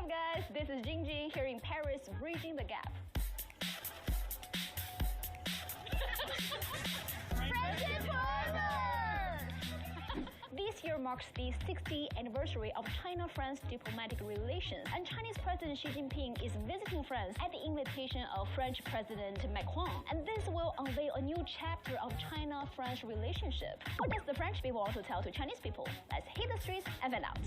guys, this is Jingjing here in Paris, bridging the gap. Friendship forever! This year marks the 60th anniversary of China-France diplomatic relations, and Chinese President Xi Jinping is visiting France at the invitation of French President Macron. And this will unveil a new chapter of China-France relationship. What does the French people also tell to Chinese people? Let's hit the streets and find out.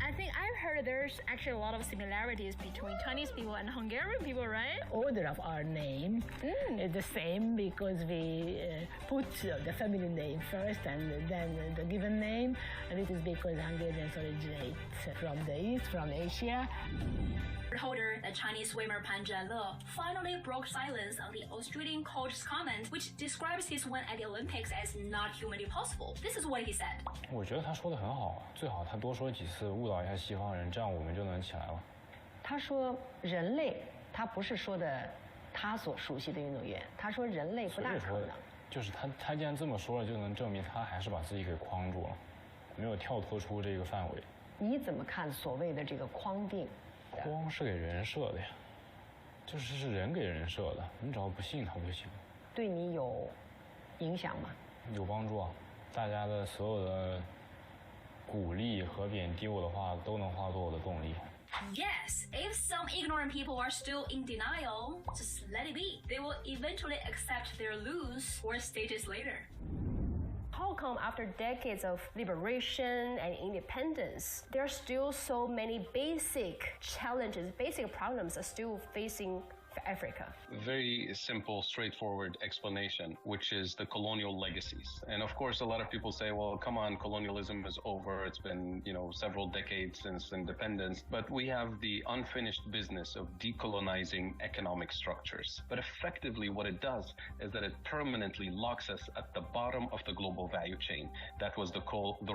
I think I've heard there's actually a lot of similarities between Chinese people and Hungarian people, right? Order of our name is the same because we put the family name first and then the given name, and this is because Hungarians originate from the East, from Asia. Holder, the Chinese swimmer Pan Zhanle, finally broke silence on the Australian coach's comment, which describes his win at the Olympics as not humanly possible. This is what he said. 我觉得他说的很好，最好他多说几次，误导一下西方人，这样我们就能起来了。他说人类，他不是说的他所熟悉的运动员，他说人类不大可能。就是他既然这么说了，就能证明他还是把自己给框住了，没有跳脱出这个范围。你怎么看所谓的这个框定？框是给人设的呀，是人给人设的，你只要不信他就行。对你有影响吗？有帮助啊，大家的所有的鼓励和贬低我的话，都能化作我的动力。Yes, if some ignorant people are still in denial, just let it be. They will eventually accept their lose 4 stages later. How come after decades of liberation and independence, there are still so many basic challenges, basic problems are still facing Africa? Very simple, straightforward explanation, which is the colonial legacies. And of course, a lot of people say, well, come on, colonialism is over. It's been, several decades since independence. But we have the unfinished business of decolonizing economic structures. But effectively, what it does is that it permanently locks us at the bottom of the global value chain. That was the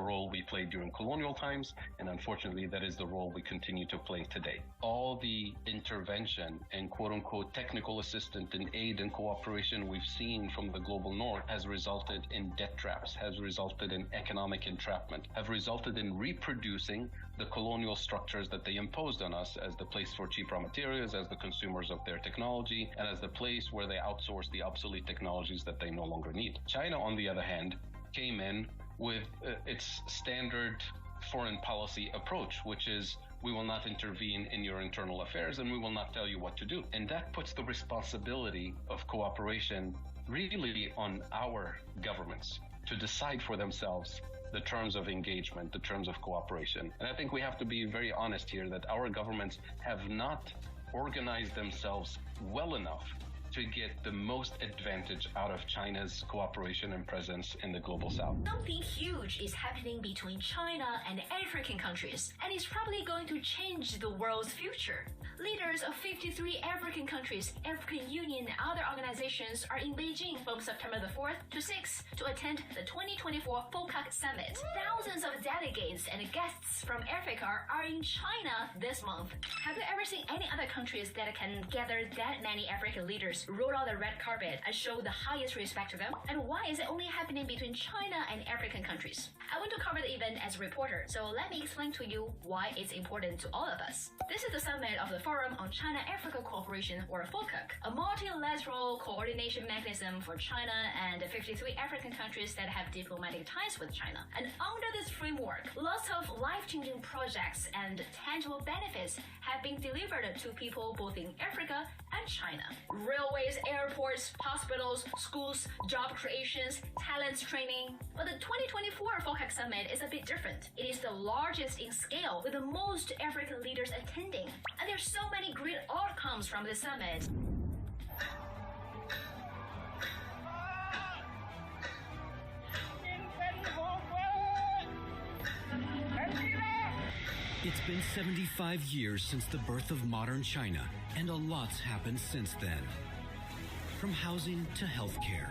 role we played during colonial times. And unfortunately, that is the role we continue to play today. All the intervention and quote-unquote technical assistance and aid and cooperation we've seen from the global north has resulted in debt traps, has resulted in economic entrapment, have resulted in reproducing the colonial structures that they imposed on us as the place for cheap raw materials, as the consumers of their technology, and as the place where they outsource the obsolete technologies that they no longer need. China, on the other hand, came in with its standard foreign policy approach, which is we will not intervene in your internal affairs and we will not tell you what to do. And that puts the responsibility of cooperation really on our governments to decide for themselves the terms of engagement, the terms of cooperation. And I think we have to be very honest here that our governments have not organized themselves well enough to get the most advantage out of China's cooperation and presence in the global south. Something huge is happening between China and African countries, and it's probably going to change the world's future. Leaders of 53 African countries, African Union, and other organizations are in Beijing from September the 4th to 6th to attend the 2024 FOCAC Summit. Thousands of delegates and guests from Africa are in China this month. Have you ever seen any other countries that can gather that many African leaders, roll out the red carpet, and show the highest respect to them? And why is it only happening between China and African countries? I want to cover the event as a reporter, so let me explain to you why it's important to all of us. This is the summit of the Forum on China-Africa Cooperation, or FOCAC, a multilateral coordination mechanism for China and the 53 African countries that have diplomatic ties with China. And under this framework, lots of life-changing projects and tangible benefits have been delivered to people both in Africa and China. Railways, airports, hospitals, schools, job creations, talents training. But the 2024 FOCAC Summit is a bit different. It is the largest in scale, with the most African leaders attending. And there's so many great outcomes from the summit. It's been 75 years since the birth of modern China, and a lot's happened since then. From housing to healthcare,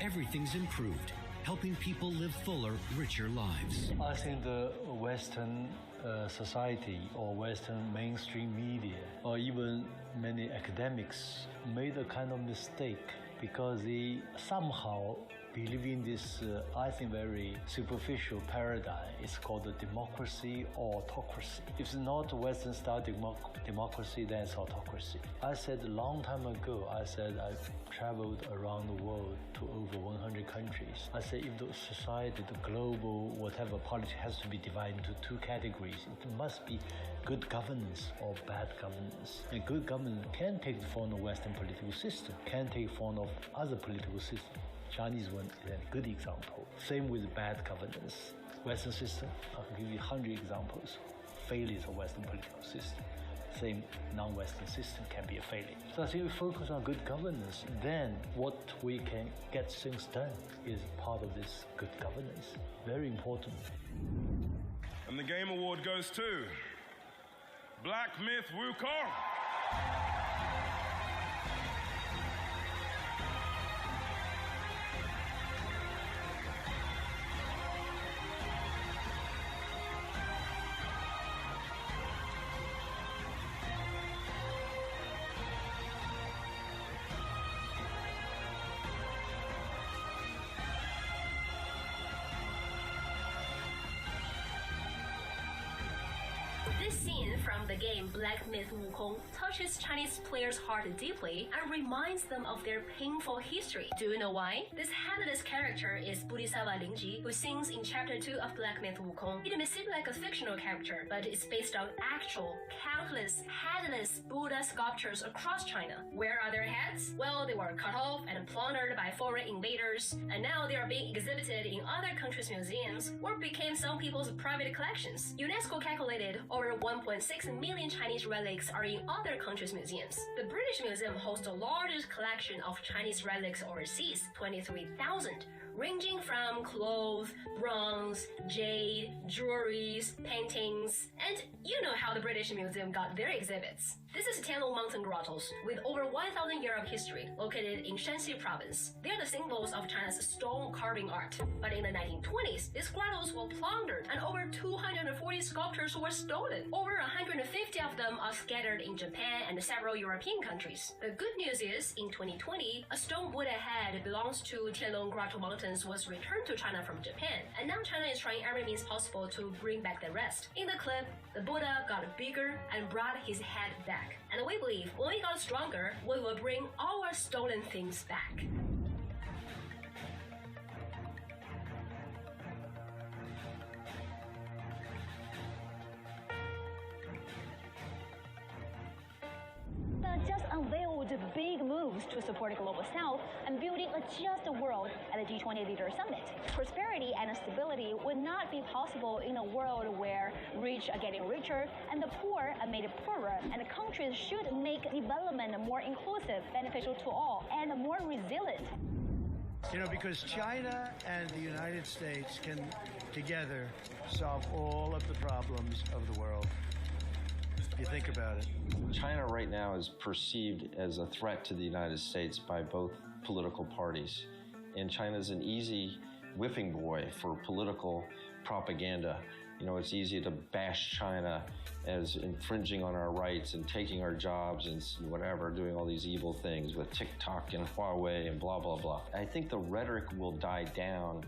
everything's improved, helping people live fuller, richer lives. I think the Western society or Western mainstream media or even many academics made a kind of mistake because they somehow believe in this, I think, very superficial paradigm. It's called the democracy or autocracy. If it's not Western-style democracy, then it's autocracy. I said a long time ago, I've traveled around the world to over 100 countries. I said if the society, the global, whatever politics has to be divided into two categories. It must be good governance or bad governance. And good governance can take the form of Western political system, can take the form of other political system. Chinese one is a good example. Same with bad governance. Western system, I can give you 100 examples. Failures of Western political system. Same non-Western system can be a failure. So I think we focus on good governance, then what we can get things done is part of this good governance. Very important. And the Game Award goes to Black Myth Wukong. This scene from the game Black Myth Wukong touches Chinese players' heart deeply and reminds them of their painful history. Do you know why? This headless character is Bodhisattva Lingji, who sings in Chapter 2 of Black Myth Wukong. It may seem like a fictional character, but it's based on actual, countless, headless Buddha sculptures across China. Where are their heads? Well, they were cut off and plundered by foreign invaders, and now they are being exhibited in other countries' museums or became some people's private collections. UNESCO calculated over 1.6 million Chinese relics are in other countries' museums. The British Museum hosts the largest collection of Chinese relics overseas, 23,000, ranging from clothes, bronze, jade, jewelries, paintings, and you know how the British Museum got their exhibits. This is Tianlong Mountain Grottos, with over 1,000 years of history, located in Shanxi province. They are the symbols of China's stone carving art. But in the 1920s, these grottos were plundered and over 240 sculptures were stolen. Over 150 of them are scattered in Japan and several European countries. The good news is, in 2020, a stone Buddha head belongs to Tianlong Grotto Mountains was returned to China from Japan, and now China is trying every means possible to bring back the rest. In the clip, the Buddha got bigger and brought his head back. And we believe when we got stronger, we will bring our stolen things back. Just unveiled big moves to support the global south and building a just world at the G20 Leaders Summit. Prosperity and stability would not be possible in a world where rich are getting richer and the poor are made poorer, and countries should make development more inclusive, beneficial to all, and more resilient. You know, because China and the United States can together solve all of the problems of the world. You think about it. China right now is perceived as a threat to the United States by both political parties. And China's an easy whipping boy for political propaganda. You know, it's easy to bash China as infringing on our rights and taking our jobs and whatever, doing all these evil things with TikTok and Huawei and blah, blah, blah. I think the rhetoric will die down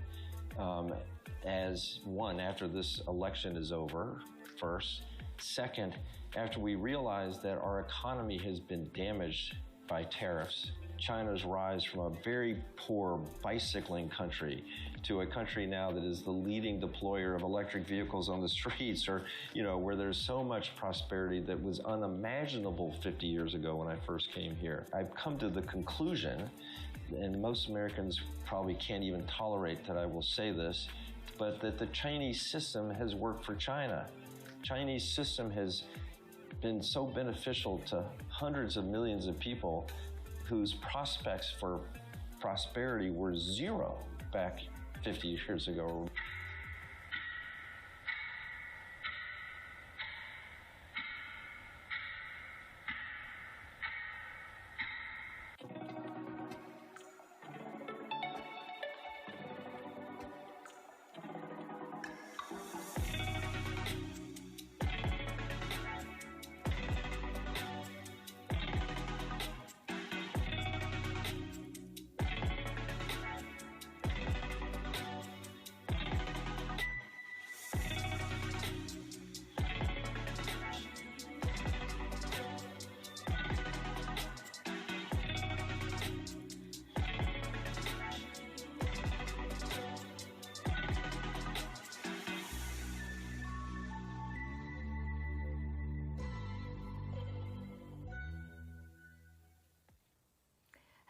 as, one, after this election is over, first. Second, after we realize that our economy has been damaged by tariffs. China's rise from a very poor bicycling country to a country now that is the leading deployer of electric vehicles on the streets, or, you know, where there's so much prosperity that was unimaginable 50 years ago when I first came here. I've come to the conclusion, and most Americans probably can't even tolerate that I will say this, but that the Chinese system has worked for China. Chinese system has been so beneficial to hundreds of millions of people whose prospects for prosperity were zero back 50 years ago.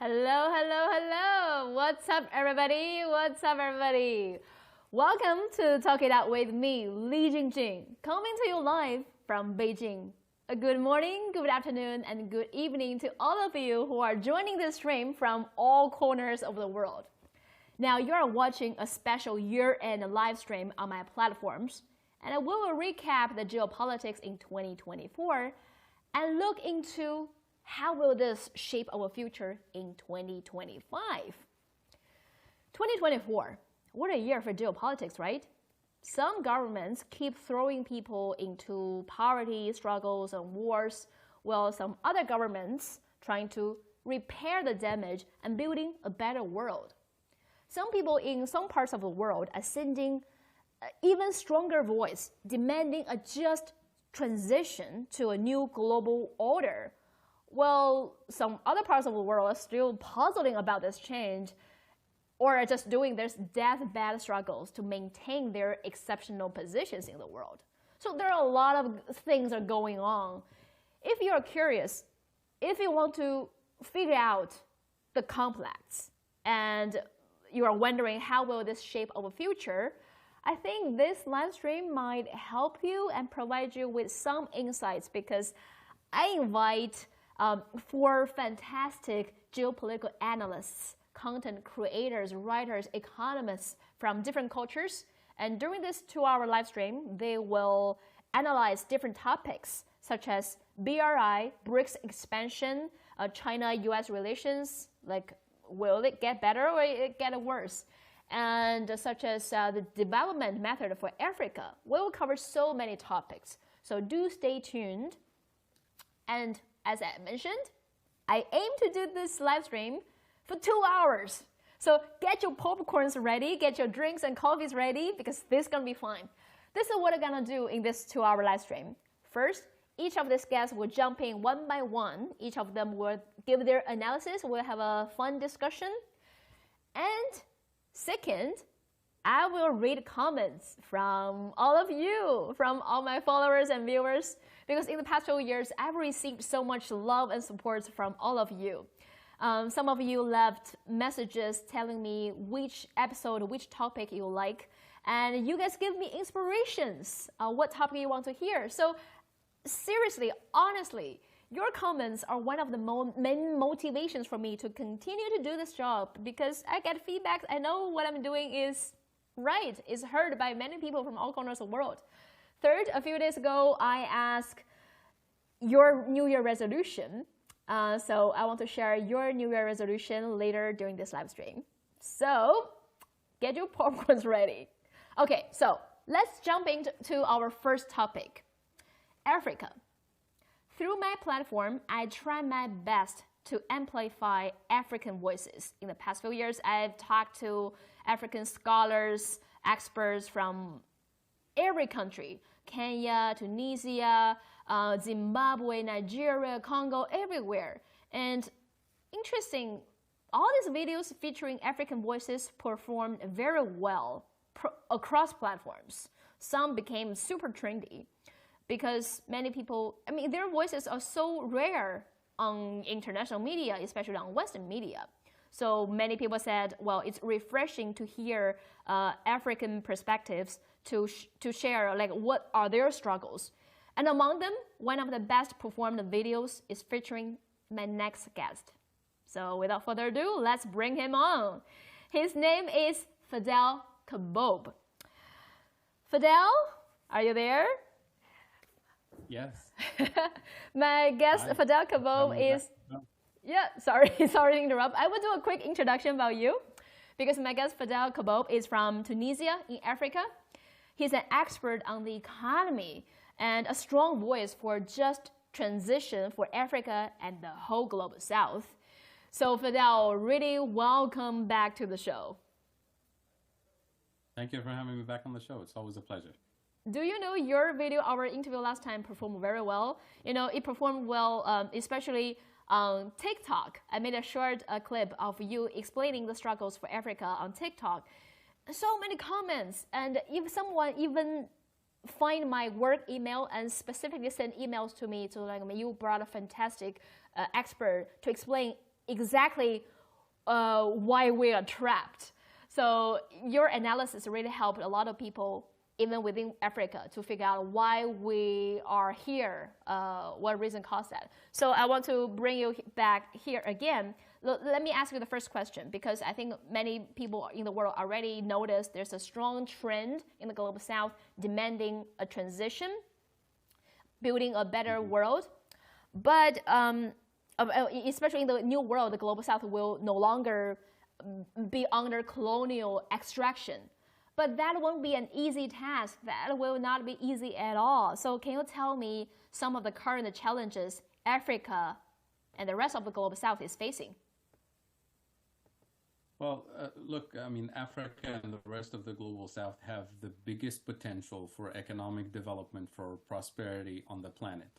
Hello, hello, hello. What's up, everybody? What's up, everybody? Welcome to Talk It Out with me, Li Jingjing, coming to you live from Beijing. A good morning, good afternoon, and good evening to all of you who are joining this stream from all corners of the world. Now, you are watching a special year-end live stream on my platforms, and we will recap the geopolitics in 2024 and look into how will this shape our future in 2025. 2024, what a year for geopolitics, right? Some governments keep throwing people into poverty, struggles, and wars, while some other governments trying to repair the damage and building a better world. Some people in some parts of the world are sending even stronger voice, demanding a just transition to a new global order. Well, some other parts of the world are still puzzling about this change or are just doing their deathbed struggles to maintain their exceptional positions in the world. So there are a lot of things are going on. If you are curious, if you want to figure out the complex and you are wondering how will this shape our future, I think this live stream might help you and provide you with some insights because I invite 4 fantastic geopolitical analysts, content creators, writers, economists from different cultures. And during this 2-hour live stream, they will analyze different topics such as BRI, BRICS expansion, China-US relations, like will it get better or it get worse? And such as the development method for Africa. We will cover so many topics. So do stay tuned. And as I mentioned, I aim to do this live stream for 2 hours. So get your popcorns ready, get your drinks and coffees ready because this is going to be fun. This is what I'm going to do in this 2-hour live stream. First, each of these guests will jump in one by one. Each of them will give their analysis. We'll have a fun discussion. And second, I will read comments from all of you, from all my followers and viewers, because in the past 2 years, I've received so much love and support from all of you. Some of you left messages telling me which episode, which topic you like, and you guys give me inspirations on what topic you want to hear. So seriously, honestly, your comments are one of the main motivations for me to continue to do this job because I get feedback. I know what I'm doing is right, is heard by many people from all corners of the world. Third, a few days ago, I asked your New Year resolution. So I want to share your New Year resolution later during this live stream. So get your popcorns ready. Okay, so let's jump into our first topic, Africa. Through my platform, I try my best to amplify African voices. In the past few years, I've talked to African scholars, experts from every country, Kenya, Tunisia, Zimbabwe, Nigeria, Congo, everywhere. And interesting, all these videos featuring African voices performed very well across platforms. Some became super trendy because many people, their voices are so rare on international media, especially on Western media. So many people said, well, it's refreshing to hear African perspectives to share, like, what are their struggles. And among them, one of the best performed videos is featuring my next guest. So without further ado, let's bring him on. His name is Fadhel Kaboub. Fadhel, are you there? Yes. My guest, Hi. Fadhel Kaboub, is... Yeah, sorry to interrupt. I will do a quick introduction about you because my guest, Fadhel Kaboub, is from Tunisia in Africa. He's an expert on the economy and a strong voice for just transition for Africa and the whole global south. So Fadhel, really welcome back to the show. Thank you for having me back on the show. It's always a pleasure. Do you know your video, our interview last time, performed very well? You know, it performed well, especially on TikTok. I made a short clip of you explaining the struggles for Africa on TikTok. So many comments, and if someone even find my work email and specifically send emails to me to like, you brought a fantastic expert to explain exactly why we are trapped. So your analysis really helped a lot of people, even within Africa, to figure out why we are here, what reason caused that. So I want to bring you back here again. Let me ask you the first question, because I think many people in the world already noticed there's a strong trend in the Global South demanding a transition, building a better world. But especially in the new world, the Global South will no longer be under colonial extraction. But that won't be an easy task. That will not be easy at all. So can you tell me some of the current challenges Africa and the rest of the Global South is facing? Well, look, I mean, Africa and the rest of the Global South have the biggest potential for economic development, for prosperity on the planet.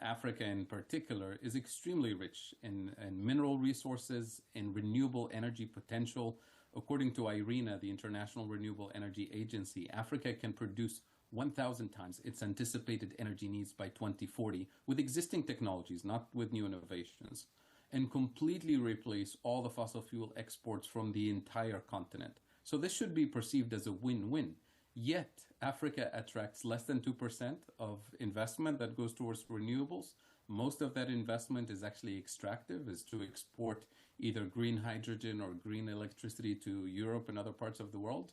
Africa in particular is extremely rich in mineral resources, in renewable energy potential. According to IRENA, the International Renewable Energy Agency, Africa can produce 1,000 times its anticipated energy needs by 2040 with existing technologies, not with new innovations, and completely replace all the fossil fuel exports from the entire continent. So this should be perceived as a win-win. Yet, Africa attracts less than 2% of investment that goes towards renewables. Most of that investment is actually extractive, is to export either green hydrogen or green electricity to Europe and other parts of the world.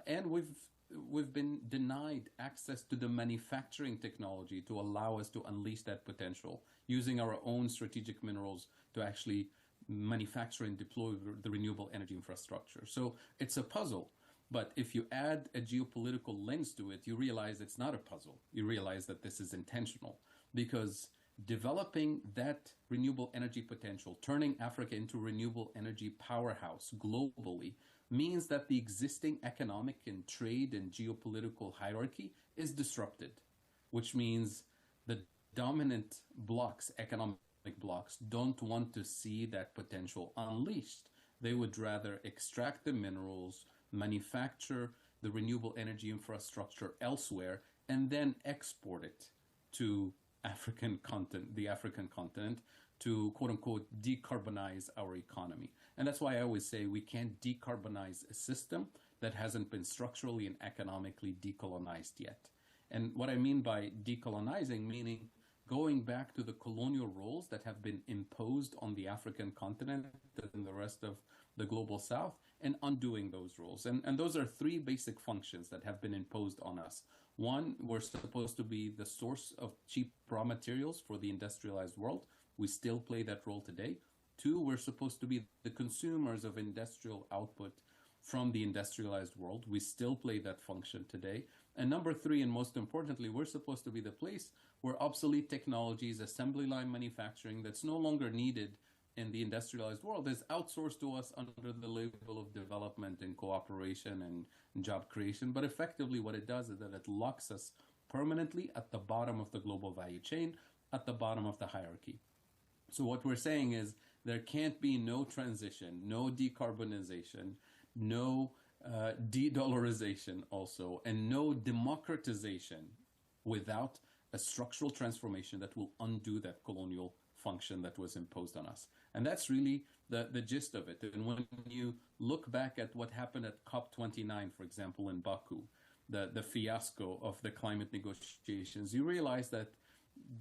And we've been denied access to the manufacturing technology to allow us to unleash that potential, using our own strategic minerals to actually manufacture and deploy the renewable energy infrastructure. So it's a puzzle. But if you add a geopolitical lens to it, you realize it's not a puzzle. You realize that this is intentional, because developing that renewable energy potential, turning Africa into a renewable energy powerhouse globally, means that the existing economic and trade and geopolitical hierarchy is disrupted, which means the dominant blocks, economic blocks, don't want to see that potential unleashed. They would rather extract the minerals, manufacture the renewable energy infrastructure elsewhere, and then export it to the African continent to, quote unquote, decarbonize our economy. And that's why I always say we can't decarbonize a system that hasn't been structurally and economically decolonized yet. And what I mean by decolonizing, meaning going back to the colonial roles that have been imposed on the African continent and the rest of the Global South, and undoing those roles. And those are three basic functions that have been imposed on us. One, we're supposed to be the source of cheap raw materials for the industrialized world. We still play that role today. Two, we're supposed to be the consumers of industrial output from the industrialized world. We still play that function today. And number three, and most importantly, we're supposed to be the place where obsolete technologies, assembly line manufacturing that's no longer needed in the industrialized world is outsourced to us under the label of development and cooperation and job creation. But effectively what it does is that it locks us permanently at the bottom of the global value chain, at the bottom of the hierarchy. So what we're saying is there can't be no transition, no decarbonization, no de-dollarization also, and no democratization without a structural transformation that will undo that colonial function that was imposed on us. And that's really the gist of it. And when you look back at what happened at COP29, for example, in Baku, the fiasco of the climate negotiations, you realize that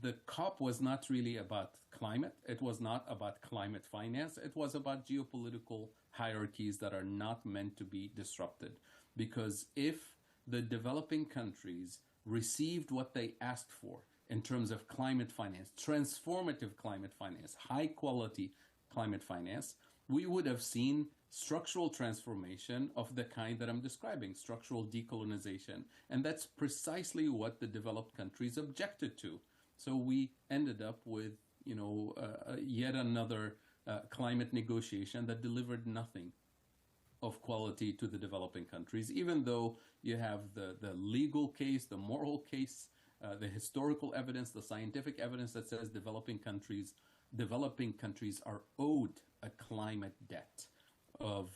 the COP was not really about climate. It was not about climate finance. It was about geopolitical hierarchies that are not meant to be disrupted. Because if the developing countries received what they asked for in terms of climate finance, transformative climate finance, high quality climate finance, we would have seen structural transformation of the kind that I'm describing, structural decolonization. And that's precisely what the developed countries objected to. So we ended up with, yet another climate negotiation that delivered nothing of quality to the developing countries, even though you have the legal case, the moral case, the historical evidence, the scientific evidence that says developing countries are owed a climate debt of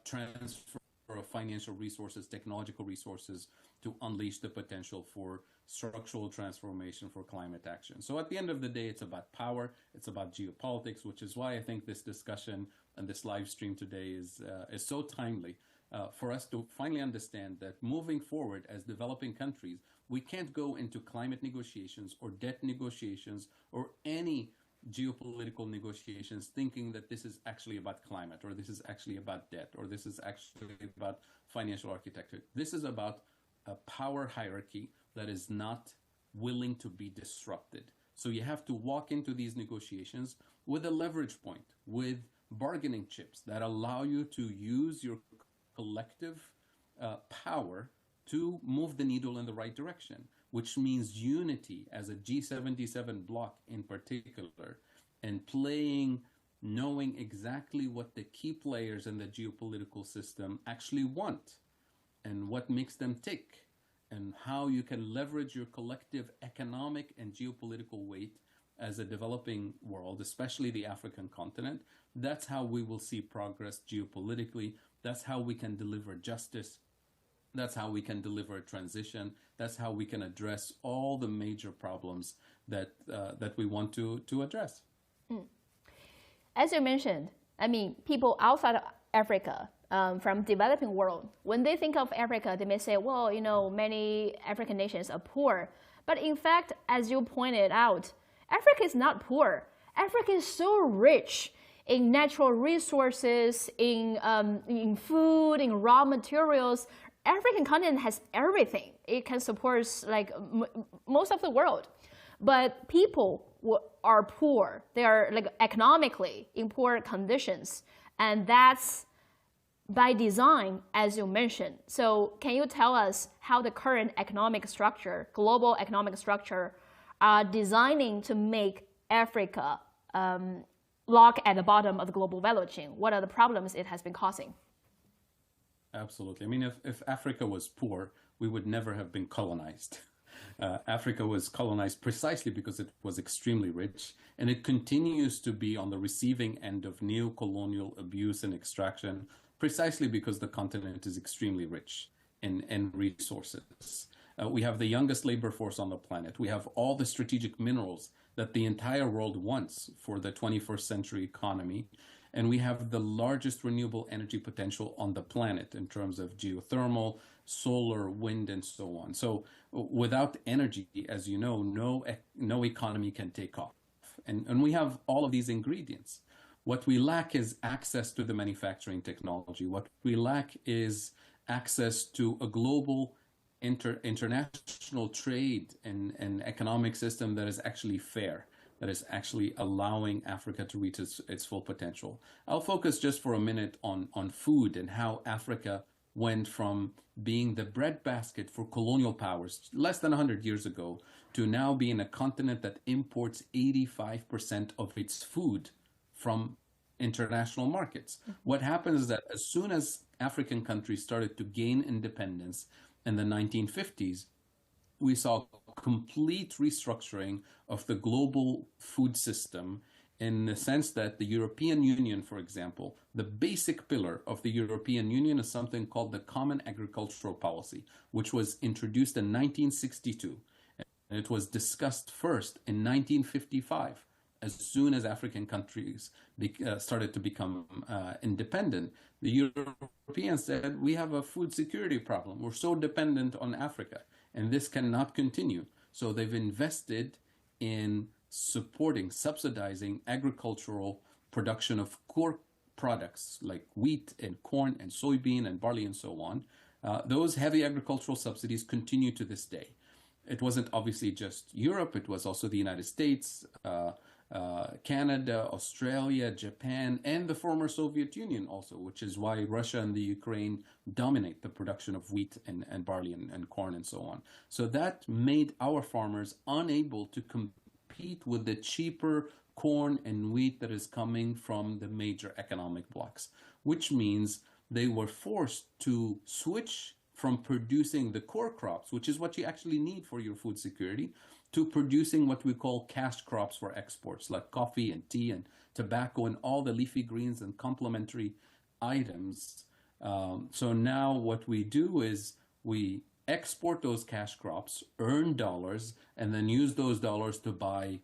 transfer of financial resources, technological resources to unleash the potential for structural transformation for climate action. So at the end of the day, it's about power, it's about geopolitics, which is why I think this discussion and this live stream today is so timely for us to finally understand that moving forward as developing countries, we can't go into climate negotiations or debt negotiations or any geopolitical negotiations thinking that this is actually about climate or this is actually about debt or this is actually about financial architecture. This is about a power hierarchy that is not willing to be disrupted. So you have to walk into these negotiations with a leverage point, with bargaining chips that allow you to use your collective power to move the needle in the right direction, which means unity as a G77 bloc in particular, and knowing exactly what the key players in the geopolitical system actually want and what makes them tick, and how you can leverage your collective economic and geopolitical weight as a developing world, especially the African continent. That's how we will see progress geopolitically. That's how we can deliver justice. That's how we can deliver transition. That's how we can address all the major problems that we want to address. As you mentioned, I mean, people outside of Africa, from developing world, when they think of Africa, they may say, well, you know, many African nations are poor. But in fact, as you pointed out, Africa is not poor. Africa is so rich in natural resources, in food, in raw materials. African continent has everything. It can support like most of the world. But people are poor. They are like economically in poor conditions. And that's by design, as you mentioned. So can you tell us how the current economic structure, global economic structure, are designing to make Africa lock at the bottom of the global value chain? What are the problems it has been causing? Absolutely. I mean, if Africa was poor, we would never have been colonized. Africa was colonized precisely because it was extremely rich, and it continues to be on the receiving end of neo-colonial abuse and extraction, precisely because the continent is extremely rich in resources. We have the youngest labor force on the planet. We have all the strategic minerals that the entire world wants for the 21st century economy. And we have the largest renewable energy potential on the planet in terms of geothermal, solar, wind, and so on. So without energy, as you know, no economy can take off. And we have all of these ingredients. What we lack is access to the manufacturing technology. What we lack is access to a global international trade and economic system that is actually fair, that is actually allowing Africa to reach its full potential. I'll focus just for a minute on food and how Africa went from being the breadbasket for colonial powers less than 100 years ago to now being a continent that imports 85% of its food from international markets. What happens is that as soon as African countries started to gain independence in the 1950s, we saw complete restructuring of the global food system in the sense that the European Union, for example, the basic pillar of the European Union is something called the Common Agricultural Policy, which was introduced in 1962. And it was discussed first in 1955, as soon as African countries started to become independent. The Europeans said, we have a food security problem. We're so dependent on Africa, and this cannot continue. So they've invested in subsidizing agricultural production of core products like wheat and corn and soybean and barley and so on. Those heavy agricultural subsidies continue to this day. It wasn't obviously just Europe, it was also the United States, Canada, Australia, Japan, and the former Soviet Union also, which is why Russia and the Ukraine dominate the production of wheat and barley and corn and so on. So that made our farmers unable to compete with the cheaper corn and wheat that is coming from the major economic blocs, which means they were forced to switch from producing the core crops, which is what you actually need for your food security, to producing what we call cash crops for exports, like coffee and tea and tobacco and all the leafy greens and complementary items So now what we do is we export those cash crops, earn dollars, and then use those dollars to buy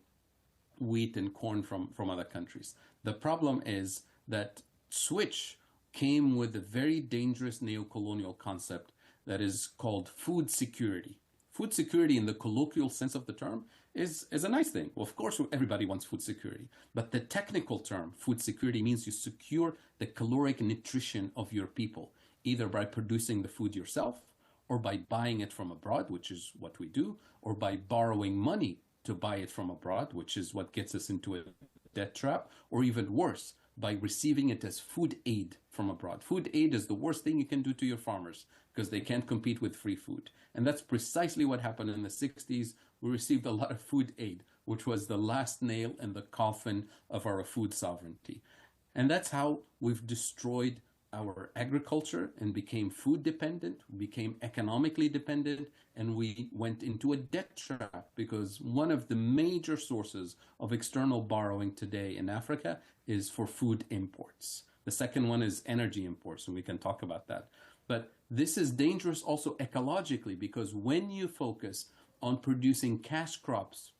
wheat and corn from other countries. The problem is that switch came with a very dangerous neocolonial concept that is called food security. Food security in the colloquial sense of the term is a nice thing. Well, of course, everybody wants food security. But the technical term, food security, means you secure the caloric nutrition of your people, either by producing the food yourself, or by buying it from abroad, which is what we do, or by borrowing money to buy it from abroad, which is what gets us into a debt trap, or even worse, by receiving it as food aid from abroad. Food aid is the worst thing you can do to your farmers because they can't compete with free food. And that's precisely what happened in the 60s. We received a lot of food aid, which was the last nail in the coffin of our food sovereignty. And that's how we've destroyed our agriculture and became food dependent, became economically dependent, and we went into a debt trap because one of the major sources of external borrowing today in Africa is for food imports. The second one is energy imports, and we can talk about that. But this is dangerous also ecologically because when you focus on producing cash crops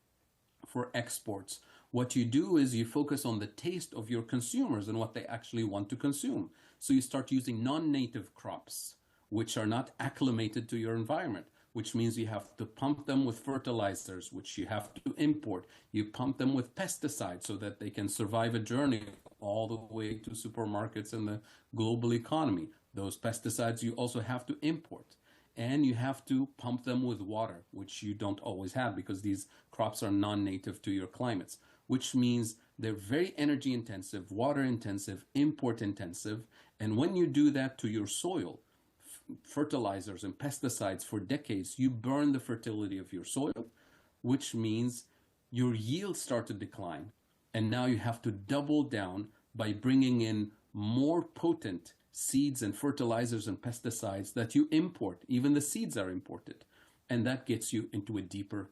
for exports, what you do is you focus on the taste of your consumers and what they actually want to consume. So you start using non-native crops, which are not acclimated to your environment, which means you have to pump them with fertilizers, which you have to import. You pump them with pesticides so that they can survive a journey all the way to supermarkets and the global economy. Those pesticides you also have to import. And you have to pump them with water, which you don't always have because these crops are non-native to your climates, which means they're very energy intensive, water intensive, import intensive. And when you do that to your soil, fertilizers and pesticides for decades, you burn the fertility of your soil, which means your yields start to decline. And now you have to double down by bringing in more potent seeds and fertilizers and pesticides that you import. Even the seeds are imported. And that gets you into a deeper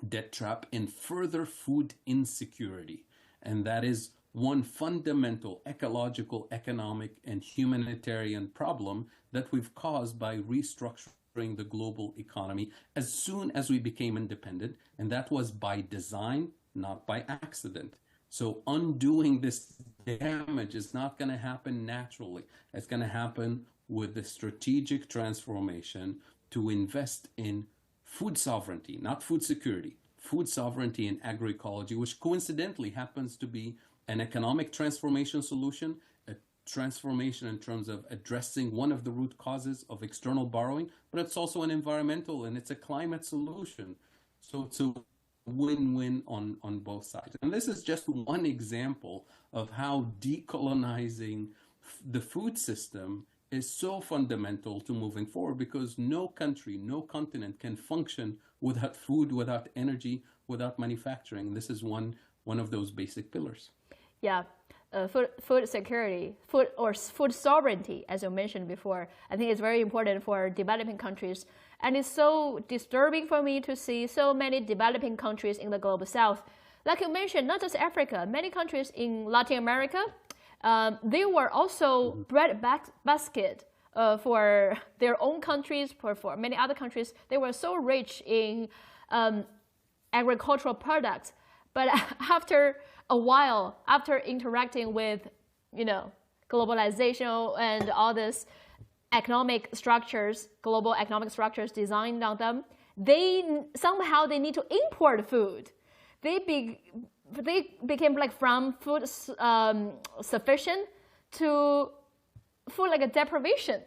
debt trap and further food insecurity. And that is one fundamental ecological, economic, and humanitarian problem that we've caused by restructuring the global economy as soon as we became independent. And that was by design, not by accident. So undoing this damage is not going to happen naturally. It's going to happen with the strategic transformation to invest in food sovereignty, not food security, food sovereignty and agroecology, which coincidentally happens to be an economic transformation solution, a transformation in terms of addressing one of the root causes of external borrowing, but it's also an environmental and it's a climate solution. So it's a win-win on both sides. And this is just one example of how decolonizing the food system is so fundamental to moving forward because no country, no continent can function without food, without energy, without manufacturing. This is one of those basic pillars. Yeah, food security, food sovereignty, as you mentioned before, I think it's very important for developing countries. And it's so disturbing for me to see so many developing countries in the global south. Like you mentioned, not just Africa, many countries in Latin America, they were also breadbasket for their own countries, for many other countries. They were so rich in agricultural products. But after a while, after interacting with, globalization and all this economic structures, global economic structures designed on them, somehow they need to import food. They became like from food sufficient to food like a deprivation.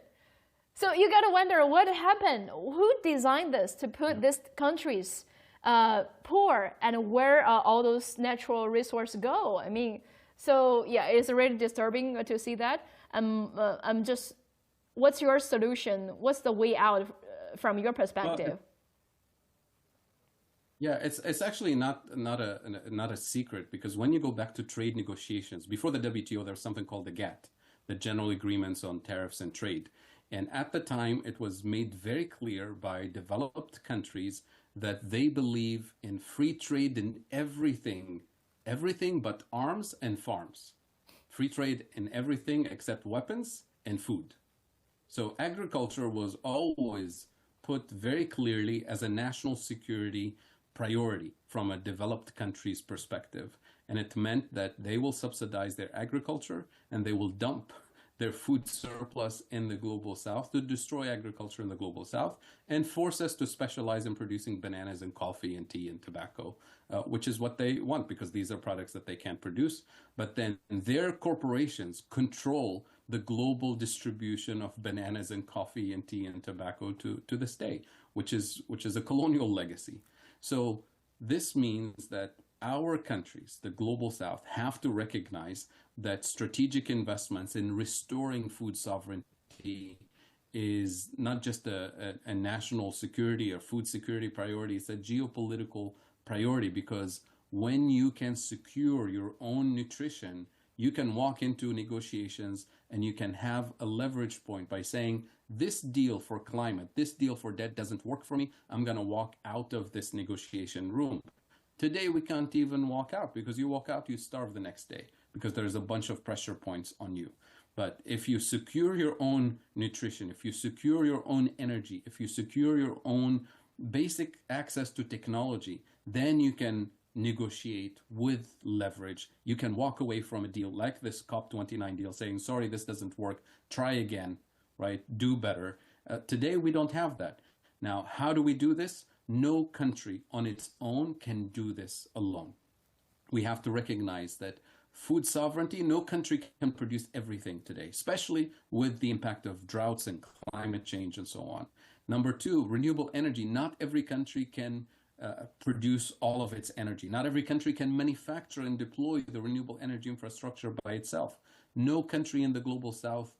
So you got to wonder what happened. Who designed this to put these countries poor, and where all those natural resources go? I mean, so yeah, it's really disturbing to see that. What's your solution? What's the way out from your perspective? Yeah, it's actually not a secret, because when you go back to trade negotiations, before the WTO, there was something called the GATT, the General Agreements on Tariffs and Trade. And at the time, it was made very clear by developed countries that they believe in free trade in everything but arms and farms. Free trade in everything except weapons and food. So agriculture was always put very clearly as a national security priority from a developed country's perspective. And it meant that they will subsidize their agriculture and they will dump their food surplus in the global south to destroy agriculture in the global south and force us to specialize in producing bananas and coffee and tea and tobacco, which is what they want because these are products that they can't produce. But then their corporations control the global distribution of bananas and coffee and tea and tobacco to this day, which is a colonial legacy. So this means that our countries, the global south, have to recognize that strategic investments in restoring food sovereignty is not just a national security or food security priority, it's a geopolitical priority, because when you can secure your own nutrition, you can walk into negotiations and you can have a leverage point by saying, this deal for climate, this deal for debt doesn't work for me, I'm going to walk out of this negotiation room. Today, we can't even walk out, because you walk out, you starve the next day, because there's a bunch of pressure points on you. But if you secure your own nutrition, if you secure your own energy, if you secure your own basic access to technology, then you can negotiate with leverage. You can walk away from a deal like this COP29 deal saying, sorry, this doesn't work, try again, right? Do better. Today, we don't have that. Now, how do we do this? No country on its own can do this alone. We have to recognize that food sovereignty, no country can produce everything today, especially with the impact of droughts and climate change and so on. Number two, renewable energy. Not every country can produce all of its energy. Not every country can manufacture and deploy the renewable energy infrastructure by itself. No country in the global south,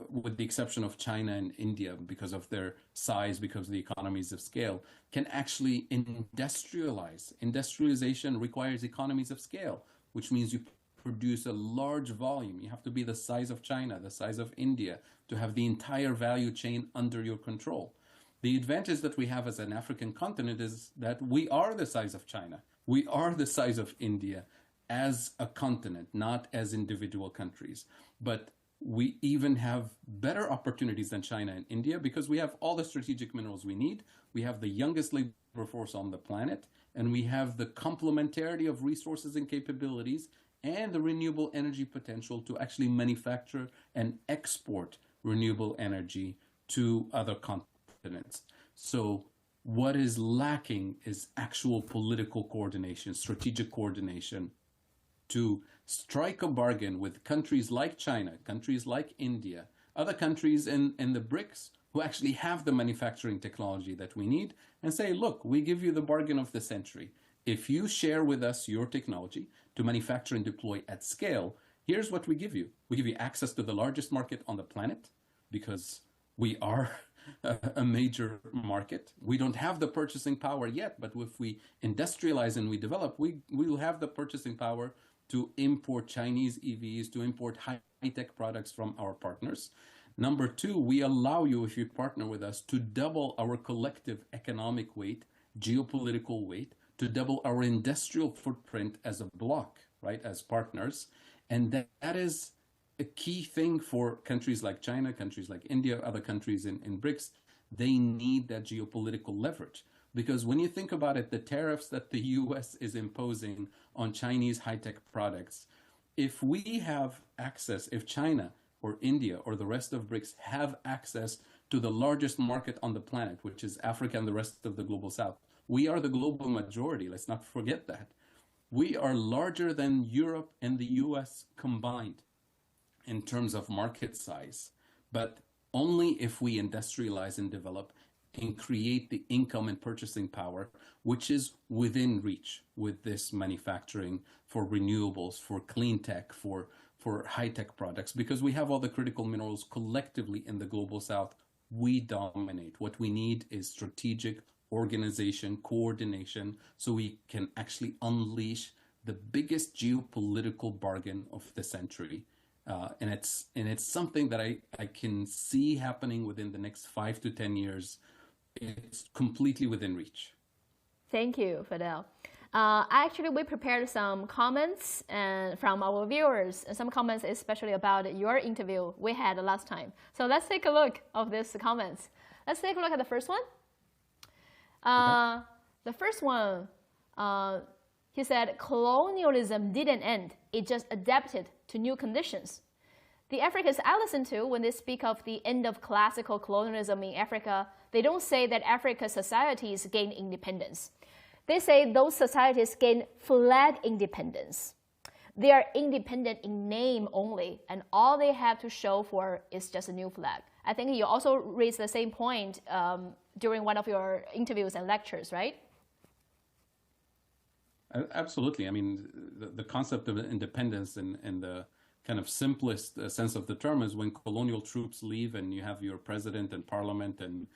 with the exception of China and India, because of their size, because of the economies of scale, can actually industrialize. Industrialization requires economies of scale, which means you produce a large volume. You have to be the size of China, the size of India, to have the entire value chain under your control. The advantage that we have as an African continent is that we are the size of China. We are the size of India as a continent, not as individual countries. But we even have better opportunities than China and India because we have all the strategic minerals we need. We have the youngest labor force on the planet, and we have the complementarity of resources and capabilities and the renewable energy potential to actually manufacture and export renewable energy to other continents. So what is lacking is actual political coordination, strategic coordination to strike a bargain with countries like China, countries like India, other countries in the BRICS who actually have the manufacturing technology that we need, and say, look, we give you the bargain of the century. If you share with us your technology to manufacture and deploy at scale, here's what we give you. We give you access to the largest market on the planet because we are a major market. We don't have the purchasing power yet, but if we industrialize and we develop, we will have the purchasing power to import Chinese EVs, to import high-tech products from our partners. Number two, we allow you, if you partner with us, to double our collective economic weight, geopolitical weight, to double our industrial footprint as a bloc, right, as partners. And that is a key thing for countries like China, countries like India, other countries in BRICS. They need that geopolitical leverage. Because when you think about it, the tariffs that the US is imposing on Chinese high-tech products, if we have access, if China or India or the rest of BRICS have access to the largest market on the planet, which is Africa and the rest of the global south, we are the global majority. Let's not forget that. We are larger than Europe and the US combined in terms of market size, but only if we industrialize and develop and create the income and purchasing power, which is within reach with this manufacturing for renewables, for clean tech, for high-tech products, because we have all the critical minerals collectively in the global south. We dominate. What we need is strategic organization, coordination, so we can actually unleash the biggest geopolitical bargain of the century. And it's something that I can see happening within the next 5 to 10 years. It's completely within reach. Thank you, Fadhel. Actually, we prepared some comments from our viewers, and some comments especially about your interview we had last time. So let's take a look of these comments. Let's take a look at the first one. The first one, he said, colonialism didn't end. It just adapted to new conditions. The Africans I listen to, when they speak of the end of classical colonialism in Africa, they don't say that Africa's societies gained independence. They say those societies gained flag independence. They are independent in name only, and all they have to show for is just a new flag. I think you also raised the same point during one of your interviews and lectures, right? Absolutely. I mean, the concept of independence and the kind of simplest sense of the term is when colonial troops leave and you have your president and parliament and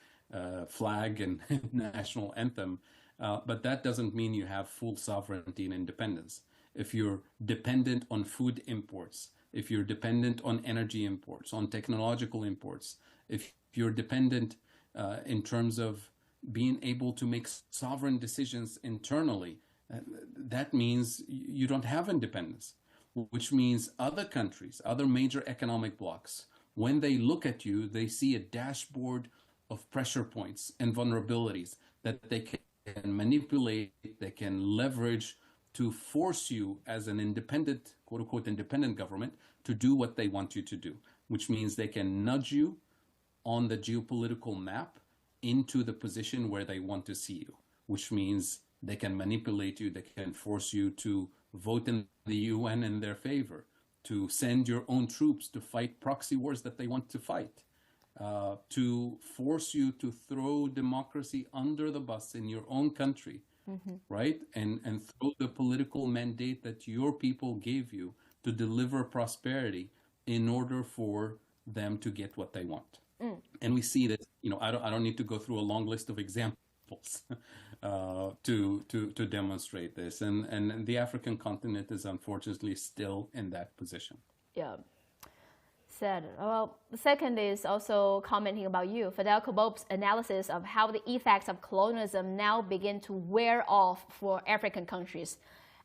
flag and national anthem. But that doesn't mean you have full sovereignty and independence. If you're dependent on food imports, if you're dependent on energy imports, on technological imports, if you're dependent in terms of being able to make sovereign decisions internally, that means you don't have independence, which means other countries, other major economic blocs, when they look at you, they see a dashboard of pressure points and vulnerabilities that they can manipulate, they can leverage to force you as an independent, quote unquote, independent government to do what they want you to do, which means they can nudge you on the geopolitical map into the position where they want to see you, which means they can manipulate you, they can force you to vote in the UN in their favor, to send your own troops to fight proxy wars that they want to fight. To force you to throw democracy under the bus in your own country, right? And throw the political mandate that your people gave you to deliver prosperity in order for them to get what they want. And we see that, you know, I don't need to go through a long list of examples to demonstrate this. And the African continent is unfortunately still in that position. Yeah. Said. Well, the second is also commenting about you, Fadhel Kaboub's analysis of how the effects of colonialism now begin to wear off for African countries.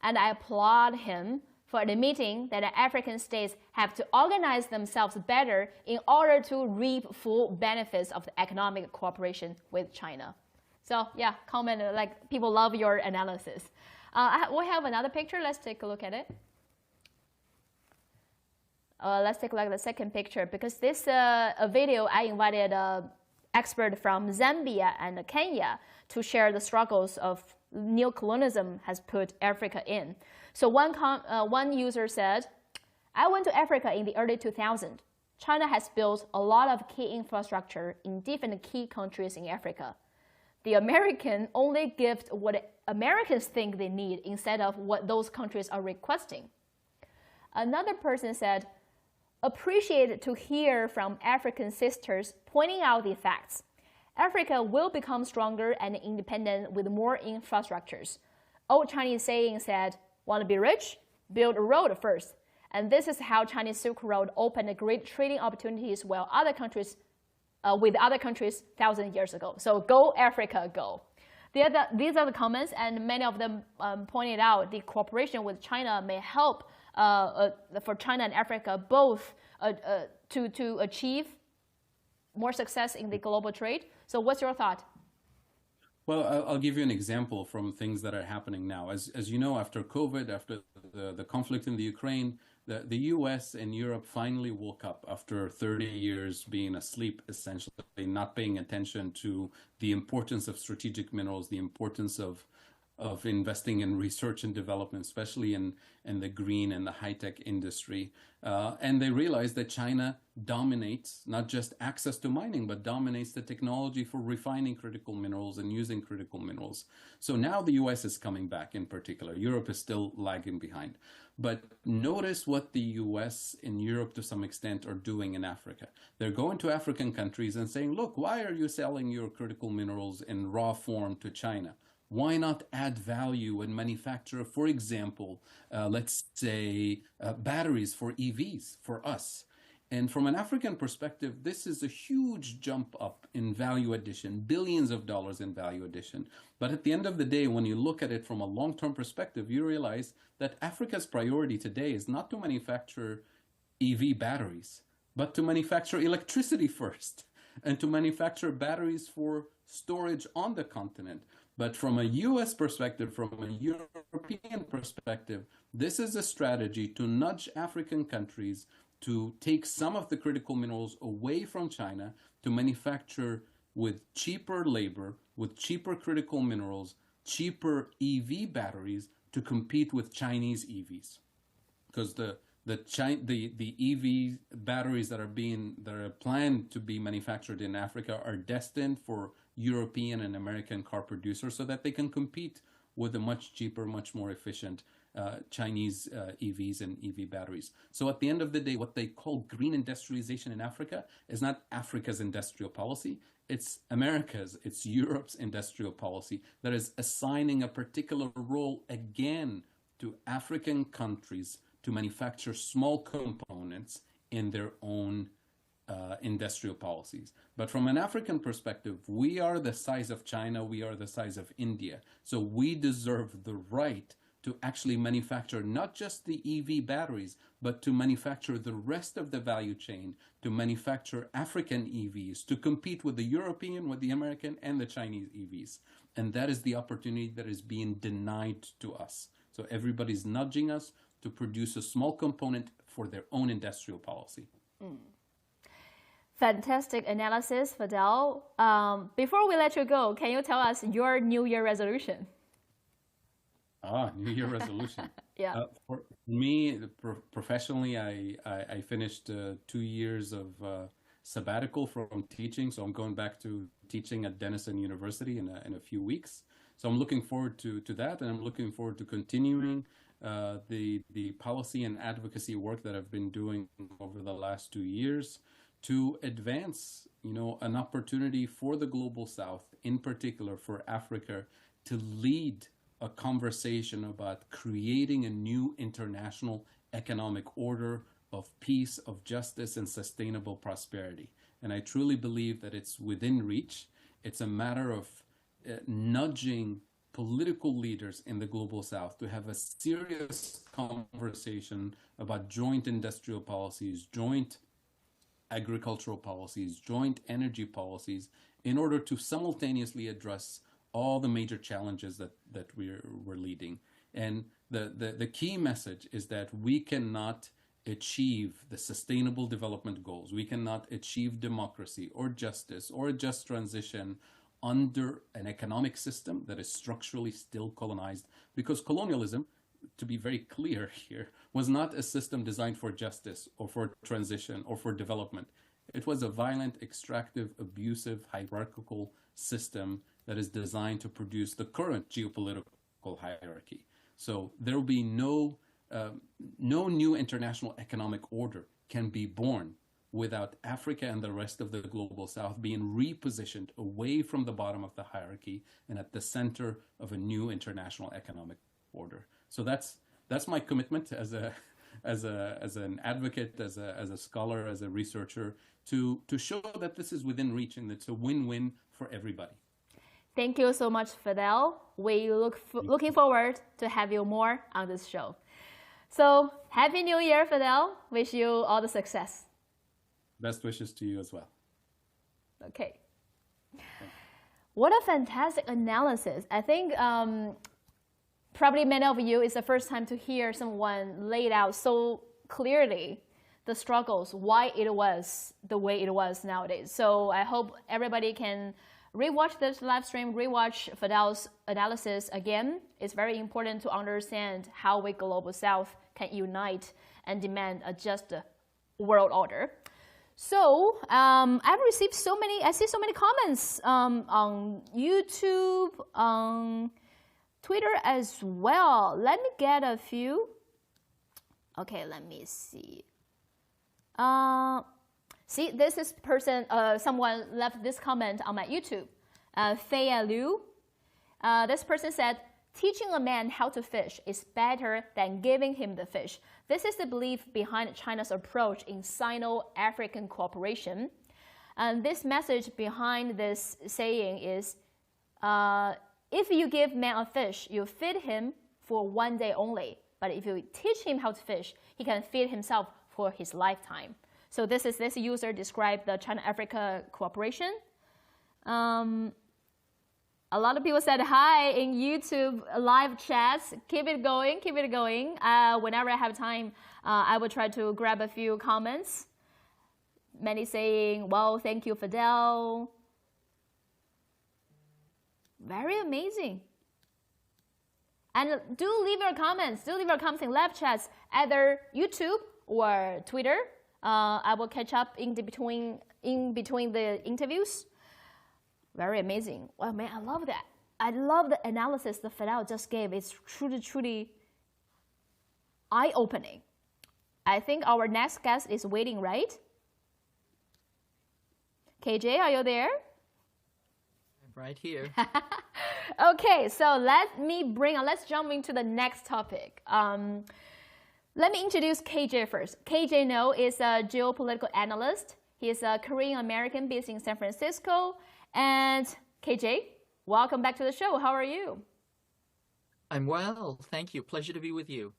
And I applaud him for admitting that African states have to organize themselves better in order to reap full benefits of the economic cooperation with China. So yeah, comment, like people love your analysis. We have another picture. Let's take a look at it. Let's take a look at the second picture, because this a video I invited an expert from Zambia and Kenya to share the struggles of neocolonialism has put Africa in. So one user said, I went to Africa in the early 2000s. China has built a lot of key infrastructure in different key countries in Africa. The American only give what Americans think they need instead of what those countries are requesting. Another person said, appreciate to hear from African sisters pointing out the facts. Africa will become stronger and independent with more infrastructures. Old Chinese saying said, want to be rich? Build a road first. And this is how Chinese Silk Road opened great trading opportunities while other countries, with other countries 1,000 years ago. So go Africa, go. These are the comments, and many of them pointed out the cooperation with China may help for China and Africa both to achieve more success in the global trade. So what's your thought? Well, I'll give you an example from things that are happening now. As you know, after COVID, after the conflict in the Ukraine, the US and Europe finally woke up after 30 years being asleep, essentially, not paying attention to the importance of strategic minerals, the importance of investing in research and development, especially in the green and the high-tech industry. And they realized that China dominates not just access to mining, but dominates the technology for refining critical minerals and using critical minerals. So now the US is coming back in particular. Europe is still lagging behind. But notice what the US and Europe to some extent are doing in Africa. They're going to African countries and saying, look, why are you selling your critical minerals in raw form to China? Why not add value and manufacture, for example, let's say batteries for EVs for us? And from an African perspective, this is a huge jump up in value addition, billions of dollars in value addition. But at the end of the day, when you look at it from a long-term perspective, you realize that Africa's priority today is not to manufacture EV batteries, but to manufacture electricity first, and to manufacture batteries for storage on the continent. But from a US perspective, from a European perspective, this is a strategy to nudge African countries to take some of the critical minerals away from China to manufacture with cheaper labor, with cheaper critical minerals, cheaper EV batteries to compete with Chinese EVs. Because the EV batteries that are planned to be manufactured in Africa are destined for European and American car producers so that they can compete with the much cheaper, much more efficient Chinese EVs and EV batteries. So at the end of the day, what they call green industrialization in Africa is not Africa's industrial policy. It's America's, it's Europe's industrial policy that is assigning a particular role again to African countries to manufacture small components in their own industrial policies. But from an African perspective, we are the size of China, we are the size of India. So we deserve the right to actually manufacture not just the EV batteries, but to manufacture the rest of the value chain, to manufacture African EVs, to compete with the European, with the American, and the Chinese EVs. And that is the opportunity that is being denied to us. So everybody's nudging us to produce a small component for their own industrial policy. Fantastic analysis, Fadhel. Before we let you go, can you tell us your New Year resolution? New Year resolution. Yeah. For me, professionally, I finished 2 years of sabbatical from teaching, so I'm going back to teaching at Denison University in a few weeks. So I'm looking forward to that, and I'm looking forward to continuing the policy and advocacy work that I've been doing over the last 2 years to advance, an opportunity for the Global South, in particular for Africa, to lead a conversation about creating a new international economic order of peace, of justice, and sustainable prosperity. And I truly believe that it's within reach. It's a matter of nudging political leaders in the Global South to have a serious conversation about joint industrial policies, joint agricultural policies, joint energy policies, in order to simultaneously address all the major challenges that we're leading. And the key message is that we cannot achieve the sustainable development goals. We cannot achieve democracy or justice or a just transition under an economic system that is structurally still colonized, because colonialism, to be very clear here, was not a system designed for justice or for transition or for development. It was a violent, extractive, abusive, hierarchical system that is designed to produce the current geopolitical hierarchy. So there will be no new international economic order can be born without Africa and the rest of the Global South being repositioned away from the bottom of the hierarchy and at the center of a new international economic order. So that's my commitment as an advocate, as a scholar, as a researcher, to show that this is within reach and it's a win-win for everybody. Thank you so much, Fadhel. We looking forward to have you more on this show. So Happy New Year, Fadhel. Wish you all the success. Best wishes to you as well. Okay. What a fantastic analysis. I think probably many of you, it's the first time to hear someone laid out so clearly the struggles, why it was the way it was nowadays. So I hope everybody can rewatch this live stream, rewatch Fadhel's analysis again. It's very important to understand how we Global South can unite and demand a just world order. So I've received I see so many comments on YouTube, on Twitter as well. Let me get a few. Okay, let me see. See, this is someone left this comment on my YouTube. Fei Liu. This person said, teaching a man how to fish is better than giving him the fish. This is the belief behind China's approach in Sino-African cooperation. And this message behind this saying is, if you give man a fish, you feed him for one day only. But if you teach him how to fish, he can feed himself for his lifetime. So this user described the China-Africa cooperation. A lot of people said hi in YouTube live chats. Keep it going, keep it going. Whenever I have time, I will try to grab a few comments. Many saying, well, thank you, Fadhel. Very amazing. And do leave your comments. Do leave your comments in live chats, either YouTube or Twitter. I will catch up in between the interviews. Very amazing. Well, man, I love that. I love the analysis that Fadhel just gave. It's truly eye-opening. I think our next guest is waiting, right? KJ, are you there? I'm right here. Okay, so let's jump into the next topic. Let me introduce KJ first. KJ Noh is a geopolitical analyst. He is a Korean American based in San Francisco. And KJ, welcome back to the show. How are you? I'm well, thank you. Pleasure to be with you.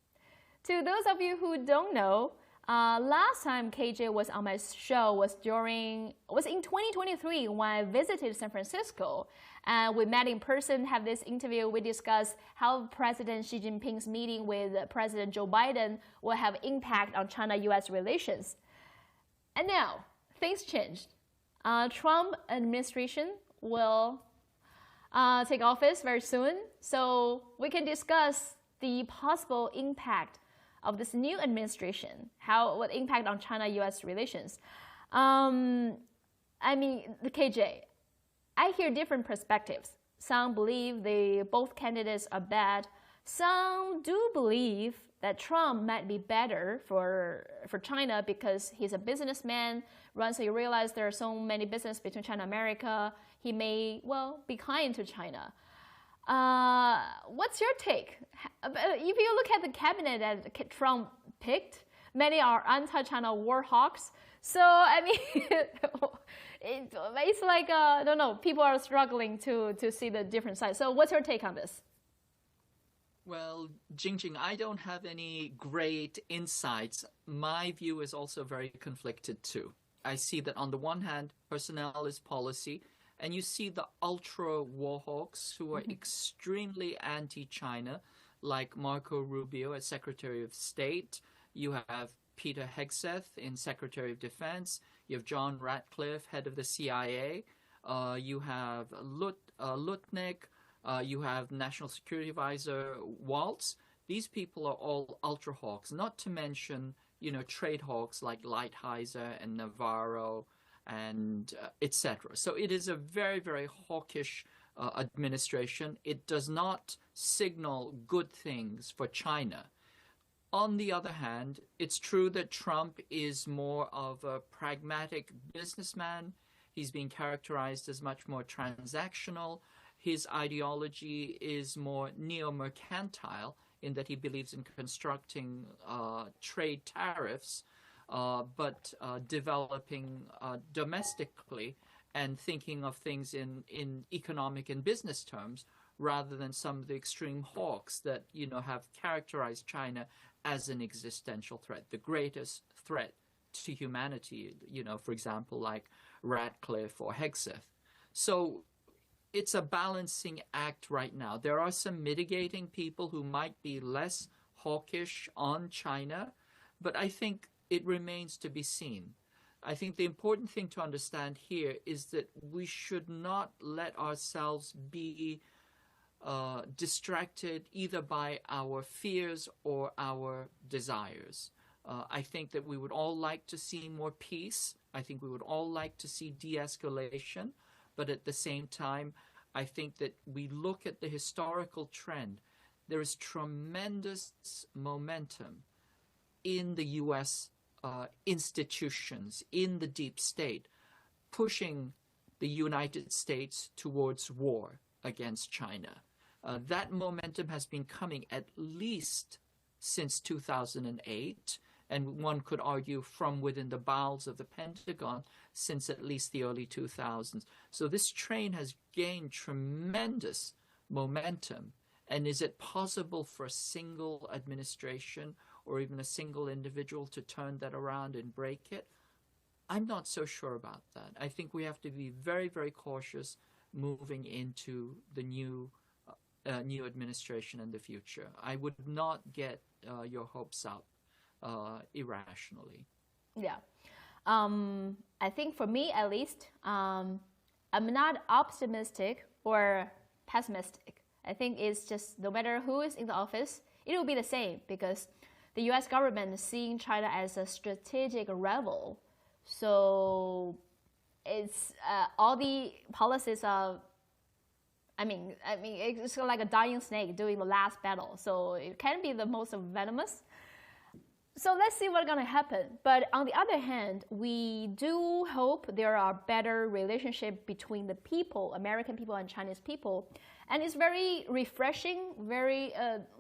To those of you who don't know, last time KJ was on my show was in 2023 when I visited San Francisco. And we met in person, have this interview. We discussed how President Xi Jinping's meeting with President Joe Biden will have impact on China-US relations. And now, things changed. Trump administration will take office very soon, so we can discuss the possible impact of this new administration, what impact on China-US relations. I mean, the KJ, I hear different perspectives. Some believe both candidates are bad. Some do believe that Trump might be better for China because he's a businessman. Once he realized there are so many business between China and America, he may, be kind to China. What's your take? If you look at the cabinet that Trump picked, many are anti-China war hawks. So, I mean, it's like, I don't know, people are struggling to see the different sides. So what's your take on this? Well, Jingjing, I don't have any great insights. My view is also very conflicted too. I see that on the one hand, personnel is policy, and you see the ultra war hawks who are extremely anti-China, like Marco Rubio as Secretary of State. You have Peter Hegseth in Secretary of Defense. You have John Ratcliffe, head of the CIA. You have Lutnick. You have National Security Advisor Waltz. These people are all ultra hawks, not to mention, trade hawks like Lighthizer and Navarro and etc. So it is a very, very hawkish administration. It does not signal good things for China. On the other hand, it's true that Trump is more of a pragmatic businessman. He's being characterized as much more transactional. His ideology is more neo-mercantile in that he believes in constructing trade tariffs, but developing domestically and thinking of things in economic and business terms rather than some of the extreme hawks that, have characterized China as an existential threat, the greatest threat to humanity, for example, like Ratcliffe or Hegseth. So it's a balancing act right now. There are some mitigating people who might be less hawkish on China, but I think it remains to be seen. I think the important thing to understand here is that we should not let ourselves be distracted either by our fears or our desires. I think that we would all like to see more peace. I think we would all like to see de-escalation. But at the same time, I think that we look at the historical trend. There is tremendous momentum in the U.S. Institutions, in the deep state, pushing the United States towards war against China. That momentum has been coming at least since 2008, and one could argue from within the bowels of the Pentagon since at least the early 2000s. So this train has gained tremendous momentum. And is it possible for a single administration or even a single individual to turn that around and break it? I'm not so sure about that. I think we have to be very, very cautious moving into the new administration in the future. I would not get your hopes up irrationally. Yeah. I think for me, at least, I'm not optimistic or pessimistic. I think it's just no matter who is in the office, it will be the same because the U.S. government is seeing China as a strategic rival. So it's all the policies of, I mean, it's like a dying snake doing the last battle. So it can be the most venomous. So let's see what's going to happen. But on the other hand, we do hope there are better relationship between the people, American people and Chinese people. And it's very refreshing,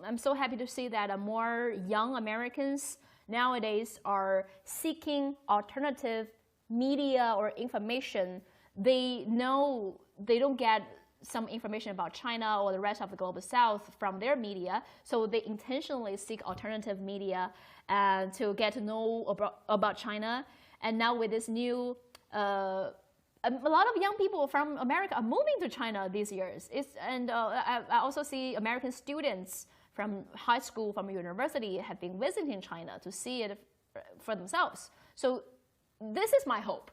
I'm so happy to see that more young Americans nowadays are seeking alternative media or information. They know they don't get some information about China or the rest of the global south from their media, so they intentionally seek alternative media to get to know about China. And now with this new, a lot of young people from America are moving to China these years. I also see American students from high school, from university, have been visiting China to see it for themselves. So this is my hope.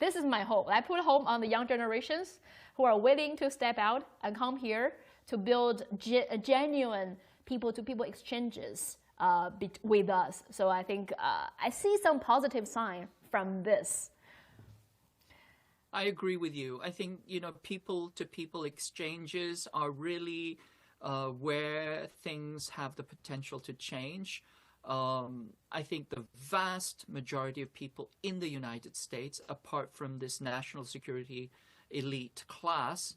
This is my hope. I put hope on the young generations who are willing to step out and come here to build genuine people-to-people exchanges with us. So I think I see some positive sign from this. I agree with you. I think, people-to-people exchanges are really where things have the potential to change. I think the vast majority of people in the United States, apart from this national security elite class,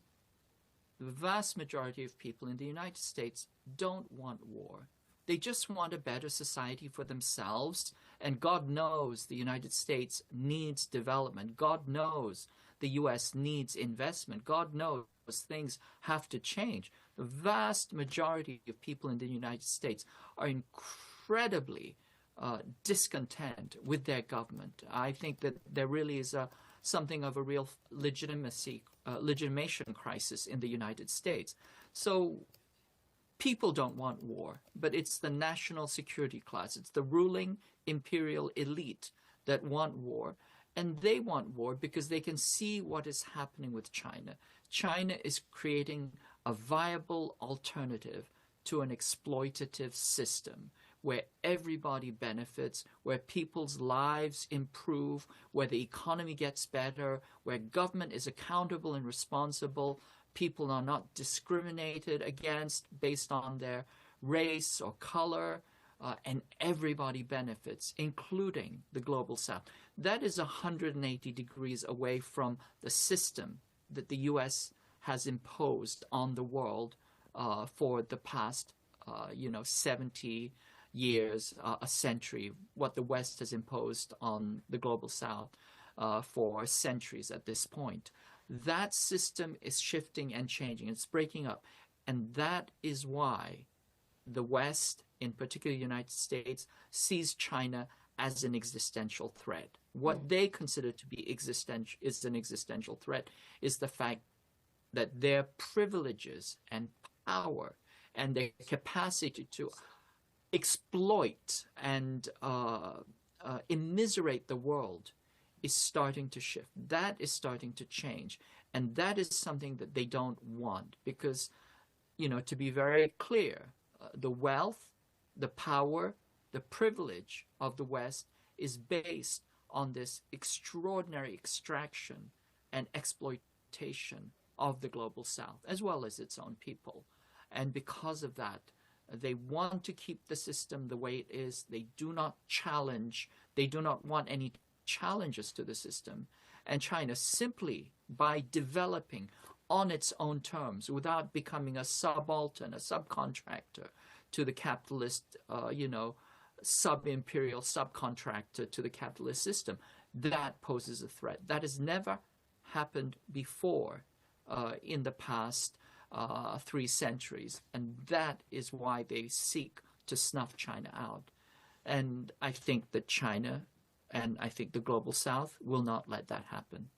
the vast majority of people in the United States don't want war. They just want a better society for themselves. And God knows the United States needs development. God knows the U.S. needs investment. God knows things have to change. The vast majority of people in the United States are incredibly discontent with their government. I think that there really is something of a real legitimation crisis in the United States. So people don't want war, but it's the national security class. It's the ruling imperial elite that want war. And they want war because they can see what is happening with China. China is creating a viable alternative to an exploitative system where everybody benefits, where people's lives improve, where the economy gets better, where government is accountable and responsible, people are not discriminated against based on their race or color, and everybody benefits, including the global south. That is 180 degrees away from the system that the U.S. has imposed on the world for the past, 70 years, a century, what the West has imposed on the global south for centuries at this point. That system is shifting and changing. It's breaking up. And that is why the West, in particular the United States, sees China as an existential threat. What they consider to be an existential threat is the fact that their privileges and power and their capacity to exploit and immiserate the world is starting to shift. That is starting to change. And that is something that they don't want because, to be very clear, the wealth, the power, the privilege of the West is based on this extraordinary extraction and exploitation of the global South, as well as its own people. And because of that, they want to keep the system the way it is. They do not challenge. They do not want any challenges to the system. And China, simply by developing on its own terms without becoming a subaltern, a subcontractor to the capitalist, sub-imperial subcontractor to the capitalist system, that poses a threat. That has never happened before in the past 3 centuries. And that is why they seek to snuff China out. And I think that China and I think the Global South will not let that happen.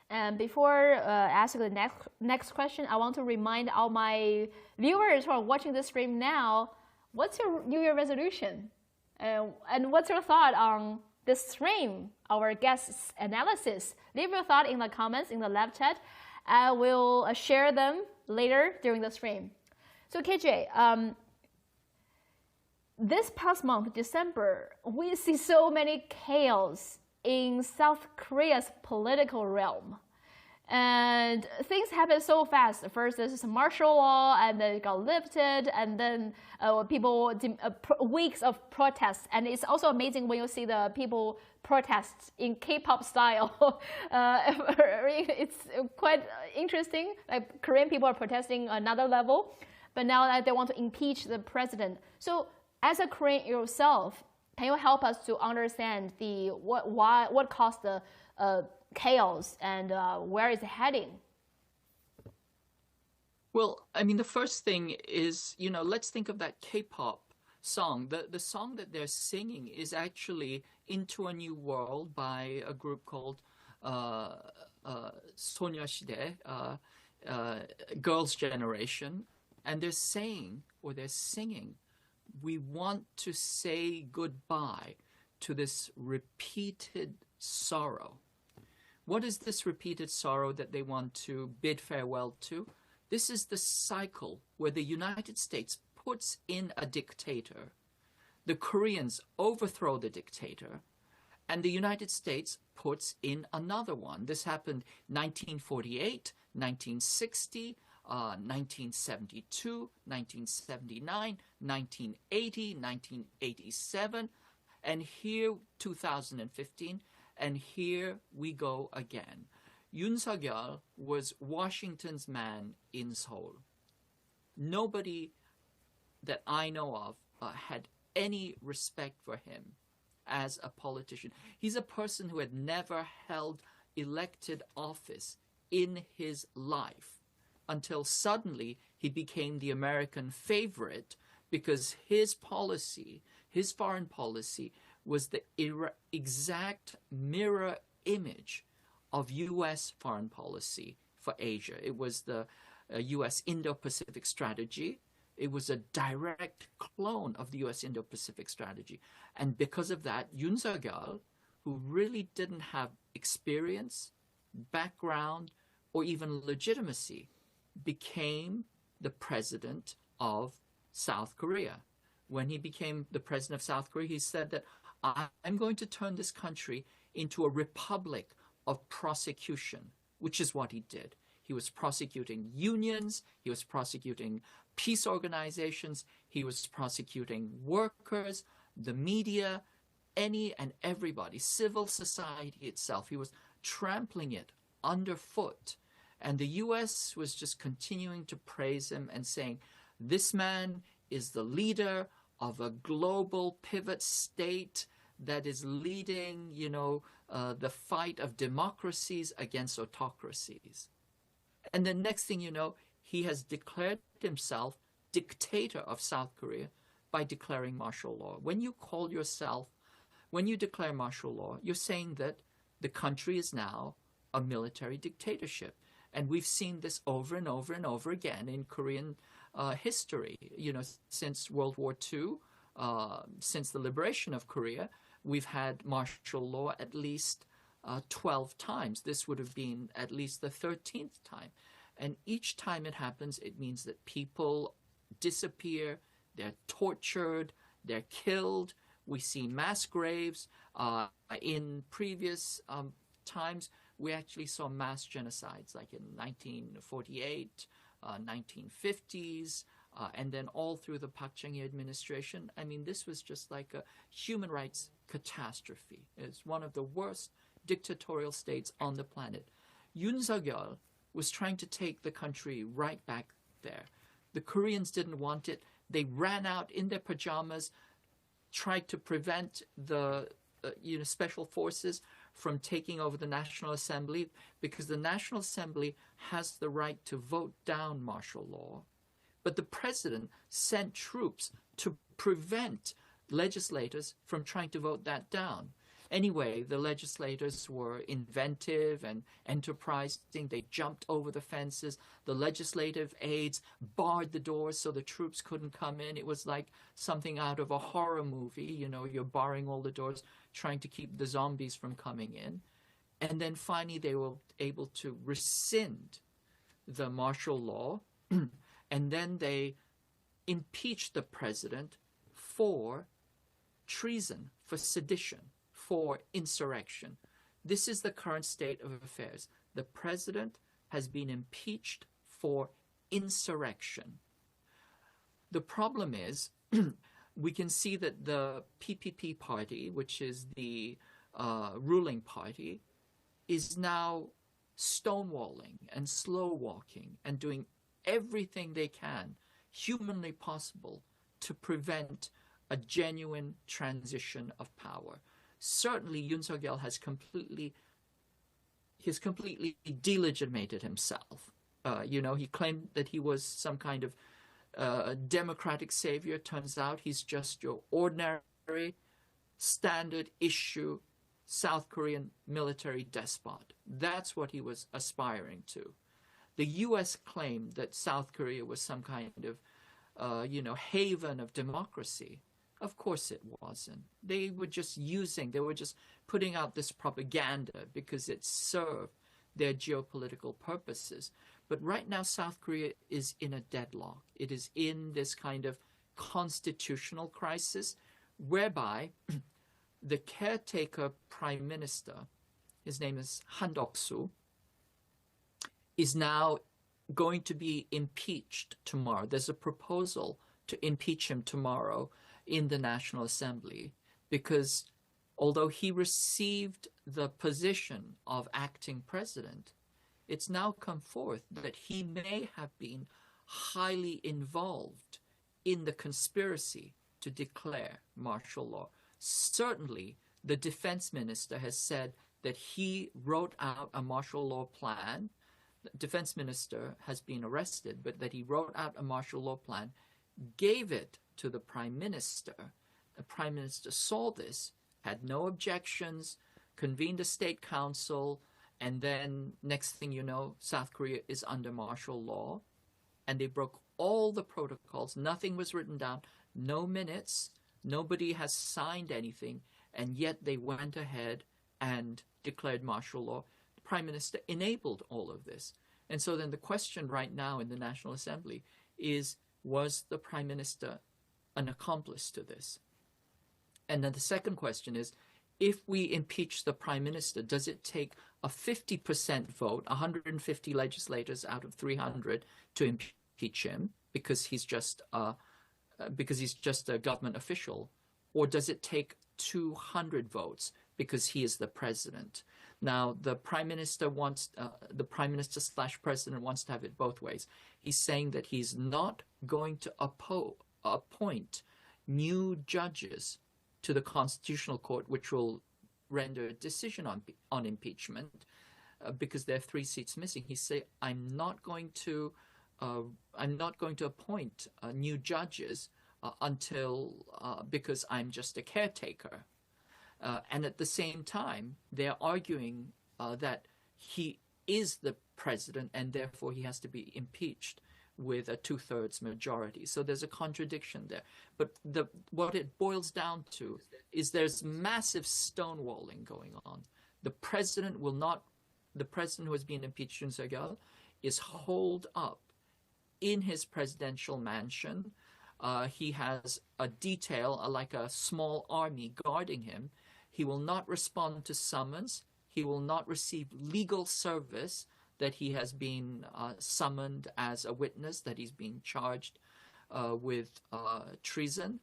And before asking the next question, I want to remind all my viewers who are watching this stream now, what's your New Year resolution? And what's your thought on this stream, our guest's analysis? Leave your thought in the comments in the live chat. I will share them later during the stream. So KJ, this past month, December, we see so many chaos in South Korea's political realm. And things happen so fast. First, there's martial law, and then it got lifted, and then weeks of protests. And it's also amazing when you see the people protest in K-pop style. It's quite interesting. Like Korean people are protesting another level, but now that they want to impeach the president. So, as a Korean yourself, can you help us to understand what caused the chaos and where is it heading? Well, I mean, the first thing is, let's think of that K-pop song. The song that they're singing is actually Into a New World by a group called 소녀시대, Girls' Generation. And they're singing, we want to say goodbye to this repeated sorrow. What is this repeated sorrow that they want to bid farewell to? This is the cycle where the United States puts in a dictator, the Koreans overthrow the dictator, and the United States puts in another one. This happened 1948, 1960, 1972, 1979, 1980, 1987, and here 2015, and here we go again. Yoon Suk-yeol was Washington's man in Seoul. Nobody that I know of had any respect for him as a politician. He's a person who had never held elected office in his life until suddenly he became the American favorite because his policy, his foreign policy, was the exact mirror image of U.S. foreign policy for Asia. It was the U.S. Indo-Pacific strategy. It was a direct clone of the U.S. Indo-Pacific strategy. And because of that, Yoon Suk-yeol, who really didn't have experience, background, or even legitimacy, became the president of South Korea. When he became the president of South Korea, he said that I'm going to turn this country into a republic of prosecution, which is what he did. He was prosecuting unions, he was prosecuting peace organizations, he was prosecuting workers, the media, any and everybody, civil society itself. He was trampling it underfoot. And the U.S. was just continuing to praise him and saying, this man is the leader of a global pivot state that is leading, the fight of democracies against autocracies. And the next thing you know, he has declared himself dictator of South Korea by declaring martial law. When you declare martial law, you're saying that the country is now a military dictatorship. And we've seen this over and over and over again in Korean history. Since World War II, since the liberation of Korea, we've had martial law at least 12 times. This would have been at least the 13th time. And each time it happens, it means that people disappear, they're tortured, they're killed. We see mass graves. In previous times, we actually saw mass genocides, like in 1948, 1950s, and then all through the Park Chung-hee administration. I mean, this was just like a human rights catastrophe. It's one of the worst dictatorial states on the planet. Yoon Suk-yeol was trying to take the country right back there. The Koreans didn't want it. They ran out in their pajamas, tried to prevent the special forces from taking over the National Assembly, because the National Assembly has the right to vote down martial law. But the president sent troops to prevent legislators from trying to vote that down. Anyway, the legislators were inventive and enterprising. They jumped over the fences. The legislative aides barred the doors so the troops couldn't come in. It was like something out of a horror movie. You know, you're barring all the doors, trying to keep the zombies from coming in. And then finally they were able to rescind the martial law. And then they impeached the president for treason, for sedition, for insurrection. This is the current state of affairs. The president has been impeached for insurrection. The problem is, we can see that the PPP party, which is the ruling party, is now stonewalling and slow walking and doing everything they can, humanly possible, to prevent a genuine transition of power. Certainly, Yoon Suk-yeol has completely delegitimated himself. He claimed that he was some kind of democratic savior. Turns out he's just your ordinary, standard issue South Korean military despot. That's what he was aspiring to. The U.S. claimed that South Korea was some kind of, haven of democracy. Of course it wasn't. They were just putting out this propaganda because it served their geopolitical purposes. But right now, South Korea is in a deadlock. It is in this kind of constitutional crisis whereby the caretaker prime minister, his name is Han Duck-soo, is now going to be impeached tomorrow. There's a proposal to impeach him tomorrow in the National Assembly, because although he received the position of acting president, it's now come forth that he may have been highly involved in the conspiracy to declare martial law. Certainly, the defense minister has said that he wrote out a martial law plan. The defense minister has been arrested, but that he wrote out a martial law plan, gave it to the prime minister. The prime minister saw this, had no objections, convened a state council, and then next thing you know, South Korea is under martial law, and they broke all the protocols. Nothing was written down, no minutes, nobody has signed anything, and yet they went ahead and declared martial law. The prime minister enabled all of this. And so then the question right now in the National Assembly is, was the prime minister an accomplice to this? And then the second question is, if we impeach the prime minister, does it take a 50% vote, 150 legislators out of 300 to impeach him because he's just a government official, or does it take 200 votes because he is the president? Now, the prime minister / president wants to have it both ways. He's saying that he's not going to appoint new judges to the Constitutional Court, which will render a decision on impeachment, because there are 3 seats missing. He said, I'm not going to appoint new judges because I'm just a caretaker. And at the same time, they're arguing that he is the president and therefore he has to be impeached with a 2/3 majority. So there's a contradiction there. But what it boils down to is there's massive stonewalling going on. The president who has been impeached, Yoon Suk-yeol, is holed up in his presidential mansion. He has a detail, like a small army, guarding him. He will not respond to summons. He will not receive legal service that he has been summoned as a witness, that he's being charged with treason.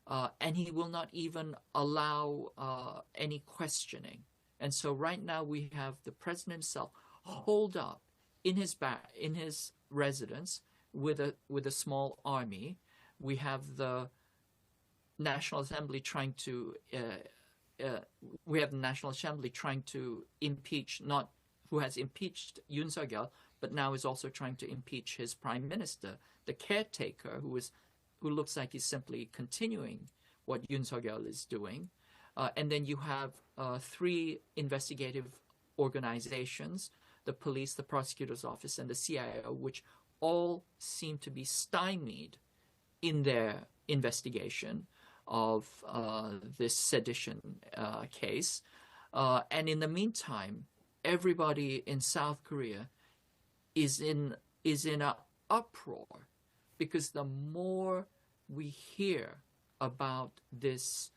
And he will not even allow any questioning. And so right now we have the president himself holed up in his residence with a small army. We have the National Assembly trying to impeach, not who has impeached Yoon Suk-yeol, but now is also trying to impeach his prime minister, the caretaker, who looks like he's simply continuing what Yoon Suk-yeol is doing. And then you have 3 investigative organizations, the police, the prosecutor's office, and the CIO, which all seem to be stymied in their investigation of this sedition case. And in the meantime, everybody in South Korea is in an uproar, because the more we hear about this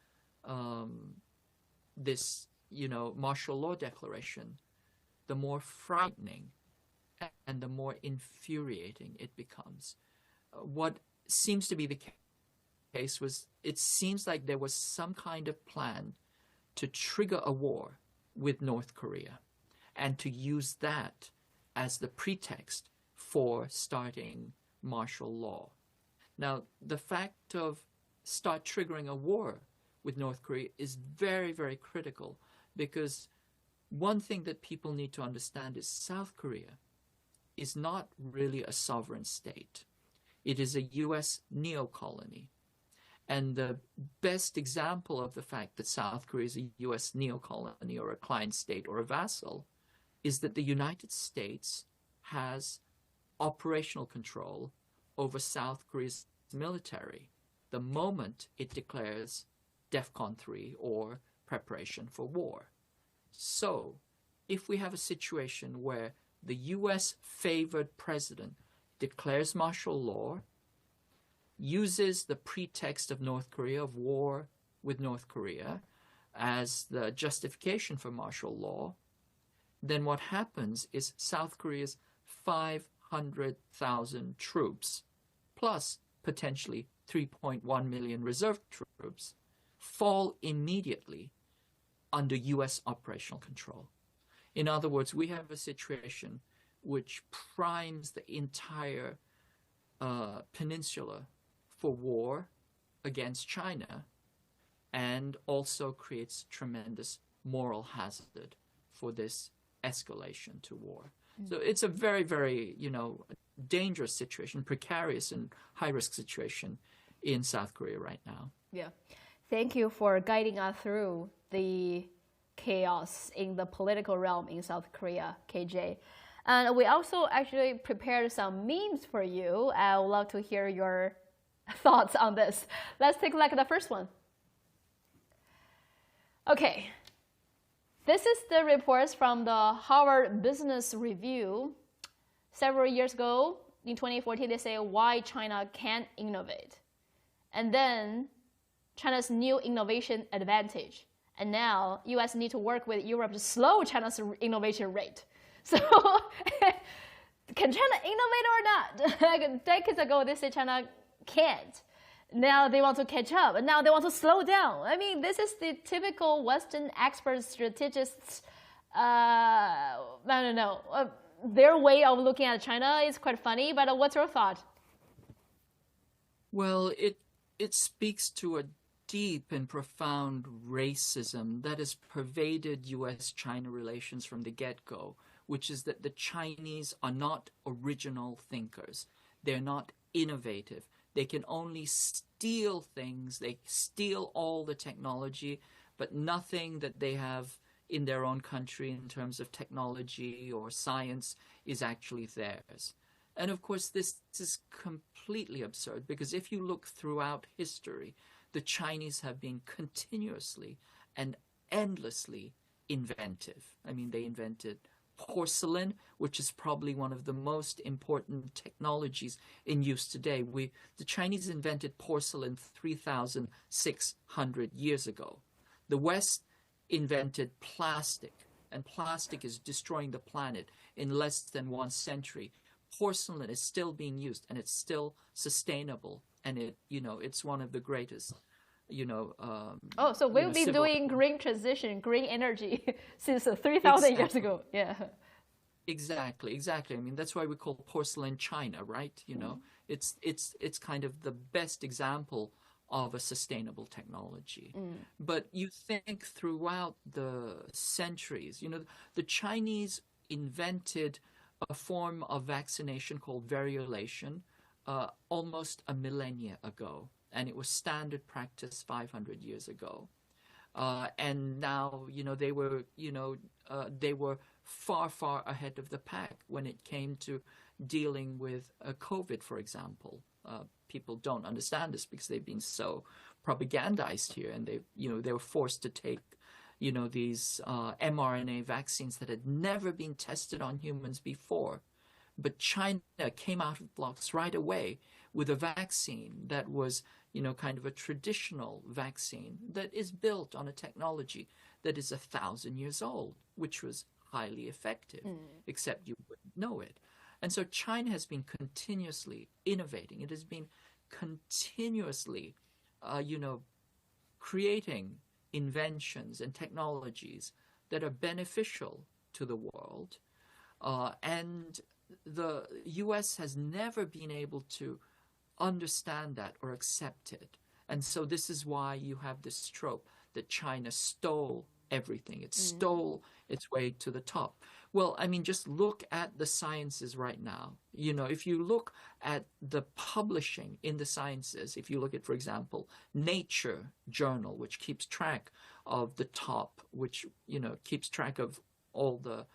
martial law declaration, the more frightening and the more infuriating it becomes. What seems to be the case was, it seems like there was some kind of plan to trigger a war with North Korea and to use that as the pretext for starting martial law. Now, the fact of start triggering a war with North Korea is very, very critical, because one thing that people need to understand is South Korea is not really a sovereign state. It is a U.S. neo-colony. And the best example of the fact that South Korea is a U.S. neo-colony or a client state or a vassal is that the United States has operational control over South Korea's military the moment it declares DEFCON 3 or preparation for war. So, if we have a situation where the U.S. favored president declares martial law, uses the pretext of North Korea, of war with North Korea, as the justification for martial law, then what happens is South Korea's 500,000 troops, plus potentially 3.1 million reserve troops, fall immediately under U.S. operational control. In other words, we have a situation which primes the entire peninsula for war against China, and also creates tremendous moral hazard for this escalation to war. So it's a very, very, dangerous situation, precarious and high-risk situation in South Korea right now. Yeah. Thank you for guiding us through the chaos in the political realm in South Korea, KJ. And we also actually prepared some memes for you. I would love to hear your thoughts on this. Let's take a look at the first one. Okay. This is the reports from the Harvard Business Review. Several years ago, in 2014, they say why China can't innovate. And then China's new innovation advantage. And now US need to work with Europe to slow China's innovation rate. So can China innovate or not? Like decades ago, they said China can't. Now they want to catch up, and now they want to slow down. I mean, this is the typical Western experts, strategists, their way of looking at China is quite funny, but what's your thought? Well, it speaks to a deep and profound racism that has pervaded U.S.-China relations from the get-go, which is that the Chinese are not original thinkers. They're not innovative. They can only steal things. They steal all the technology, but nothing that they have in their own country in terms of technology or science is actually theirs. And of course, this is completely absurd, because if you look throughout history, the Chinese have been continuously and endlessly inventive. I mean, they invented porcelain, which is probably one of the most important technologies in use today. The Chinese invented porcelain 3,600 years ago. The West invented plastic, and plastic is destroying the planet in less than 1 century. Porcelain is still being used, and it's still sustainable, and it's one of the greatest. So we've been doing green transition, green energy since 3,000 years ago. Yeah. Exactly. I mean, that's why we call porcelain China, right? You know, it's kind of the best example of a sustainable technology. But you think throughout the centuries, you know, the Chinese invented a form of vaccination called variolation almost a millennia ago, and it was standard practice 500 years ago. And now, you know, they were far ahead of the pack when it came to dealing with COVID, for example. People don't understand this because they've been so propagandized here, and they were forced to take, you know, these mRNA vaccines that had never been tested on humans before. But China came out of blocks right away with a vaccine that was, you know, kind of a traditional vaccine that is built on a technology that is 1,000 years old, which was highly effective, except you wouldn't know it. And so China has been continuously innovating. It has been continuously, creating inventions and technologies that are beneficial to the world. And the U.S. has never been able to understand that or accept it. And so this is why you have this trope that China stole everything. It stole its way to the top. Well, I mean, just look at the sciences right now. You know, if you look at the publishing in the sciences, if you look at, for example, Nature journal, which keeps track of the top, which, you know, keeps track of all the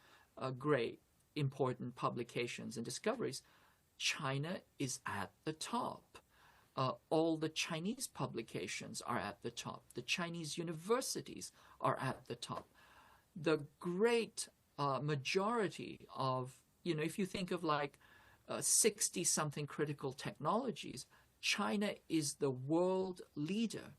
great important publications and discoveries, China is at the top. All the Chinese publications are at the top. The Chinese universities are at the top. The great majority of, you know, if you think of like 60-something critical technologies, China is the world leader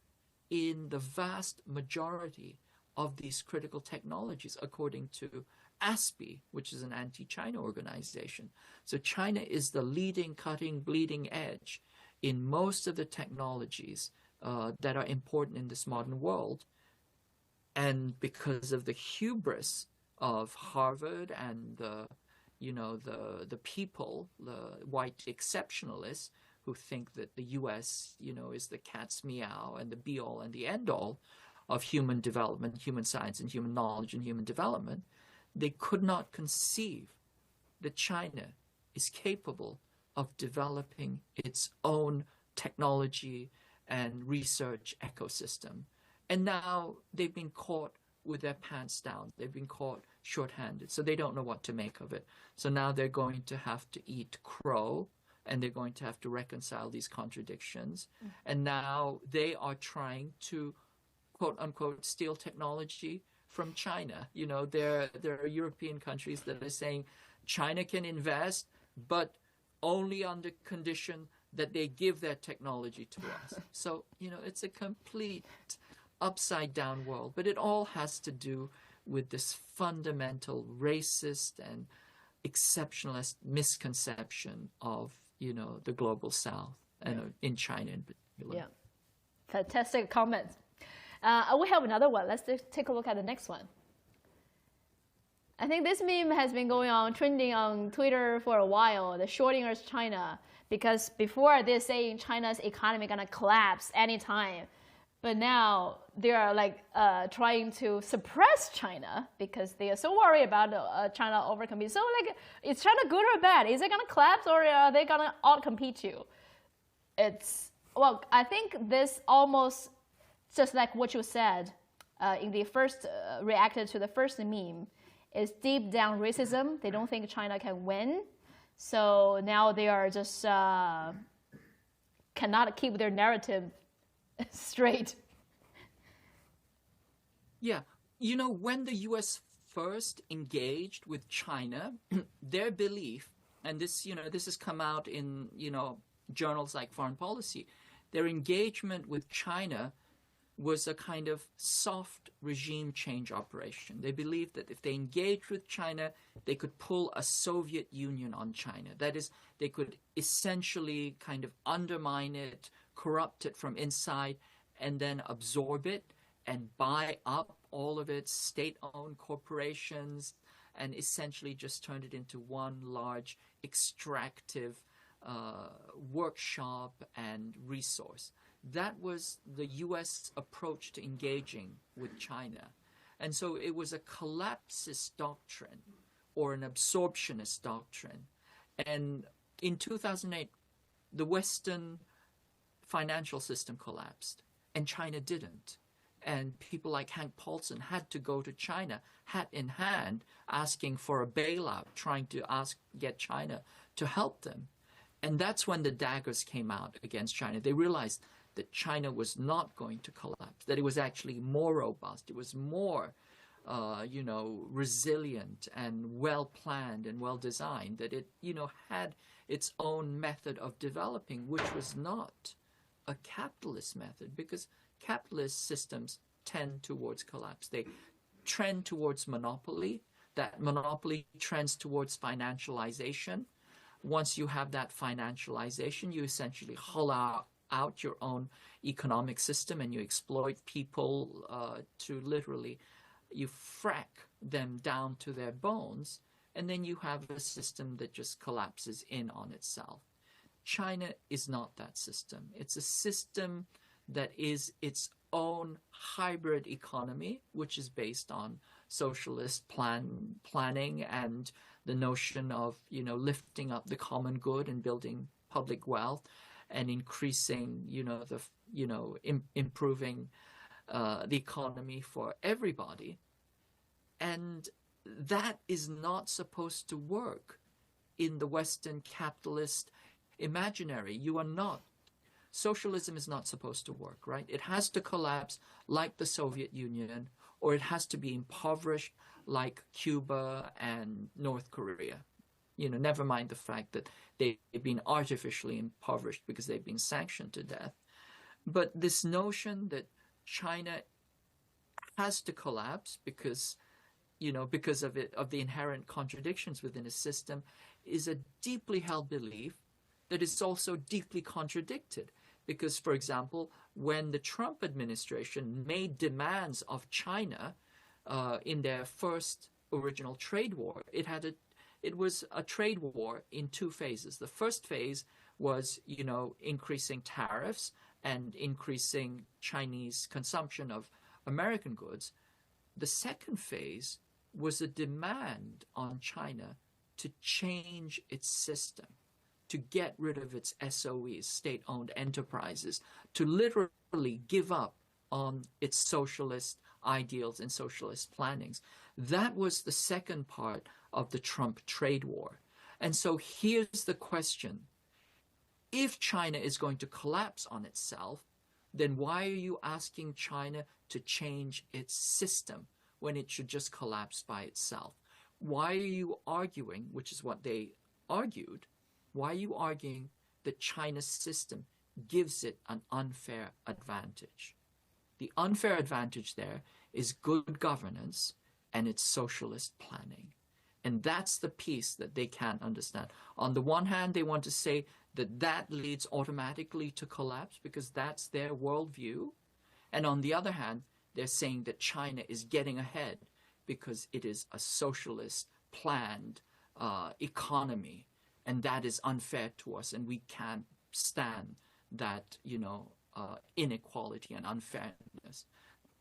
in the vast majority of these critical technologies, according to ASPI, which is an anti-China organization. So China is the leading, cutting, bleeding edge in most of the technologies that are important in this modern world. And because of the hubris of Harvard and the people, the white exceptionalists who think that the U.S., you know, is the cat's meow and the be-all and the end-all of human development, human science and human knowledge and human development, they could not conceive that China is capable of developing its own technology and research ecosystem. And now they've been caught with their pants down. They've been caught short-handed, so they don't know what to make of it. So now they're going to have to eat crow, and they're going to have to reconcile these contradictions. And now they are trying to, quote-unquote, steal technology from China. You know, there are European countries that are saying China can invest, but only under condition that they give their technology to us. So, you know, it's a complete upside down world, but it all has to do with this fundamental racist and exceptionalist misconception of, you know, the global South and in China in particular. Yeah, fantastic comments. We have another one. Let's take a look at the next one. I think this meme has been going on, trending on Twitter for a while, the Schrodinger's China, because before they're saying China's economy gonna collapse anytime, but now they are like trying to suppress China because they are so worried about China overcompeting. So like, is China good or bad? Is it gonna collapse or are they gonna outcompete you? Well, I think this almost, just like what you said in the first, reacted to the first meme, is deep down racism. They don't think China can win. So now they are just cannot keep their narrative straight. Yeah. You know, when the U.S. first engaged with China, their belief, and this, you know, this has come out in, you know, journals like Foreign Policy, their engagement with China was a kind of soft regime change operation. They believed that if they engaged with China, they could pull a Soviet Union on China. That is, they could essentially kind of undermine it, corrupt it from inside, and then absorb it and buy up all of its state-owned corporations and essentially just turned it into one large extractive workshop and resource. That was the U.S. approach to engaging with China. And so it was a collapsist doctrine or an absorptionist doctrine. And in 2008, the Western financial system collapsed and China didn't. And people like Hank Paulson had to go to China, hat in hand, asking for a bailout, trying to get China to help them. And that's when the daggers came out against China. They realized that China was not going to collapse, that it was actually more robust, it was more, resilient and well-planned and well-designed, that it, had its own method of developing, which was not a capitalist method, because capitalist systems tend towards collapse. They trend towards monopoly. That monopoly trends towards financialization. Once you have that financialization, you essentially hollow out your own economic system and you exploit people to literally, you frack them down to their bones, and then you have a system that just collapses in on itself. China is not that system. It's a system that is its own hybrid economy, which is based on socialist planning and the notion of, lifting up the common good and building public wealth and increasing, improving the economy for everybody. And that is not supposed to work in the Western capitalist imaginary. You are not. Socialism is not supposed to work, right? It has to collapse like the Soviet Union, or it has to be impoverished like Cuba and North Korea. Never mind the fact that they've been artificially impoverished because they've been sanctioned to death. But this notion that China has to collapse because of the inherent contradictions within a system is a deeply held belief that is also deeply contradicted. Because, for example, when the Trump administration made demands of China in their first original trade war, it was a trade war in two phases. The first phase was, increasing tariffs and increasing Chinese consumption of American goods. The second phase was a demand on China to change its system, to get rid of its SOEs, state-owned enterprises, to literally give up on its socialist ideals and socialist plannings. That was the second part of the Trump trade war. And so here's the question. If China is going to collapse on itself, then why are you asking China to change its system when it should just collapse by itself? Why are you arguing, which is what they argued, why are you arguing that China's system gives it an unfair advantage? The unfair advantage there is good governance and its socialist planning. And that's the piece that they can't understand. On the one hand, they want to say that that leads automatically to collapse because that's their worldview. And on the other hand, they're saying that China is getting ahead because it is a socialist planned economy. And that is unfair to us, and we can't stand that, inequality and unfairness.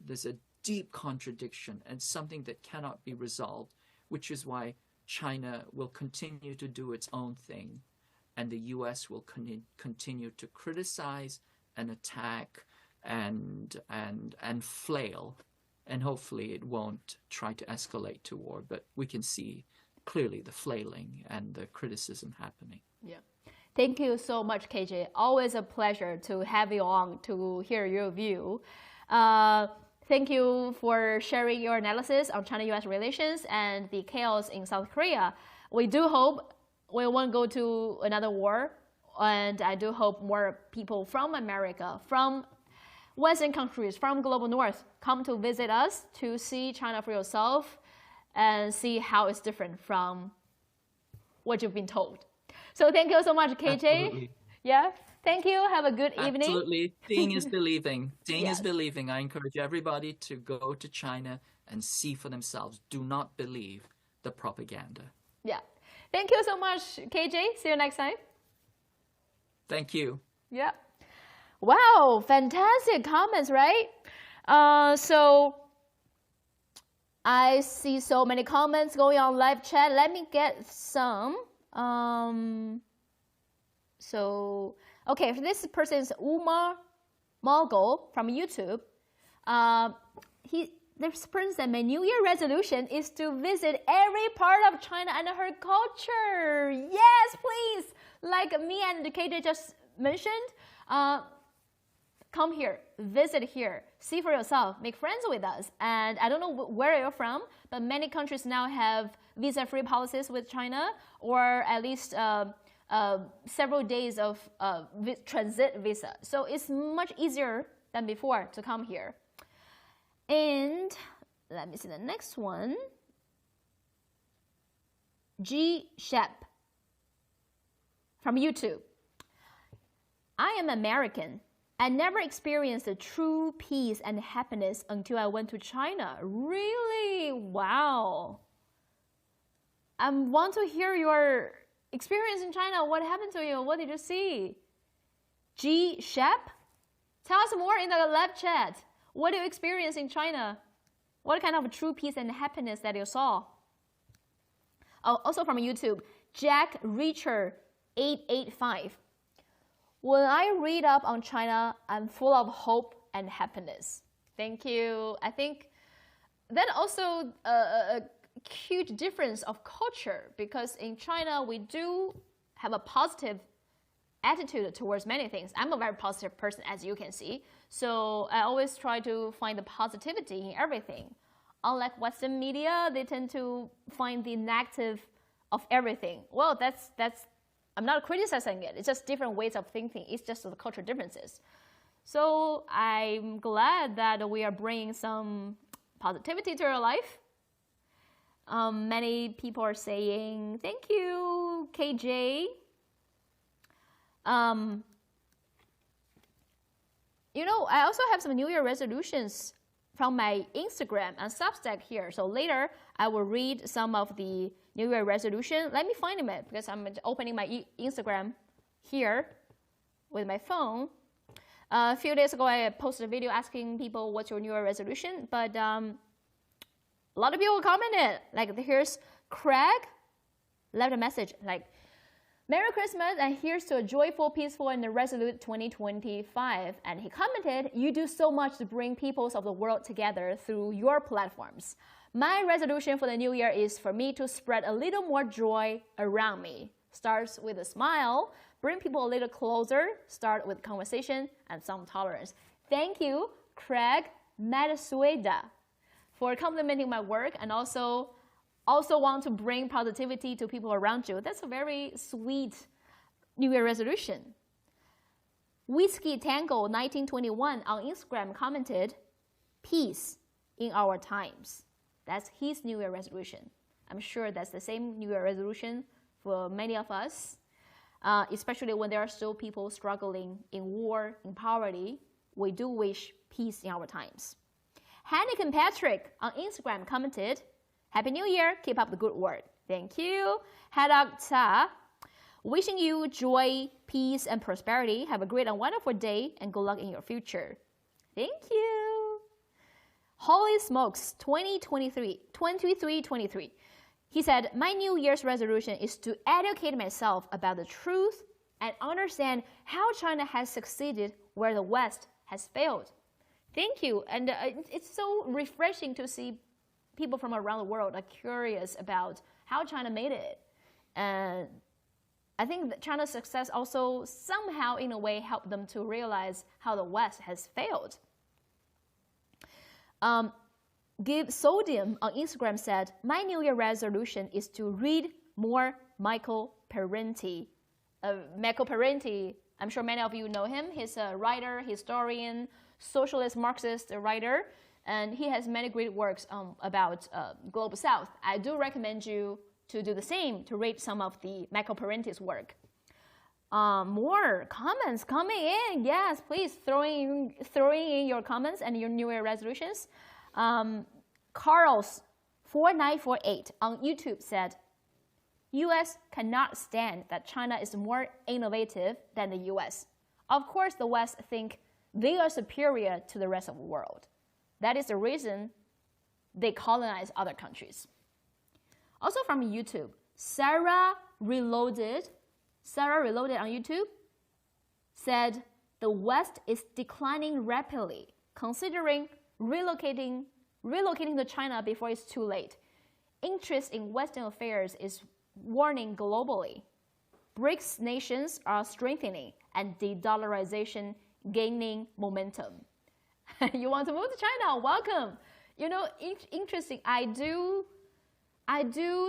There's a deep contradiction and something that cannot be resolved, which is why China will continue to do its own thing, and the U.S. will continue to criticize and attack and flail, and hopefully it won't try to escalate to war. But we can see clearly the flailing and the criticism happening. Yeah. Thank you so much, KJ. Always a pleasure to have you on to hear your view. Thank you for sharing your analysis on China-US relations and the chaos in South Korea. We do hope we won't go to another war, and I do hope more people from America, from Western countries, from global North, come to visit us to see China for yourself and see how it's different from what you've been told. So thank you so much, KJ. Absolutely. Yeah, thank you. Have a good evening. Absolutely. Seeing is believing. Seeing Yes. is believing. I encourage everybody to go to China and see for themselves. Do not believe the propaganda. Yeah. Thank you so much, KJ. See you next time. Thank you. Yeah. Wow, fantastic comments, right? So I see so many comments going on live chat. Let me get some. Okay, this person is Umar Mogul from YouTube. This person said, my New Year resolution is to visit every part of China and her culture. Yes, please. Like me and KJ just mentioned, come here, visit here, see for yourself, make friends with us. And I don't know where you're from, but many countries now have visa-free policies with China, or at least several days of transit visa. So it's much easier than before to come here. And let me see the next one. G. Shep from YouTube. I am American. I never experienced the true peace and happiness until I went to China. Really? Wow. I want to hear your experience in China. What happened to you? What did you see? G. Shep? Tell us more in the live chat. What did you experience in China? What kind of true peace and happiness that you saw? Oh, also from YouTube, Jack Reacher 885. When I read up on China, I'm full of hope and happiness. Thank you. I think that also a huge difference of culture, because in China we do have a positive attitude towards many things. I'm a very positive person, as you can see. So I always try to find the positivity in everything. Unlike Western media, they tend to find the negative of everything. Well, that's I'm not criticizing it. It's just different ways of thinking. It's just the cultural differences. So I'm glad that we are bringing some positivity to your life. Many people are saying, thank you, KJ. You know, I also have some New Year resolutions from my Instagram and Substack here. So later, I will read some of the New Year resolution. Let me find them because I'm opening my Instagram here with my phone. A few days ago, I posted a video asking people what's your New Year resolution, but a lot of people commented. Like, here's Craig left a message like, Merry Christmas, and here's to a joyful, peaceful, and resolute 2025. And he commented, you do so much to bring peoples of the world together through your platforms. My resolution for the new year is for me to spread a little more joy around me. Starts with a smile, bring people a little closer, start with conversation and some tolerance. Thank you, Craig Matsueda, for complimenting my work, and also want to bring positivity to people around you. That's a very sweet New Year resolution. Whiskey Tango 1921 on Instagram commented, peace in our times. That's his New Year resolution. I'm sure that's the same New Year resolution for many of us, especially when there are still people struggling in war, in poverty. We do wish peace in our times. Hanneken Patrick on Instagram commented, Happy New Year, keep up the good work. Thank you. Hadak Tsa, wishing you joy, peace, and prosperity. Have a great and wonderful day, and good luck in your future. Thank you. Holy Smokes 2323. He said, my New Year's resolution is to educate myself about the truth and understand how China has succeeded where the West has failed. Thank you. And it's so refreshing to see people from around the world are curious about how China made it. And I think that China's success also somehow, in a way, helped them to realize how the West has failed. Give Sodium on Instagram said, my New Year resolution is to read more Michael Parenti. Michael Parenti, I'm sure many of you know him. He's a writer, historian, socialist, Marxist writer, and he has many great works about Global South. I do recommend you to do the same, to read some of the Michael Parenti's work. More comments coming in. Yes, please throwing in your comments and your New Year resolutions. Carl's 4948 on YouTube said, US cannot stand that China is more innovative than the US. Of course, the West think they are superior to the rest of the world. That is the reason they colonize other countries. Also from YouTube, Sarah Reloaded on YouTube said the West is declining rapidly, considering relocating to China before it's too late. Interest in Western affairs is warning globally. BRICS nations are strengthening and de-dollarization gaining momentum. You want to move to China? Welcome. You know, interesting. I do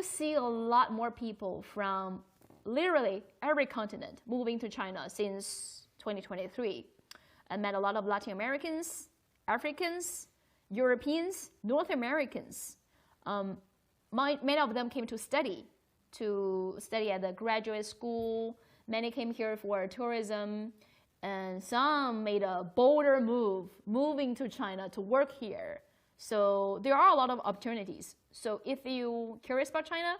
see a lot more people from literally every continent moving to China since 2023. I met a lot of Latin Americans, Africans, Europeans, North Americans. Many of them came to study at the graduate school. Many came here for tourism, and some made a bolder move, moving to China to work here. So there are a lot of opportunities. So if you're curious about China,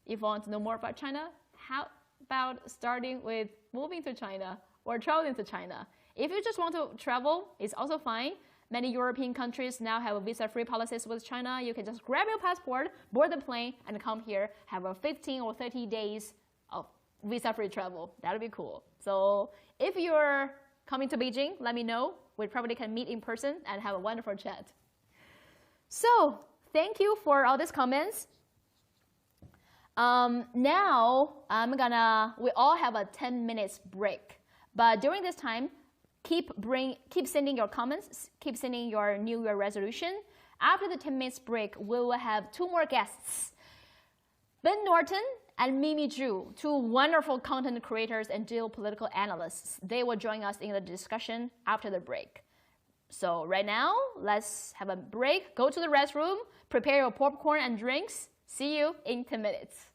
if you want to know more about China, how about starting with moving to China or traveling to China? If you just want to travel, it's also fine. Many European countries now have visa-free policies with China. You can just grab your passport, board the plane, and come here, have a 15 or 30 days of visa-free travel. That'll be cool. So if you're coming to Beijing, let me know. We probably can meet in person and have a wonderful chat. So thank you for all these comments. Now we all have a 10 minutes break. But during this time, keep sending your comments, keep sending your New Year resolution. After the 10 minutes break, we will have two more guests. Ben Norton and Mimi Zhu, two wonderful content creators and geopolitical analysts. They will join us in the discussion after the break. So right now, let's have a break, go to the restroom, prepare your popcorn and drinks. See you in 10 minutes.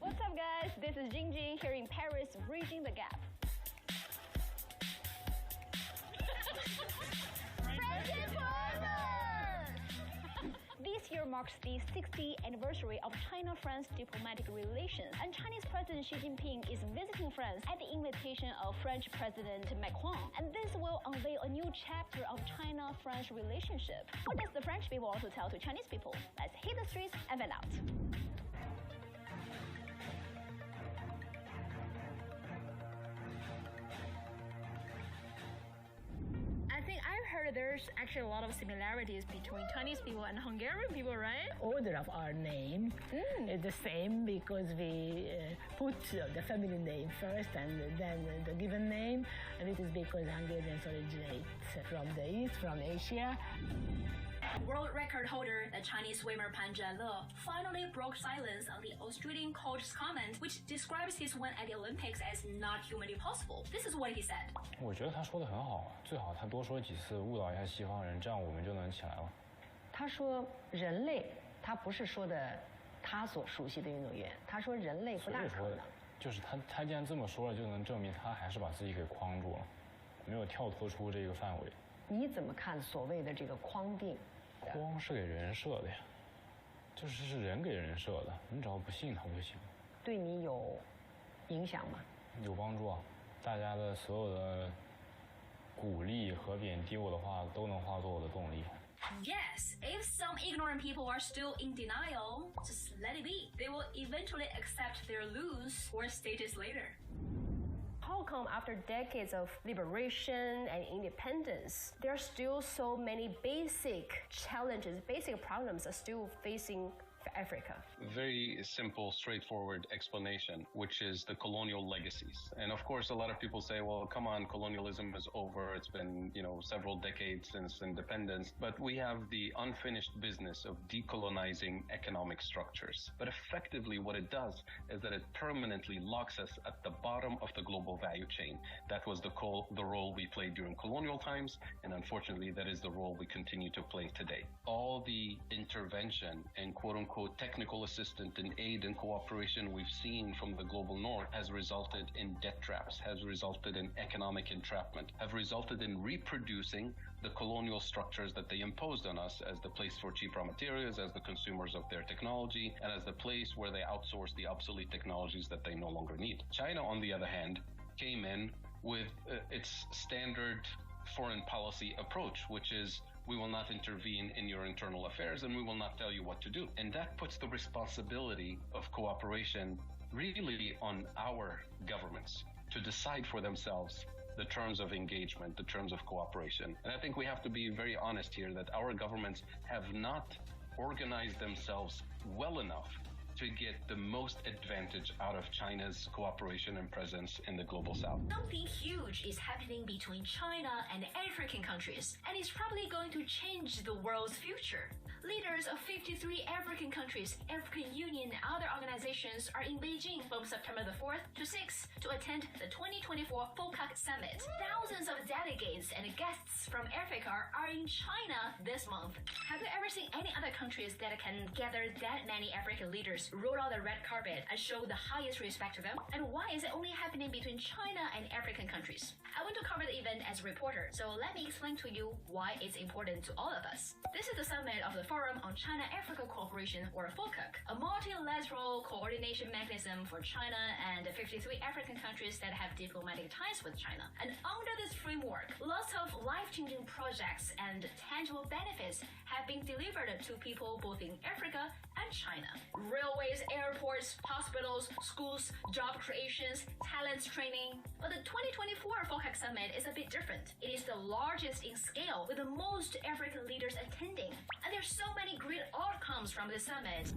What's up, guys? This is Jingjing here in Paris, bridging the gap. This year marks the 60th anniversary of China-France diplomatic relations, and Chinese President Xi Jinping is visiting France at the invitation of French President Macron. And this will unveil a new chapter of China-France relationship. What does the French people want to tell to Chinese people? Let's hit the streets and find out. There's actually a lot of similarities between Chinese people and Hungarian people, right? Order of our name is the same because we put the family name first and then the given name, and it is because Hungarians originate from the East, from Asia. World record holder, the Chinese swimmer Pan Zhanle, finally broke silence on the Australian coach's comment, which describes his win at the Olympics as not humanly possible. This is what he said. 我觉得他说的很好，最好他多说几次，误导一下西方人，这样我们就能起来了。他说人类，他不是说的他所熟悉的运动员，他说人类不大可能。就是他既然这么说了，就能证明他还是把自己给框住了，没有跳脱出这个范围。你怎么看所谓的这个框定？ 框是给人设的呀，是人给人设的，你只要不信他就行。对你有影响吗？有帮助啊，大家的所有的鼓励和贬低我的话，都能化作我的动力。Yes, if Some ignorant people are still in denial. Just let it be. They will eventually accept their lose or status later. How come after decades of liberation and independence, there are still so many basic challenges, basic problems are still facing Africa? Very simple, straightforward explanation, which is the colonial legacies. And of course, a lot of people say, well, come on, colonialism is over. It's been, several decades since independence. But we have the unfinished business of decolonizing economic structures. But effectively, what it does is that it permanently locks us at the bottom of the global value chain. That was the role we played during colonial times. And unfortunately, that is the role we continue to play today. All the intervention and quote-unquote technical assistance and aid and cooperation we've seen from the global north has resulted in debt traps, has resulted in economic entrapment, have resulted in reproducing the colonial structures that they imposed on us as the place for cheap raw materials, as the consumers of their technology, and as the place where they outsource the obsolete technologies that they no longer need. China, on the other hand, came in with its standard foreign policy approach, which is we will not intervene in your internal affairs and we will not tell you what to do. And that puts the responsibility of cooperation really on our governments to decide for themselves the terms of engagement, the terms of cooperation. And I think we have to be very honest here that our governments have not organized themselves well enough to get the most advantage out of China's cooperation and presence in the global south. Something huge is happening between China and African countries, and it's probably going to change the world's future. Leaders of 53 African countries, African Union, and other organizations are in Beijing from September the 4th to 6th to attend the 2024 FOCAC Summit. Thousands of delegates and guests from Africa are in China this month. Have you ever seen any other countries that can gather that many African leaders, roll out the red carpet, and show the highest respect to them? And why is it only happening between China and African countries? I want to cover the event as a reporter, so let me explain to you why it's important to all of us. This is the summit of the Forum on China-Africa Cooperation, or FOCAC, a multilateral coordination mechanism for China and the 53 African countries that have diplomatic ties with China. And under this framework, lots of life-changing projects and tangible benefits have been delivered to people both in Africa and China. Railways, airports, hospitals, schools, job creations, talents training. But the 2024 FOCAC Summit is a bit different. It is the largest in scale, with the most African leaders attending. And there's so many great outcomes from this summit.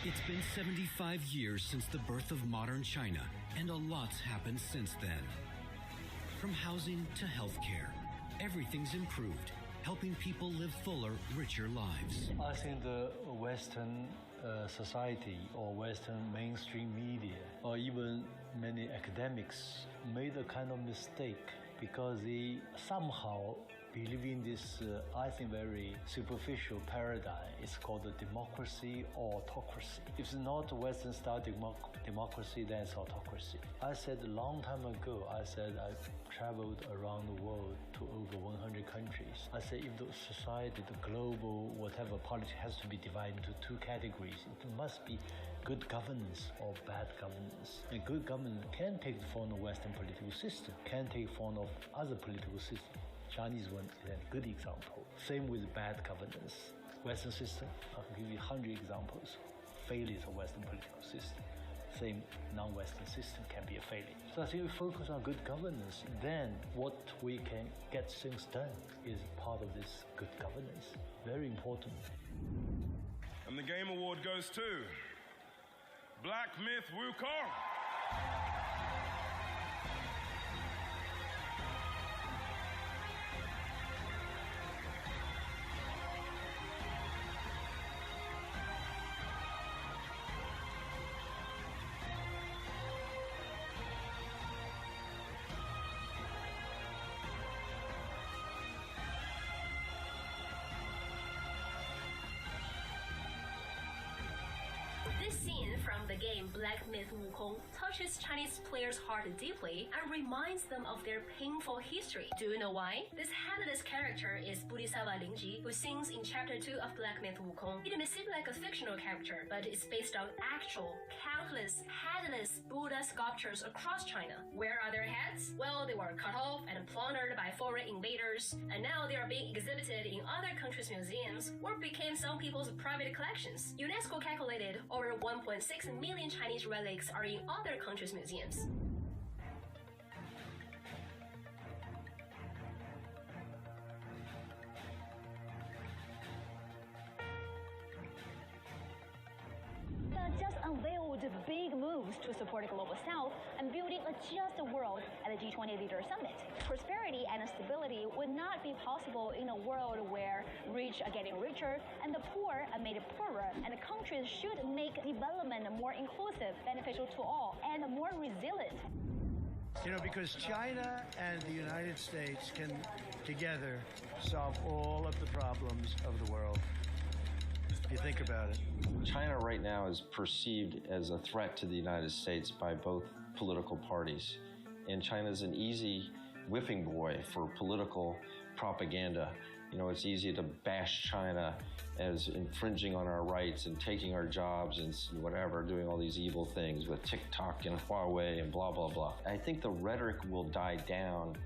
It's been 75 years since the birth of modern China, and a lot's happened since then. From housing to healthcare, everything's improved, helping people live fuller, richer lives. I think the Western society or Western mainstream media or even many academics made a kind of mistake because they somehow believe in this, I think, very superficial paradigm. It's called the democracy or autocracy. If it's not Western-style democracy, then it's autocracy. I said a long time ago, I traveled around the world to over 100 countries. I said if the society, the global, whatever politics has to be divided into two categories, it must be good governance or bad governance. And good governance can take the form of Western political system, can take the form of other political systems. Chinese one is a good example. Same with bad governance. Western system, I can give you 100 examples. Failures of Western political system. Same non-Western system can be a failure. So I think we focus on good governance, then what we can get things done is part of this good governance. Very important. And the Game Award goes to Black Myth Wukong. This scene from the game Black Myth Wukong touches Chinese players' heart deeply and reminds them of their painful history. Do you know why? This headless character is Bodhisattva Lingji, who sings in Chapter 2 of Black Myth Wukong. It may seem like a fictional character, but it's based on actual, countless, headless countless Buddha sculptures across China. Where are their heads? Well, they were cut off and plundered by foreign invaders, and now they are being exhibited in other countries' museums or became some people's private collections. UNESCO calculated over 1.6 million Chinese relics are in other countries' museums. Just unveiled big moves to support the global south and building a just world at the G20 Leader Summit. Prosperity and stability would not be possible in a world where rich are getting richer and the poor are made poorer, and countries should make development more inclusive, beneficial to all, and more resilient. You know, because China and the United States can together solve all of the problems of the world. You think about it. China right now is perceived as a threat to the United States by both political parties. And China's an easy whipping boy for political propaganda. You know, it's easy to bash China as infringing on our rights and taking our jobs and whatever, doing all these evil things with TikTok and Huawei and blah, blah, blah. I think the rhetoric will die down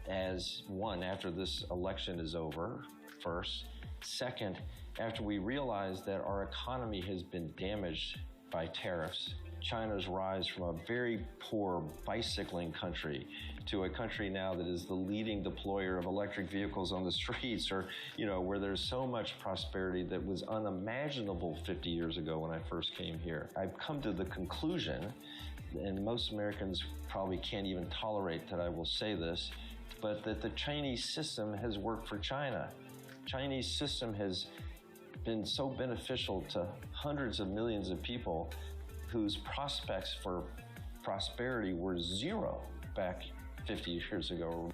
as one, after this election is over, first. Second, after we realize that our economy has been damaged by tariffs. China's rise from a very poor bicycling country to a country now that is the leading deployer of electric vehicles on the streets, or, you know, where there's so much prosperity that was unimaginable 50 years ago when I first came here. I've come to the conclusion, and most Americans probably can't even tolerate that I will say this, but that the Chinese system has worked for China. Chinese system has been so beneficial to hundreds of millions of people whose prospects for prosperity were zero back 50 years ago.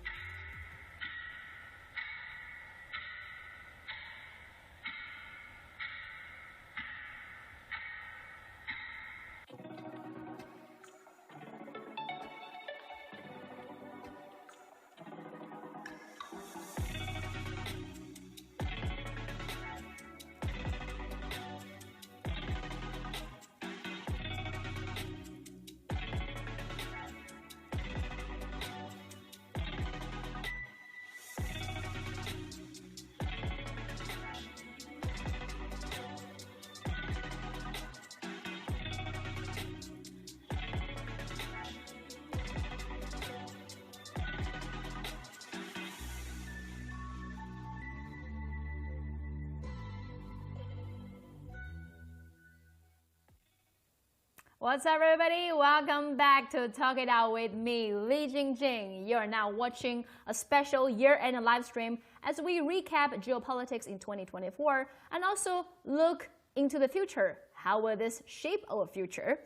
What's up, everybody? Welcome back to Talk It Out with me, Li Jingjing. You're now watching a special year-end live stream as we recap geopolitics in 2024 and also look into the future. How will this shape our future?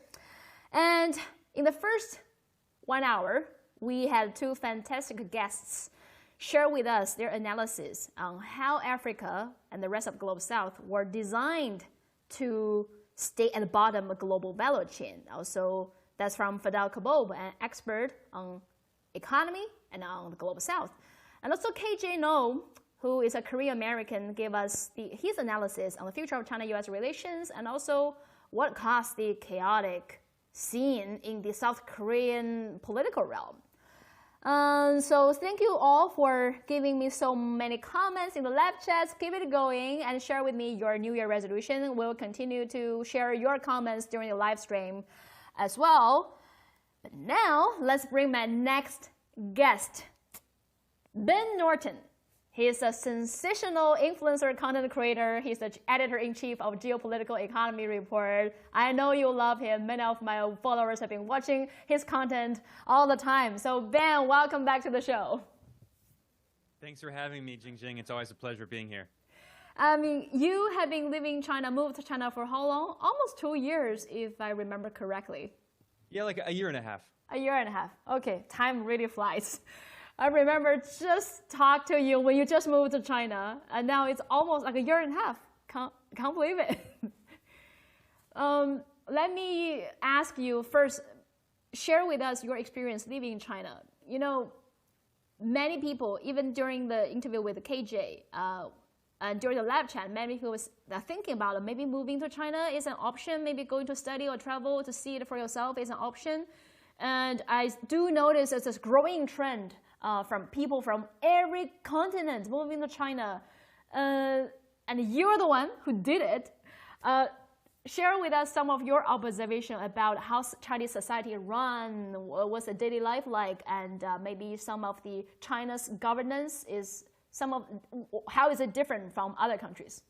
And in the first 1 hour, we had two fantastic guests share with us their analysis on how Africa and the rest of the Global South were designed to stay at the bottom of the global value chain. Also, that's from Fadhel Kaboub, an expert on economy and on the Global South. And also KJ Noh, who is a Korean American, gave us his analysis on the future of China-US relations and also what caused the chaotic scene in the South Korean political realm. So thank you all for giving me so many comments in the live chats. Keep it going and share with me your New Year resolution. We'll continue to share your comments during the live stream as well. But now, let's bring my next guest, Ben Norton. He's a sensational influencer content creator. He's the editor-in-chief of Geopolitical Economy Report. I know you love him. Many of my followers have been watching his content all the time. So Ben, welcome back to the show. Thanks for having me, Jingjing. It's always a pleasure being here. I mean, you have been living in China, moved to China for how long? Almost 2 years, if I remember correctly. Yeah, like a year and a half. A year and a half. Okay, time really flies. I remember just talk to you when you just moved to China, and now it's almost like a year and a half. Can't believe it. Let me ask you first, share with us your experience living in China. You know, many people, even during the interview with KJ, And during the live chat, many people was thinking about it. Maybe moving to China is an option. Maybe going to study or travel to see it for yourself is an option. And I do notice there's this growing trend from people from every continent moving to China. And you're the one who did it. Share with us some of your observation about how Chinese society run, what's the daily life like, and maybe some of the China's governance is how is it different from other countries?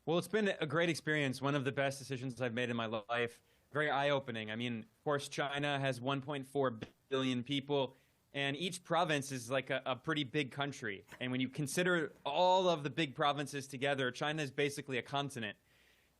Well, it's been a great experience. One of the best decisions I've made in my life. Very eye-opening. I mean, of course, China has 1.4 billion people, and each province is like a pretty big country. And when you consider all of the big provinces together, China is basically a continent.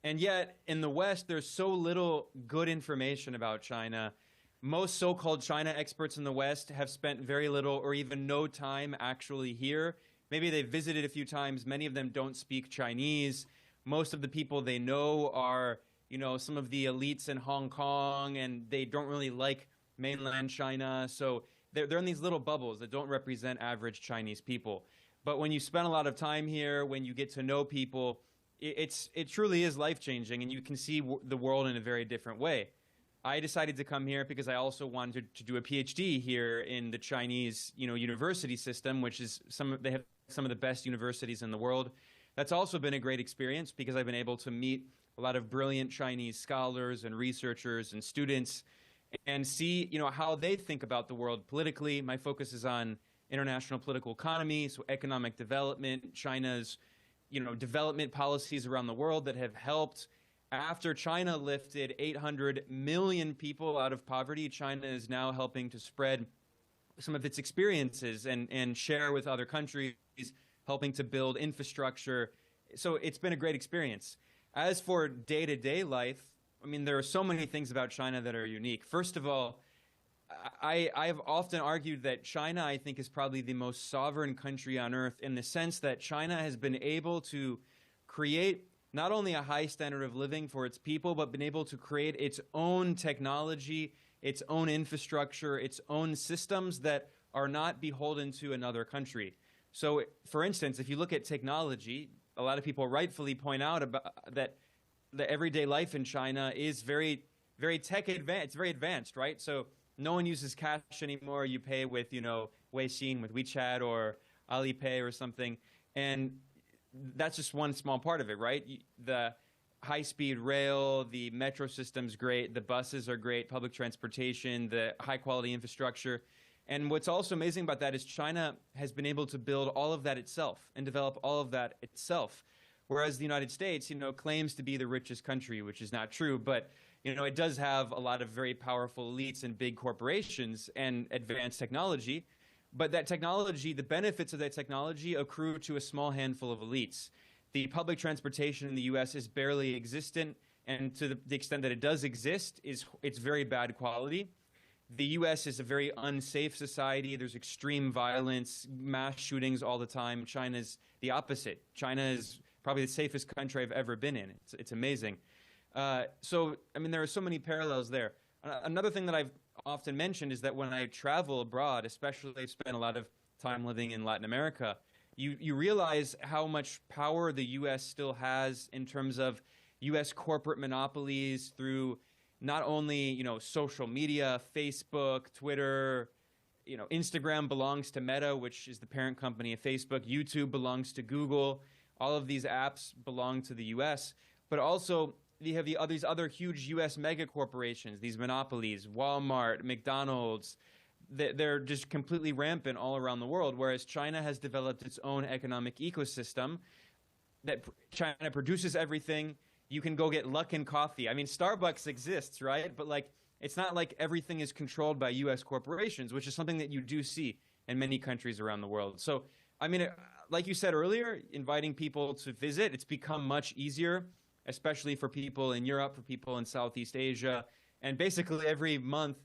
And yet, in the West, there's so little good information about China. Most so-called China experts in the West have spent very little or even no time actually here. Maybe they've visited a few times. Many of them don't speak Chinese. Most of the people they know are, you know, some of the elites in Hong Kong, and they don't really like mainland China. So they're in these little bubbles that don't represent average Chinese people. But when you spend a lot of time here, when you get to know people, it truly is life-changing, and you can see the world in a very different way. I decided to come here because I also wanted to do a PhD here in the Chinese, university system, which is they have some of the best universities in the world. That's also been a great experience because I've been able to meet a lot of brilliant Chinese scholars and researchers and students and see, how they think about the world politically. My focus is on international political economy, so economic development, China's, development policies around the world that have helped. After China lifted 800 million people out of poverty, China is now helping to spread some of its experiences and share with other countries, helping to build infrastructure. So it's been a great experience. As for day-to-day life, there are so many things about China that are unique. First of all, I've often argued that China, I think, is probably the most sovereign country on earth in the sense that China has been able to create not only a high standard of living for its people, but been able to create its own technology, its own infrastructure, its own systems that are not beholden to another country. So, for instance, if you look at technology, a lot of people rightfully point out about that the everyday life in China is very, very tech advanced. It's very advanced, right? So no one uses cash anymore. You pay with, Weixin, with WeChat or Alipay or something. And that's just one small part of it, right? The high-speed rail, the metro system's great, the buses are great, public transportation, the high-quality infrastructure. And what's also amazing about that is China has been able to build all of that itself and develop all of that itself. Whereas the United States, claims to be the richest country, which is not true, but, it does have a lot of very powerful elites and big corporations and advanced technology. But that technology, the benefits of that technology accrue to a small handful of elites. The public transportation in the U.S. is barely existent, and to the extent that it does exist, it's very bad quality. The U.S. is a very unsafe society. There's extreme violence, mass shootings all the time. China's the opposite. China is probably the safest country I've ever been in. It's amazing. So, there are so many parallels there. Another thing that I've often mentioned is that when I travel abroad, especially I've spent a lot of time living in Latin America, you realize how much power the U.S. still has in terms of U.S. corporate monopolies through not only, social media, Facebook, Twitter, Instagram belongs to Meta, which is the parent company of Facebook. YouTube belongs to Google. All of these apps belong to the U.S. But also, you have these other huge U.S. mega corporations, these monopolies, Walmart, McDonald's. They're just completely rampant all around the world, whereas China has developed its own economic ecosystem that China produces everything. You can go get Luckin coffee. Starbucks exists, right? But it's not like everything is controlled by U.S. corporations, which is something that you do see in many countries around the world. So, like you said earlier, inviting people to visit, it's become much easier, especially for people in Europe, for people in Southeast Asia. And basically every month,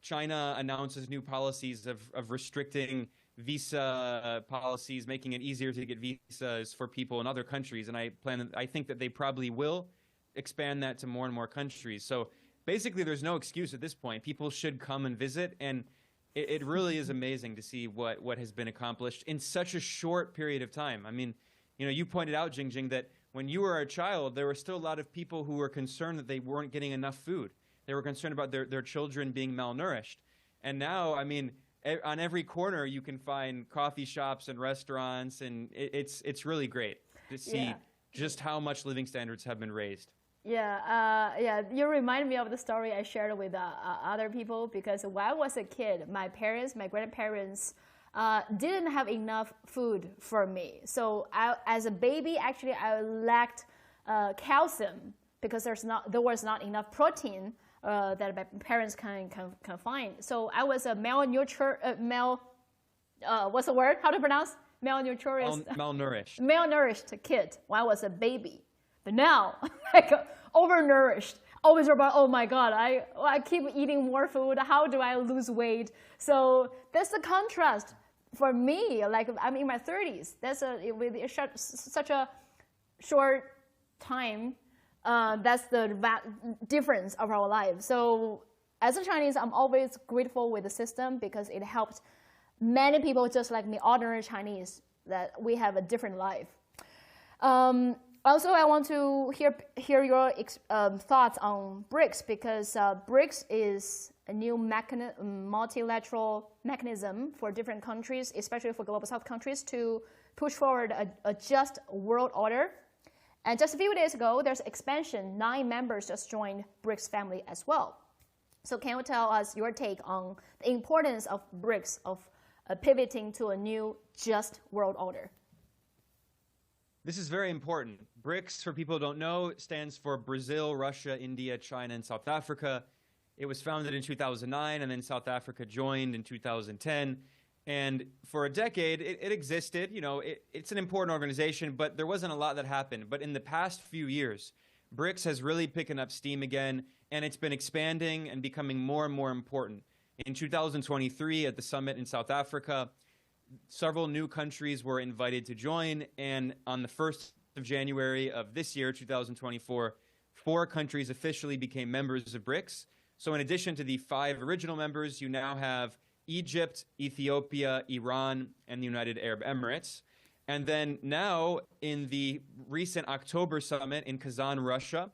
China announces new policies of restricting visa policies, making it easier to get visas for people in other countries. And I think that they probably will expand that to more and more countries. So basically there's no excuse at this point. People should come and visit. And it really is amazing to see what has been accomplished in such a short period of time. You know, you pointed out, Jingjing, that when you were a child, there were still a lot of people who were concerned that they weren't getting enough food. They were concerned about their children being malnourished. And now, I mean, on every corner you can find coffee shops and restaurants, and it's really great to see just how much living standards have been raised. Yeah, you remind me of the story I shared with other people, because when I was a kid, my grandparents didn't have enough food for me. So as a baby, actually, I lacked calcium because there was not enough protein that my parents can find. So I was a what's the word? How to pronounce? Malnourished kid when I was a baby. But now, like, overnourished. Always about, oh my God, I keep eating more food. How do I lose weight? So that's the contrast for me. Like, I'm in my 30s. With such a short time. That's the difference of our lives. So as a Chinese, I'm always grateful with the system because it helped many people just like me, ordinary Chinese, that we have a different life. Also, I want to hear your thoughts on BRICS, because BRICS is a new multilateral mechanism for different countries, especially for Global South countries, to push forward a just world order. And just a few days ago, there's expansion. 9 members just joined BRICS family as well. So can you tell us your take on the importance of BRICS, of pivoting to a new just world order? This is very important. BRICS, for people who don't know, stands for Brazil, Russia, India, China, and South Africa. It was founded in 2009, and then South Africa joined in 2010. And for a decade, it existed. You know, it's an important organization, but there wasn't a lot that happened. But in the past few years, BRICS has really picking up steam again, and it's been expanding and becoming more and more important. In 2023, at the summit in South Africa, several new countries were invited to join, and on the 1st of January of this year, 2024, 4 countries officially became members of BRICS. So in addition to the 5 original members, you now have Egypt, Ethiopia, Iran, and the United Arab Emirates. And then now, in the recent October summit in Kazan, Russia,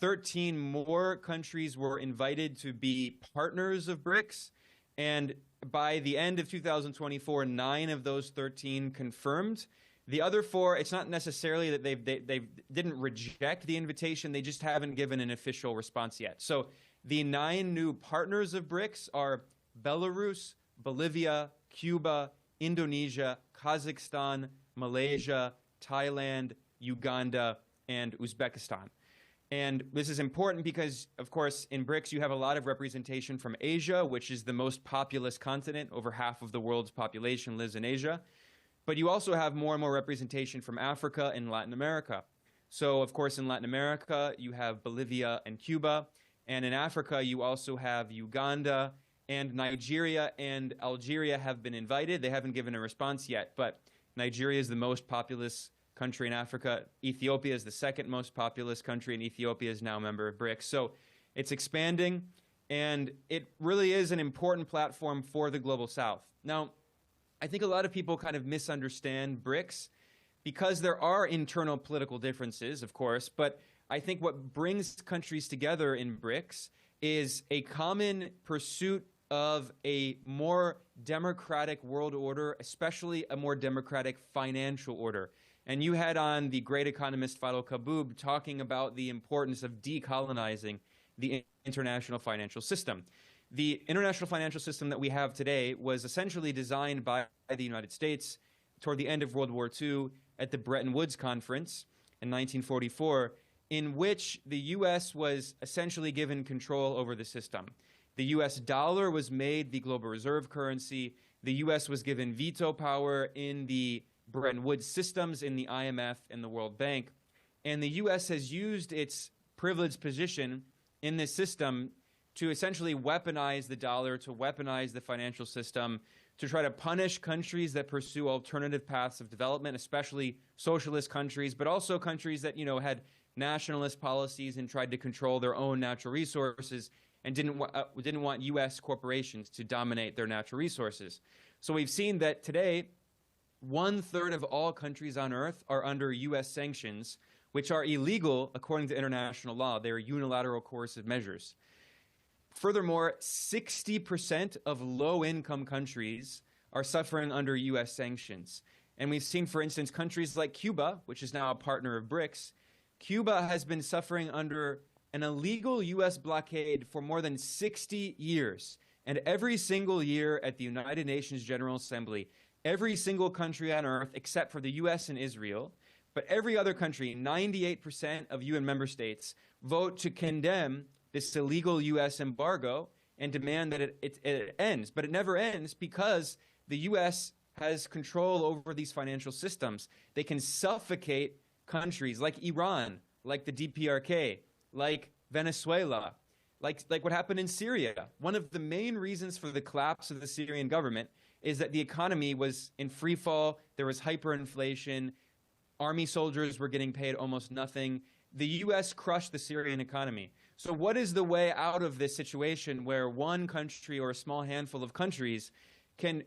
13 more countries were invited to be partners of BRICS. And by the end of 2024, 9 of those 13 confirmed. The other 4, it's not necessarily that they didn't reject the invitation, they just haven't given an official response yet. So the 9 new partners of BRICS are Belarus, Bolivia, Cuba, Indonesia, Kazakhstan, Malaysia, Thailand, Uganda, and Uzbekistan. And this is important because, of course, in BRICS, you have a lot of representation from Asia, which is the most populous continent. Over half of the world's population lives in Asia. But you also have more and more representation from Africa and Latin America. So, of course, in Latin America, you have Bolivia and Cuba. And in Africa, you also have Uganda, and Nigeria and Algeria have been invited. They haven't given a response yet, but Nigeria is the most populous country in Africa. Ethiopia is the second most populous country, and Ethiopia is now a member of BRICS. So it's expanding, and it really is an important platform for the Global South. Now, I think a lot of people kind of misunderstand BRICS because there are internal political differences, of course, but I think what brings countries together in BRICS is a common pursuit of a more democratic world order, especially a more democratic financial order. And you had on the great economist Fadhel Kaboub talking about the importance of decolonizing the international financial system. The international financial system that we have today was essentially designed by the United States toward the end of World War II at the Bretton Woods Conference in 1944, in which the U.S. was essentially given control over the system. The U.S. dollar was made the global reserve currency. The U.S. was given veto power in the Bretton Woods systems, in the IMF and the World Bank. And the U.S. has used its privileged position in this system to essentially weaponize the dollar, to weaponize the financial system, to try to punish countries that pursue alternative paths of development, especially socialist countries, but also countries that, had nationalist policies and tried to control their own natural resources and didn't want U.S. corporations to dominate their natural resources. So we've seen that today, 1/3 of all countries on earth are under U.S. sanctions, which are illegal according to international law. They are unilateral coercive measures. Furthermore, 60% of low-income countries are suffering under U.S. sanctions. And we've seen, for instance, countries like Cuba, which is now a partner of BRICS. Cuba has been suffering under an illegal U.S. blockade for more than 60 years. And every single year at the United Nations General Assembly, every single country on earth, except for the U.S. and Israel, but every other country, 98% of UN member states, vote to condemn this illegal U.S. embargo and demand that it ends. But it never ends because the U.S. has control over these financial systems. They can suffocate countries like Iran, like the DPRK, like Venezuela, like what happened in Syria. One of the main reasons for the collapse of the Syrian government is that the economy was in free fall. There was hyperinflation. Army soldiers were getting paid almost nothing. The U.S. crushed the Syrian economy. So what is the way out of this situation where one country or a small handful of countries can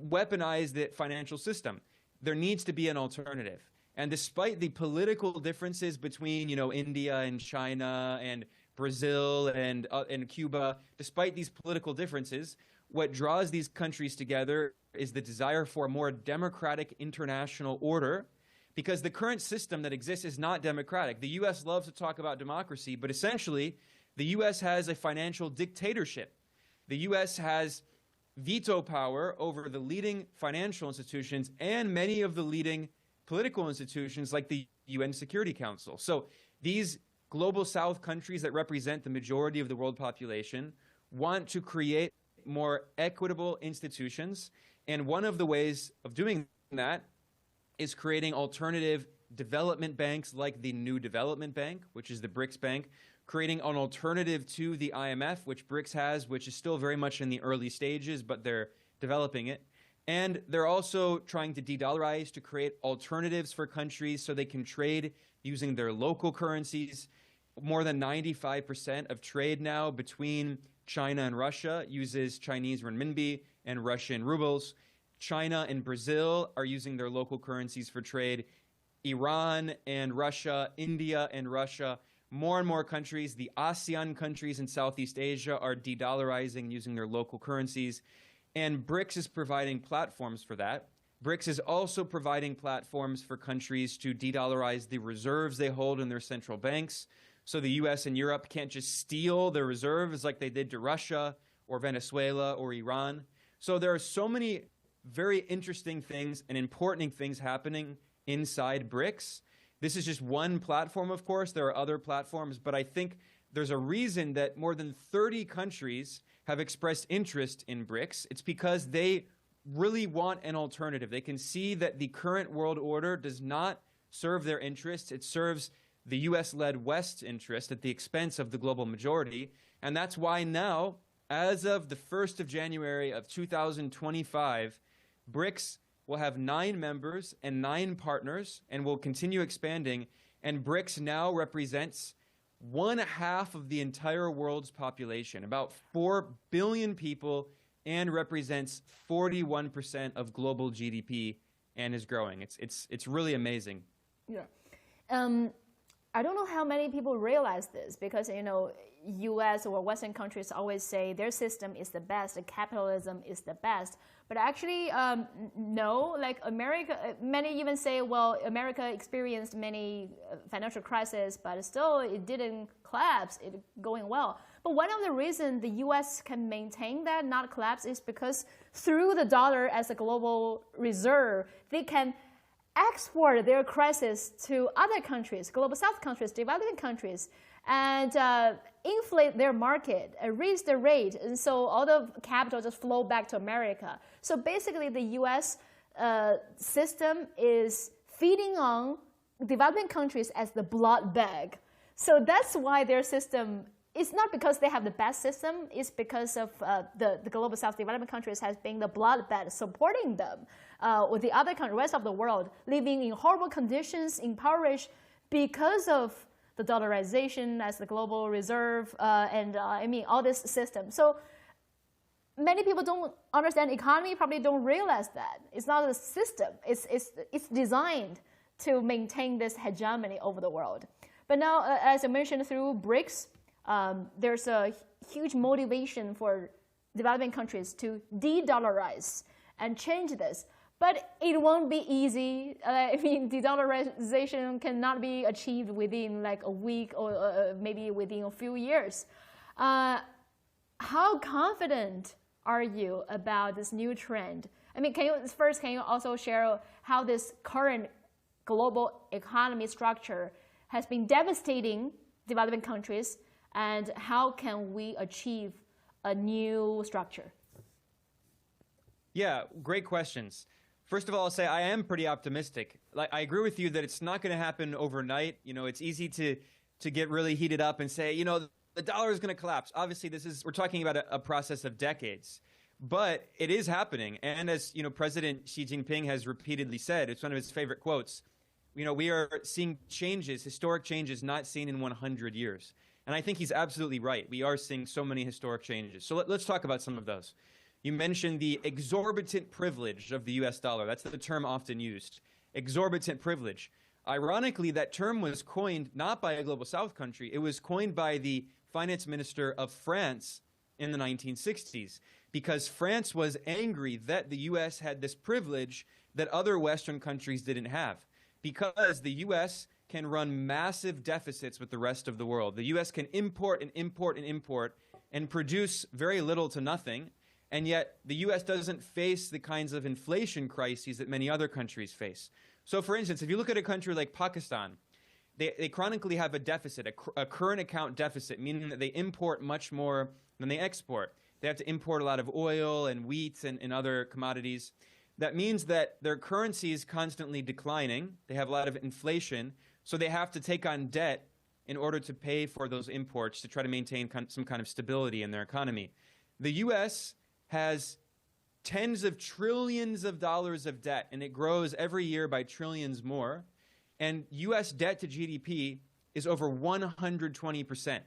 weaponize the financial system? There needs to be an alternative. And despite the political differences between, India and China and Brazil and Cuba, despite these political differences, what draws these countries together is the desire for a more democratic international order, because the current system that exists is not democratic. The U.S. loves to talk about democracy, but essentially, the U.S. has a financial dictatorship. The U.S. has veto power over the leading financial institutions and many of the leading political institutions like the UN Security Council. So these global South countries that represent the majority of the world population want to create more equitable institutions. And one of the ways of doing that is creating alternative development banks like the New Development Bank, which is the BRICS Bank, creating an alternative to the IMF, which BRICS has, which is still very much in the early stages, but they're developing it. And they're also trying to de-dollarize to create alternatives for countries so they can trade using their local currencies. More than 95% of trade now between China and Russia uses Chinese renminbi and Russian rubles. China and Brazil are using their local currencies for trade. Iran and Russia, India and Russia, more and more countries, the ASEAN countries in Southeast Asia are de-dollarizing using their local currencies. And BRICS is providing platforms for that. BRICS is also providing platforms for countries to de-dollarize the reserves they hold in their central banks. So the US and Europe can't just steal their reserves like they did to Russia or Venezuela or Iran. So there are so many very interesting things and important things happening inside BRICS. This is just one platform, of course. There are other platforms, but I think there's a reason that more than 30 countries have expressed interest in BRICS. It's because they really want an alternative. They can see that the current world order does not serve their interests. It serves the US-led West's interest at the expense of the global majority. And that's why now, as of the 1st of January of 2025, BRICS will have 9 members and 9 partners and will continue expanding. And BRICS now represents 1/2 of the entire world's population, about 4 billion people, and represents 41% of global GDP and is growing. It's really amazing. Yeah. I don't know how many people realize this because, U.S. or Western countries always say their system is the best, capitalism is the best. But actually, no, like America, many even say, well, America experienced many financial crises, but still it didn't collapse, it's going well. But one of the reasons the U.S. can maintain that, not collapse, is because through the dollar as a global reserve, they can export their crisis to other countries, global South countries, developing countries, and inflate their market, raise the rate, and so all the capital just flow back to America. So basically, the U.S. System is feeding on developing countries as the blood bag. So that's why their system, it's not because they have the best system, it's because of the global South development countries has been the blood bag supporting them, with the other countries, rest of the world, living in horrible conditions, impoverished because of the dollarization as the global reserve, and all this system. So many people don't understand economy, probably don't realize that. It's not a system. It's designed to maintain this hegemony over the world. But now, as I mentioned, through BRICS, there's a huge motivation for developing countries to de-dollarize and change this. But it won't be easy. I mean, de-dollarization cannot be achieved within like a week or maybe within a few years. How confident are you about this new trend? I mean, can you also share how this current global economy structure has been devastating developing countries, and how can we achieve a new structure? Yeah, great questions. First of all, I'll say I am pretty optimistic. Like, I agree with you that it's not going to happen overnight. You know, it's easy to get really heated up and say, you know, the dollar is going to collapse. Obviously, we're talking about a process of decades, but it is happening. And as you know, President Xi Jinping has repeatedly said, it's one of his favorite quotes. You know, we are seeing changes, historic changes not seen in 100 years. And I think he's absolutely right. We are seeing so many historic changes. So let's talk about some of those. You mentioned the exorbitant privilege of the US dollar. That's the term often used. Exorbitant privilege. Ironically, that term was coined not by a global south country. It was coined by the finance minister of France in the 1960s, because France was angry that the US had this privilege that other Western countries didn't have, because the US can run massive deficits with the rest of the world. The US can import and import and import and produce very little to nothing. And yet the US doesn't face the kinds of inflation crises that many other countries face. So for instance, if you look at a country like Pakistan, they chronically have a deficit, a current account deficit, meaning that they import much more than they export. They have to import a lot of oil and wheat and other commodities. That means that their currency is constantly declining. They have a lot of inflation, so they have to take on debt in order to pay for those imports to try to maintain some kind of stability in their economy. The US has tens of trillions of dollars of debt, and it grows every year by trillions more. And US debt to GDP is over 120%.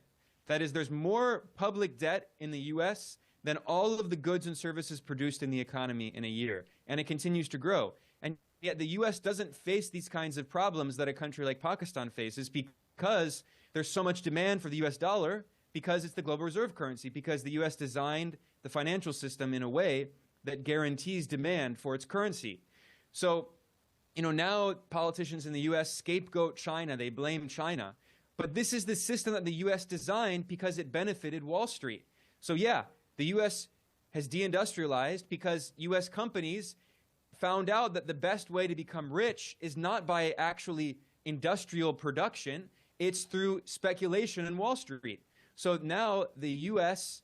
That is, there's more public debt in the US than all of the goods and services produced in the economy in a year. And it continues to grow. And yet the US doesn't face these kinds of problems that a country like Pakistan faces, because there's so much demand for the US dollar, because it's the global reserve currency, because the US designed the financial system in a way that guarantees demand for its currency. So, you know, now politicians in the US scapegoat China, they blame China. But this is the system that the US designed because it benefited Wall Street. So yeah, the US has deindustrialized because US companies found out that the best way to become rich is not by actually industrial production, it's through speculation in Wall Street. So now the US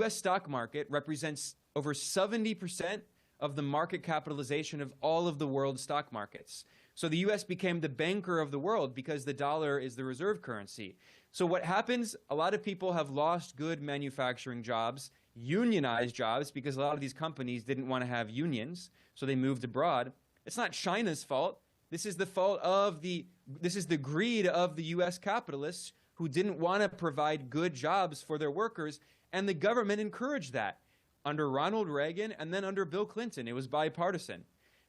stock market represents over 70% of the market capitalization of all of the world's stock markets. So the US became the banker of the world because the dollar is the reserve currency. So what happens, a lot of people have lost good manufacturing jobs, unionized jobs, because a lot of these companies didn't want to have unions, so they moved abroad. It's not China's fault. This is the fault of this is the greed of the US capitalists who didn't want to provide good jobs for their workers, and the government encouraged that under Ronald Reagan and then under Bill Clinton. It was bipartisan.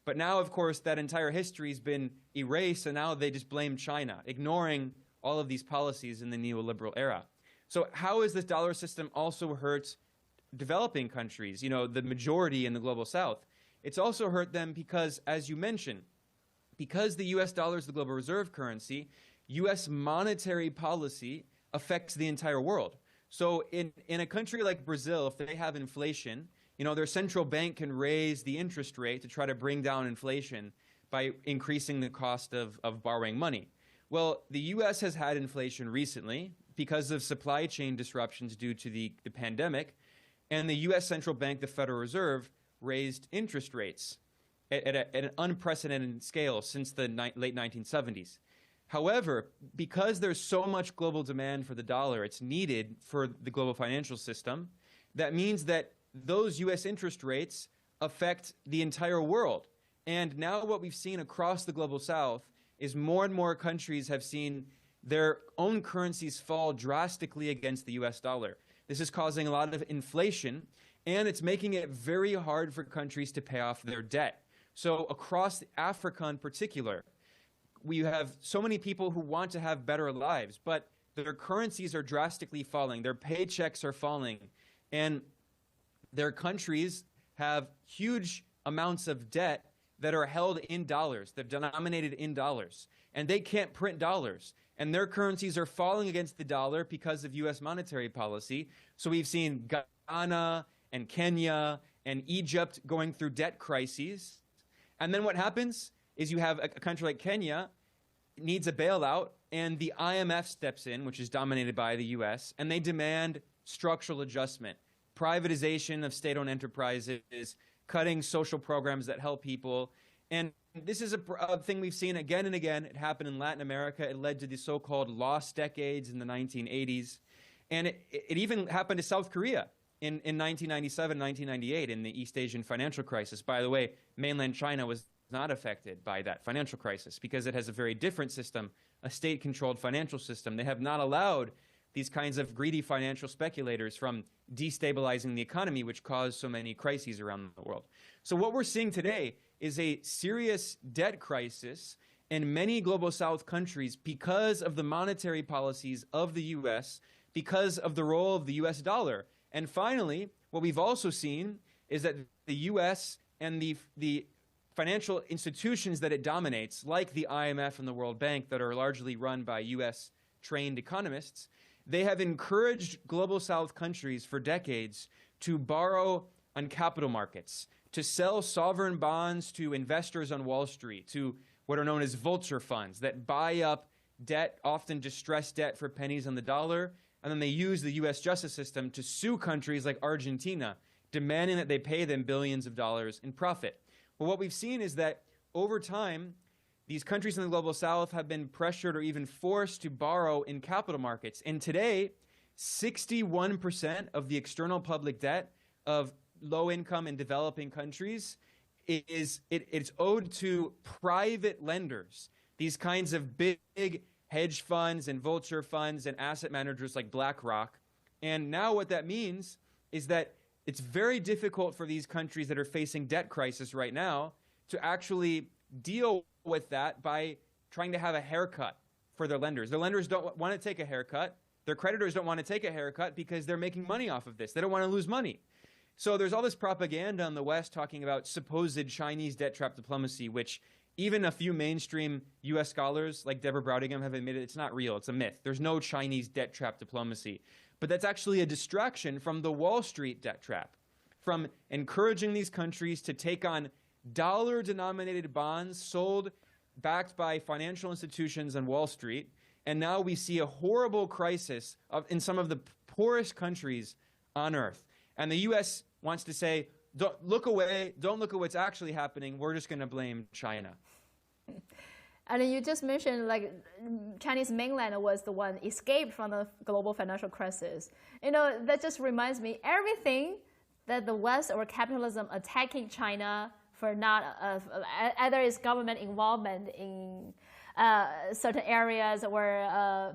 But now, of course, that entire history has been erased, and now they just blame China, ignoring all of these policies in the neoliberal era. So how has this dollar system also hurt developing countries, you know, the majority in the global south? It's also hurt them because, as you mentioned, because the US dollar is the global reserve currency, US monetary policy affects the entire world. So in a country like Brazil, if they have inflation, you know, their central bank can raise the interest rate to try to bring down inflation by increasing the cost of borrowing money. Well, the US has had inflation recently because of supply chain disruptions due to the pandemic, and the US central bank, the Federal Reserve, raised interest rates at an unprecedented scale since the late 1970s. However, because there's so much global demand for the dollar, it's needed for the global financial system, that means that those US interest rates affect the entire world. And now what we've seen across the global south is more and more countries have seen their own currencies fall drastically against the US dollar. This is causing a lot of inflation, and it's making it very hard for countries to pay off their debt. So across Africa in particular, we have so many people who want to have better lives, but their currencies are drastically falling, their paychecks are falling, and their countries have huge amounts of debt that are held in dollars, they're denominated in dollars, and they can't print dollars. And their currencies are falling against the dollar because of U.S. monetary policy. So we've seen Ghana and Kenya and Egypt going through debt crises. And then what happens is you have a country like Kenya needs a bailout, and the IMF steps in, which is dominated by the U.S., and they demand structural adjustment, privatization of state-owned enterprises, cutting social programs that help people. And this is a thing we've seen again and again. It happened in Latin America. It led to the so-called lost decades in the 1980s. And it even happened to South Korea in 1997, 1998 in the East Asian financial crisis. By the way, mainland China was not affected by that financial crisis because it has a very different system, a state-controlled financial system. They have not allowed these kinds of greedy financial speculators from destabilizing the economy, which caused so many crises around the world. So what we're seeing today is a serious debt crisis in many global South countries because of the monetary policies of the U.S., because of the role of the U.S. dollar. And finally, what we've also seen is that the U.S. and the financial institutions that it dominates, like the IMF and the World Bank that are largely run by U.S.-trained economists, they have encouraged global South countries for decades to borrow on capital markets, to sell sovereign bonds to investors on Wall Street, to what are known as vulture funds that buy up debt, often distressed debt for pennies on the dollar, and then they use the U.S. justice system to sue countries like Argentina, demanding that they pay them billions of dollars in profit. Well, what we've seen is that over time, these countries in the global South have been pressured or even forced to borrow in capital markets. And today, 61% of the external public debt of low-income and developing countries it's owed to private lenders, these kinds of big hedge funds and vulture funds and asset managers like BlackRock. And now what that means is that it's very difficult for these countries that are facing debt crisis right now to actually deal with that by trying to have a haircut for their lenders. Their lenders don't want to take a haircut. Their creditors don't want to take a haircut because they're making money off of this. They don't want to lose money. So there's all this propaganda in the West talking about supposed Chinese debt trap diplomacy, which even a few mainstream U.S. scholars like Deborah Browningham have admitted it's not real. It's a myth. There's no Chinese debt trap diplomacy. But that's actually a distraction from the Wall Street debt trap, from encouraging these countries to take on dollar-denominated bonds sold, backed by financial institutions on Wall Street. And now we see a horrible crisis in some of the poorest countries on Earth. And the U.S. wants to say, don't look away, don't look at what's actually happening, we're just going to blame China. And you just mentioned like Chinese mainland was the one escaped from the global financial crisis. You know, that just reminds me, everything that the West or capitalism attacking China for not, either its government involvement in certain areas or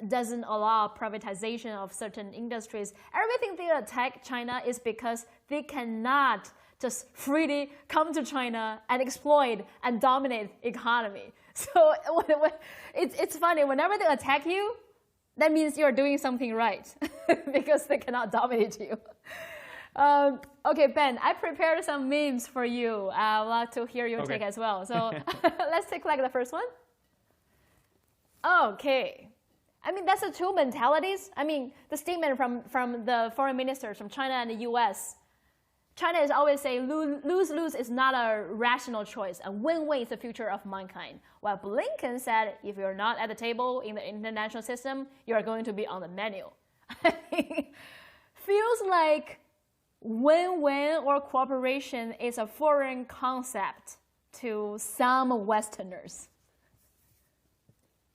doesn't allow privatization of certain industries. Everything they attack China is because they cannot just freely come to China and exploit and dominate economy. So it's funny, whenever they attack you, that means you're doing something right because they cannot dominate you. Okay, Ben, I prepared some memes for you. I would like to hear your take as well. So let's take like the first one. Okay. I mean, that's the two mentalities. I mean, the statement from the foreign ministers from China and the US. China is always saying lose-lose is not a rational choice, and win-win is the future of mankind. While Blinken said, if you're not at the table in the international system, you're going to be on the menu. Feels like win-win or cooperation is a foreign concept to some Westerners.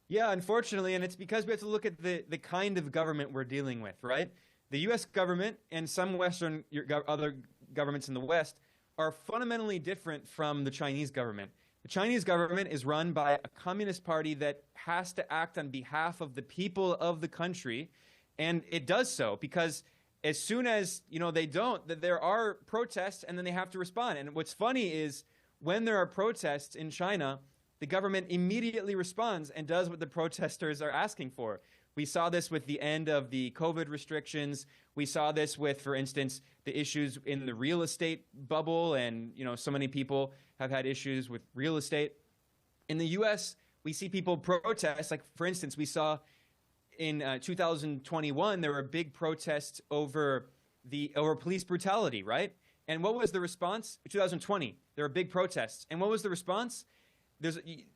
Yeah, unfortunately, and it's because we have to look at the kind of government we're dealing with, right? The U.S. government and some Western other governments in the West are fundamentally different from the Chinese government. The Chinese government is run by a communist party that has to act on behalf of the people of the country, and it does so because as soon as, they don't, that there are protests and then they have to respond. And what's funny is when there are protests in China, the government immediately responds and does what the protesters are asking for. We saw this with the end of the COVID restrictions. We saw this with, for instance, the issues in the real estate bubble, and so many people have had issues with real estate. In the US, we see people protest. Like, for instance, we saw in 2021, there were big protests over police brutality, right? And what was the response? 2020, there were big protests. And what was the response?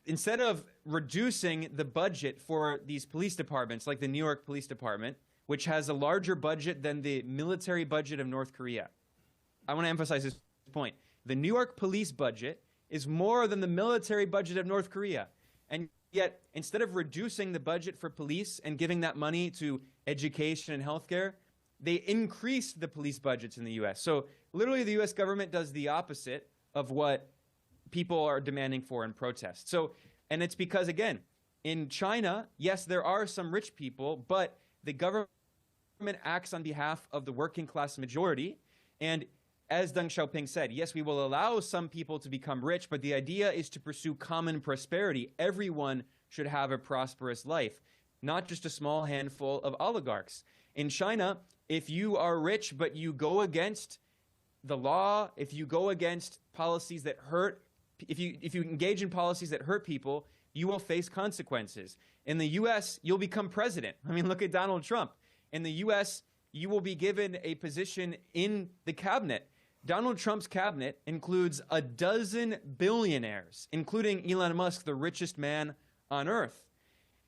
Instead of reducing the budget for these police departments, like the New York Police Department, which has a larger budget than the military budget of North Korea. I want to emphasize this point. The New York police budget is more than the military budget of North Korea. And yet, instead of reducing the budget for police and giving that money to education and healthcare, they increased the police budgets in the US. So literally the US government does the opposite of what people are demanding for in protest. And it's because, again, in China, yes, there are some rich people, but the government acts on behalf of the working class majority. And as Deng Xiaoping said, yes, we will allow some people to become rich, but the idea is to pursue common prosperity. Everyone should have a prosperous life, not just a small handful of oligarchs. In China, if you are rich, but you go against the law, if you go against policies that hurt, if you engage in policies that hurt people, you will face consequences. In the US, you'll become president. I mean, look at Donald Trump. In the US, you will be given a position in the cabinet. Donald Trump's cabinet includes 12 billionaires, including Elon Musk, the richest man on earth.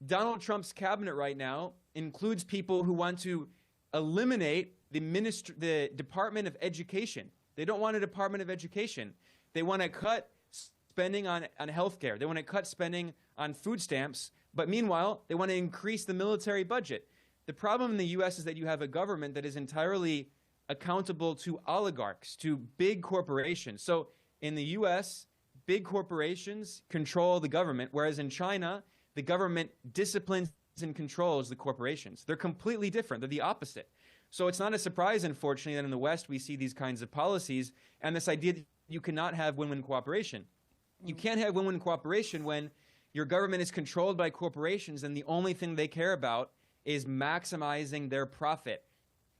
Donald Trump's cabinet right now includes people who want to eliminate the Department of Education. They don't want a Department of Education. They want to cut spending on healthcare. They want to cut spending on food stamps. But meanwhile, they want to increase the military budget. The problem in the US is that you have a government that is entirely accountable to oligarchs, to big corporations. So in the US, big corporations control the government, whereas in China, the government disciplines and controls the corporations. They're completely different. They're the opposite. So it's not a surprise, unfortunately, that in the West we see these kinds of policies and this idea that you cannot have win-win cooperation. You can't have win-win cooperation when your government is controlled by corporations and the only thing they care about is maximizing their profit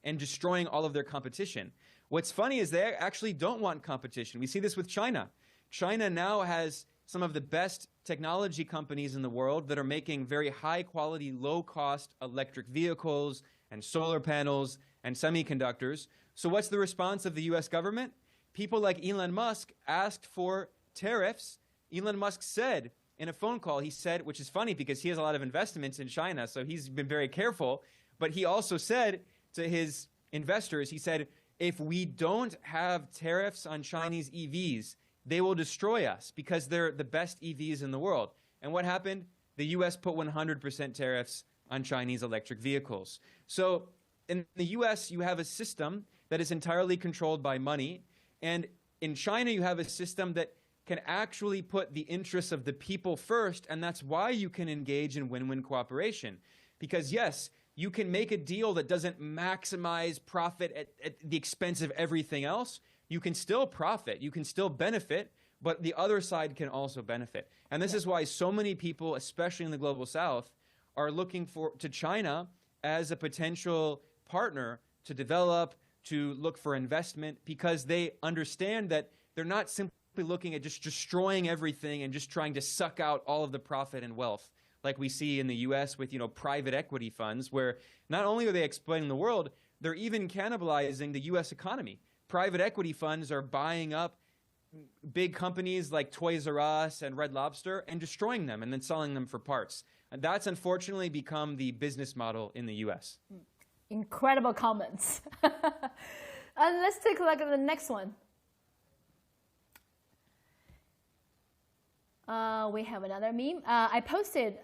and destroying all of their competition. What's funny is they actually don't want competition. We see this with China. China now has some of the best technology companies in the world that are making very high-quality, low-cost electric vehicles and solar panels and semiconductors. So what's the response of the US government? People like Elon Musk asked for tariffs. Elon Musk said in a phone call, he said, which is funny because he has a lot of investments in China, so he's been very careful, but he also said to his investors, he said, if we don't have tariffs on Chinese EVs, they will destroy us because they're the best EVs in the world. And what happened? The US put 100% tariffs on Chinese electric vehicles. So in the US, you have a system that is entirely controlled by money. And in China, you have a system that can actually put the interests of the people first. And that's why you can engage in win-win cooperation. Because yes, you can make a deal that doesn't maximize profit at the expense of everything else. You can still profit, you can still benefit, but the other side can also benefit. And this is why so many people, especially in the global South, are looking to China as a potential partner to develop, to look for investment, because they understand that they're not simply looking at just destroying everything and just trying to suck out all of the profit and wealth, like we see in the US with, private equity funds, where not only are they exploiting the world, they're even cannibalizing the US economy. Private equity funds are buying up big companies like Toys R Us and Red Lobster and destroying them and then selling them for parts. And that's unfortunately become the business model in the US. Incredible comments. And let's take a look at the next one. We have another meme. I posted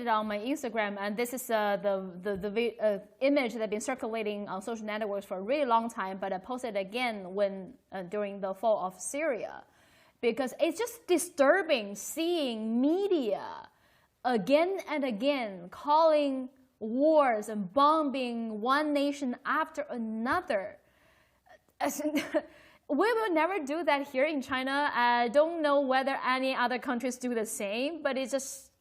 it on my Instagram, and this is the image that's been circulating on social networks for a really long time, but I posted it again during the fall of Syria, because it's just disturbing seeing media again and again calling wars and bombing one nation after another. We will never do that here in China. I don't know whether any other countries do the same, but it's just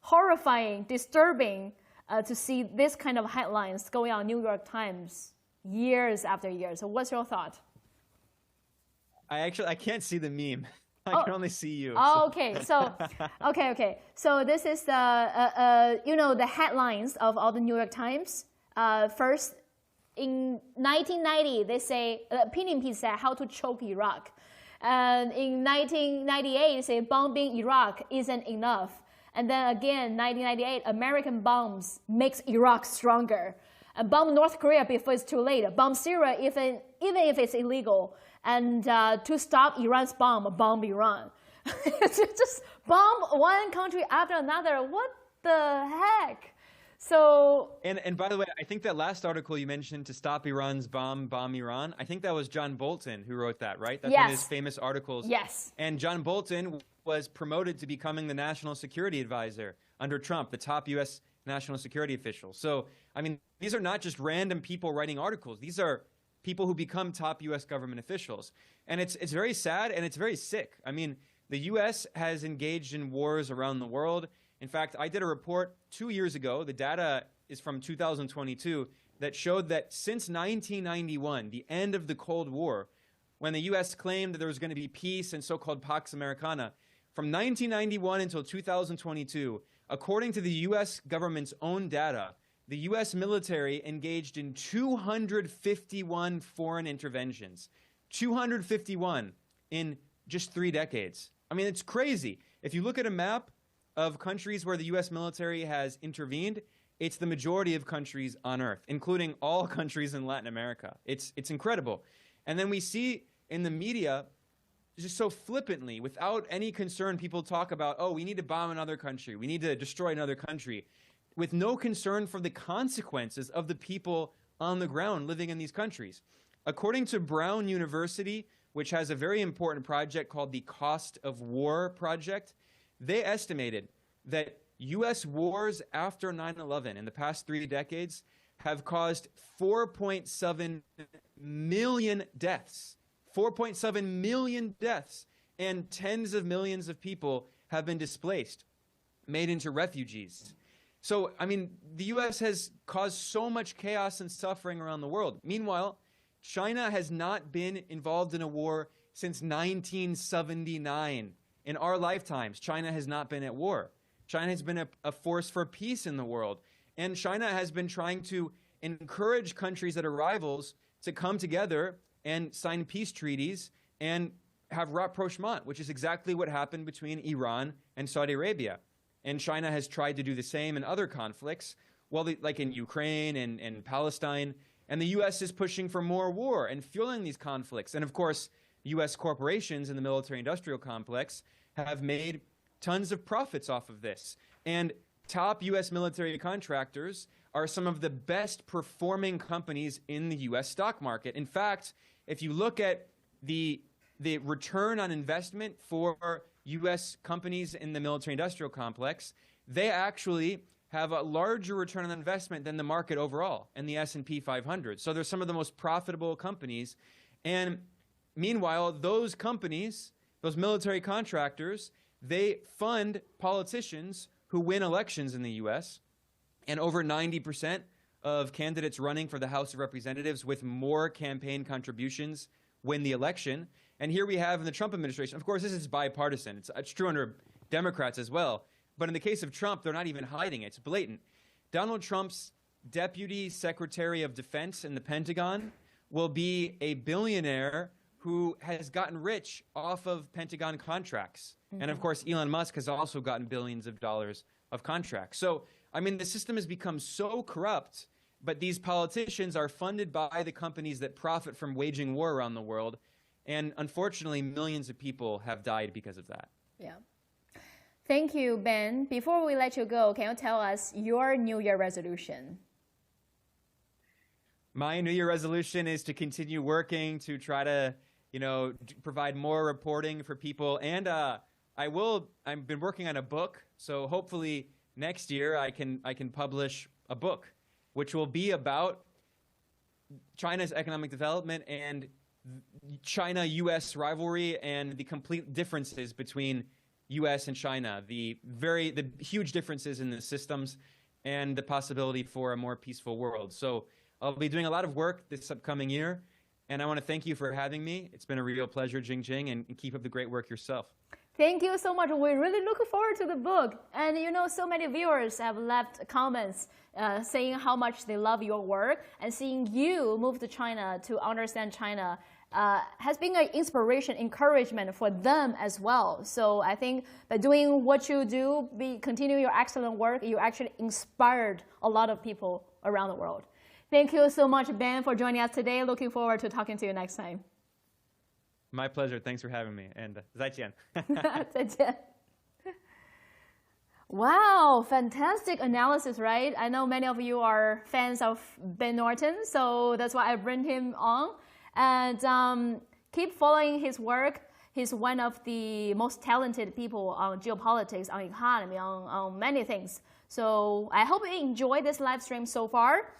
horrifying, disturbing to see this kind of headlines going on New York Times years after years. So what's your thought? I can't see the meme. I can only see you. Oh, okay. So, okay. So this is the, the headlines of all the New York Times. First, in 1990, they say, opinion piece said, how to choke Iraq. And in 1998, they say, bombing Iraq isn't enough. And then again, 1998, American bombs makes Iraq stronger. And bomb North Korea before it's too late. Bomb Syria even if it's illegal. And to stop Iran's bomb Iran. Just bomb one country after another. What the heck? So and by the way, I think that last article you mentioned, to stop Iran's bomb Iran, I think that was John Bolton who wrote that, right? That's one of his famous articles. Yes. And John Bolton was promoted to becoming the national security advisor under Trump, the top U.S. national security official. So, I mean, these are not just random people writing articles. These are people who become top U.S. government officials. And it's very sad and it's very sick. I mean, the U.S. has engaged in wars around the world. In fact, I did a report 2 years ago, the data is from 2022, that showed that since 1991, the end of the Cold War, when the U.S. claimed that there was going to be peace and so-called Pax Americana, from 1991 until 2022, according to the U.S. government's own data, the U.S. military engaged in 251 foreign interventions. 251 in just 3 decades. I mean, it's crazy. If you look at a map of countries where the U.S. military has intervened, it's the majority of countries on Earth, including all countries in Latin America. It's incredible. And then we see in the media, just so flippantly, without any concern, people talk about, oh, we need to bomb another country, we need to destroy another country, with no concern for the consequences of the people on the ground living in these countries. According to Brown University, which has a very important project called the Cost of War Project, they estimated that U.S. wars after 9/11 in the past 3 decades have caused 4.7 million deaths. 4.7 million deaths, and tens of millions of people have been displaced, made into refugees. So, I mean, the U.S. has caused so much chaos and suffering around the world. Meanwhile, China has not been involved in a war since 1979. In our lifetimes, China has not been at war. China has been a force for peace in the world. And China has been trying to encourage countries that are rivals to come together and sign peace treaties and have rapprochement, which is exactly what happened between Iran and Saudi Arabia. And China has tried to do the same in other conflicts, like in Ukraine and Palestine. And the U.S. is pushing for more war and fueling these conflicts. And of course, U.S. corporations in the military-industrial complex have made tons of profits off of this. And top U.S. military contractors are some of the best performing companies in the U.S. stock market. In fact, if you look at the return on investment for U.S. companies in the military-industrial complex, they actually have a larger return on investment than the market overall and the S&P 500. So they're some of the most profitable companies. And meanwhile, those companies, those military contractors, they fund politicians who win elections in the U.S., and over 90% of candidates running for the House of Representatives with more campaign contributions win the election. And here we have in the Trump administration, of course, this is bipartisan. It's true under Democrats as well. But in the case of Trump, they're not even hiding it. It's blatant. Donald Trump's Deputy Secretary of Defense in the Pentagon will be a billionaire who has gotten rich off of Pentagon contracts. Mm-hmm. And of course, Elon Musk has also gotten billions of dollars of contracts. So, I mean, the system has become so corrupt, but these politicians are funded by the companies that profit from waging war around the world. And unfortunately, millions of people have died because of that. Yeah. Thank you, Ben. Before we let you go, can you tell us your New Year resolution? My New Year resolution is to continue working to try to, provide more reporting for people. And I've been working on a book, so hopefully next year I can publish a book, which will be about China's economic development and China-U.S. rivalry and the complete differences between U.S. and China, the huge differences in the systems and the possibility for a more peaceful world. So I'll be doing a lot of work this upcoming year, and I want to thank you for having me. It's been a real pleasure, Jingjing, and keep up the great work yourself. Thank you so much. We really look forward to the book. And you know, so many viewers have left comments saying how much they love your work, and seeing you move to China to understand China has been an inspiration, encouragement for them as well. So I think by doing what you do, continue your excellent work, you actually inspired a lot of people around the world. Thank you so much, Ben, for joining us today. Looking forward to talking to you next time. My pleasure. Thanks for having me. And 再见. 再见. Wow, fantastic analysis, right? I know many of you are fans of Ben Norton, so that's why I bring him on. And keep following his work. He's one of the most talented people on geopolitics, on economy, on many things. So I hope you enjoyed this live stream so far.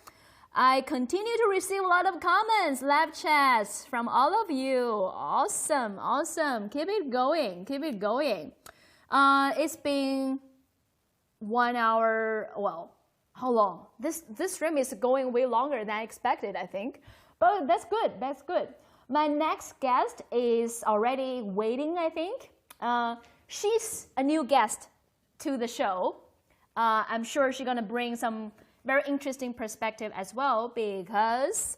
I continue to receive a lot of comments, live chats from all of you. Awesome, awesome. Keep it going, keep it going. It's been 1 hour, well, how long? This stream is going way longer than I expected, I think. But that's good, that's good. My next guest is already waiting, I think. She's a new guest to the show. I'm sure she's gonna bring some very interesting perspective as well, because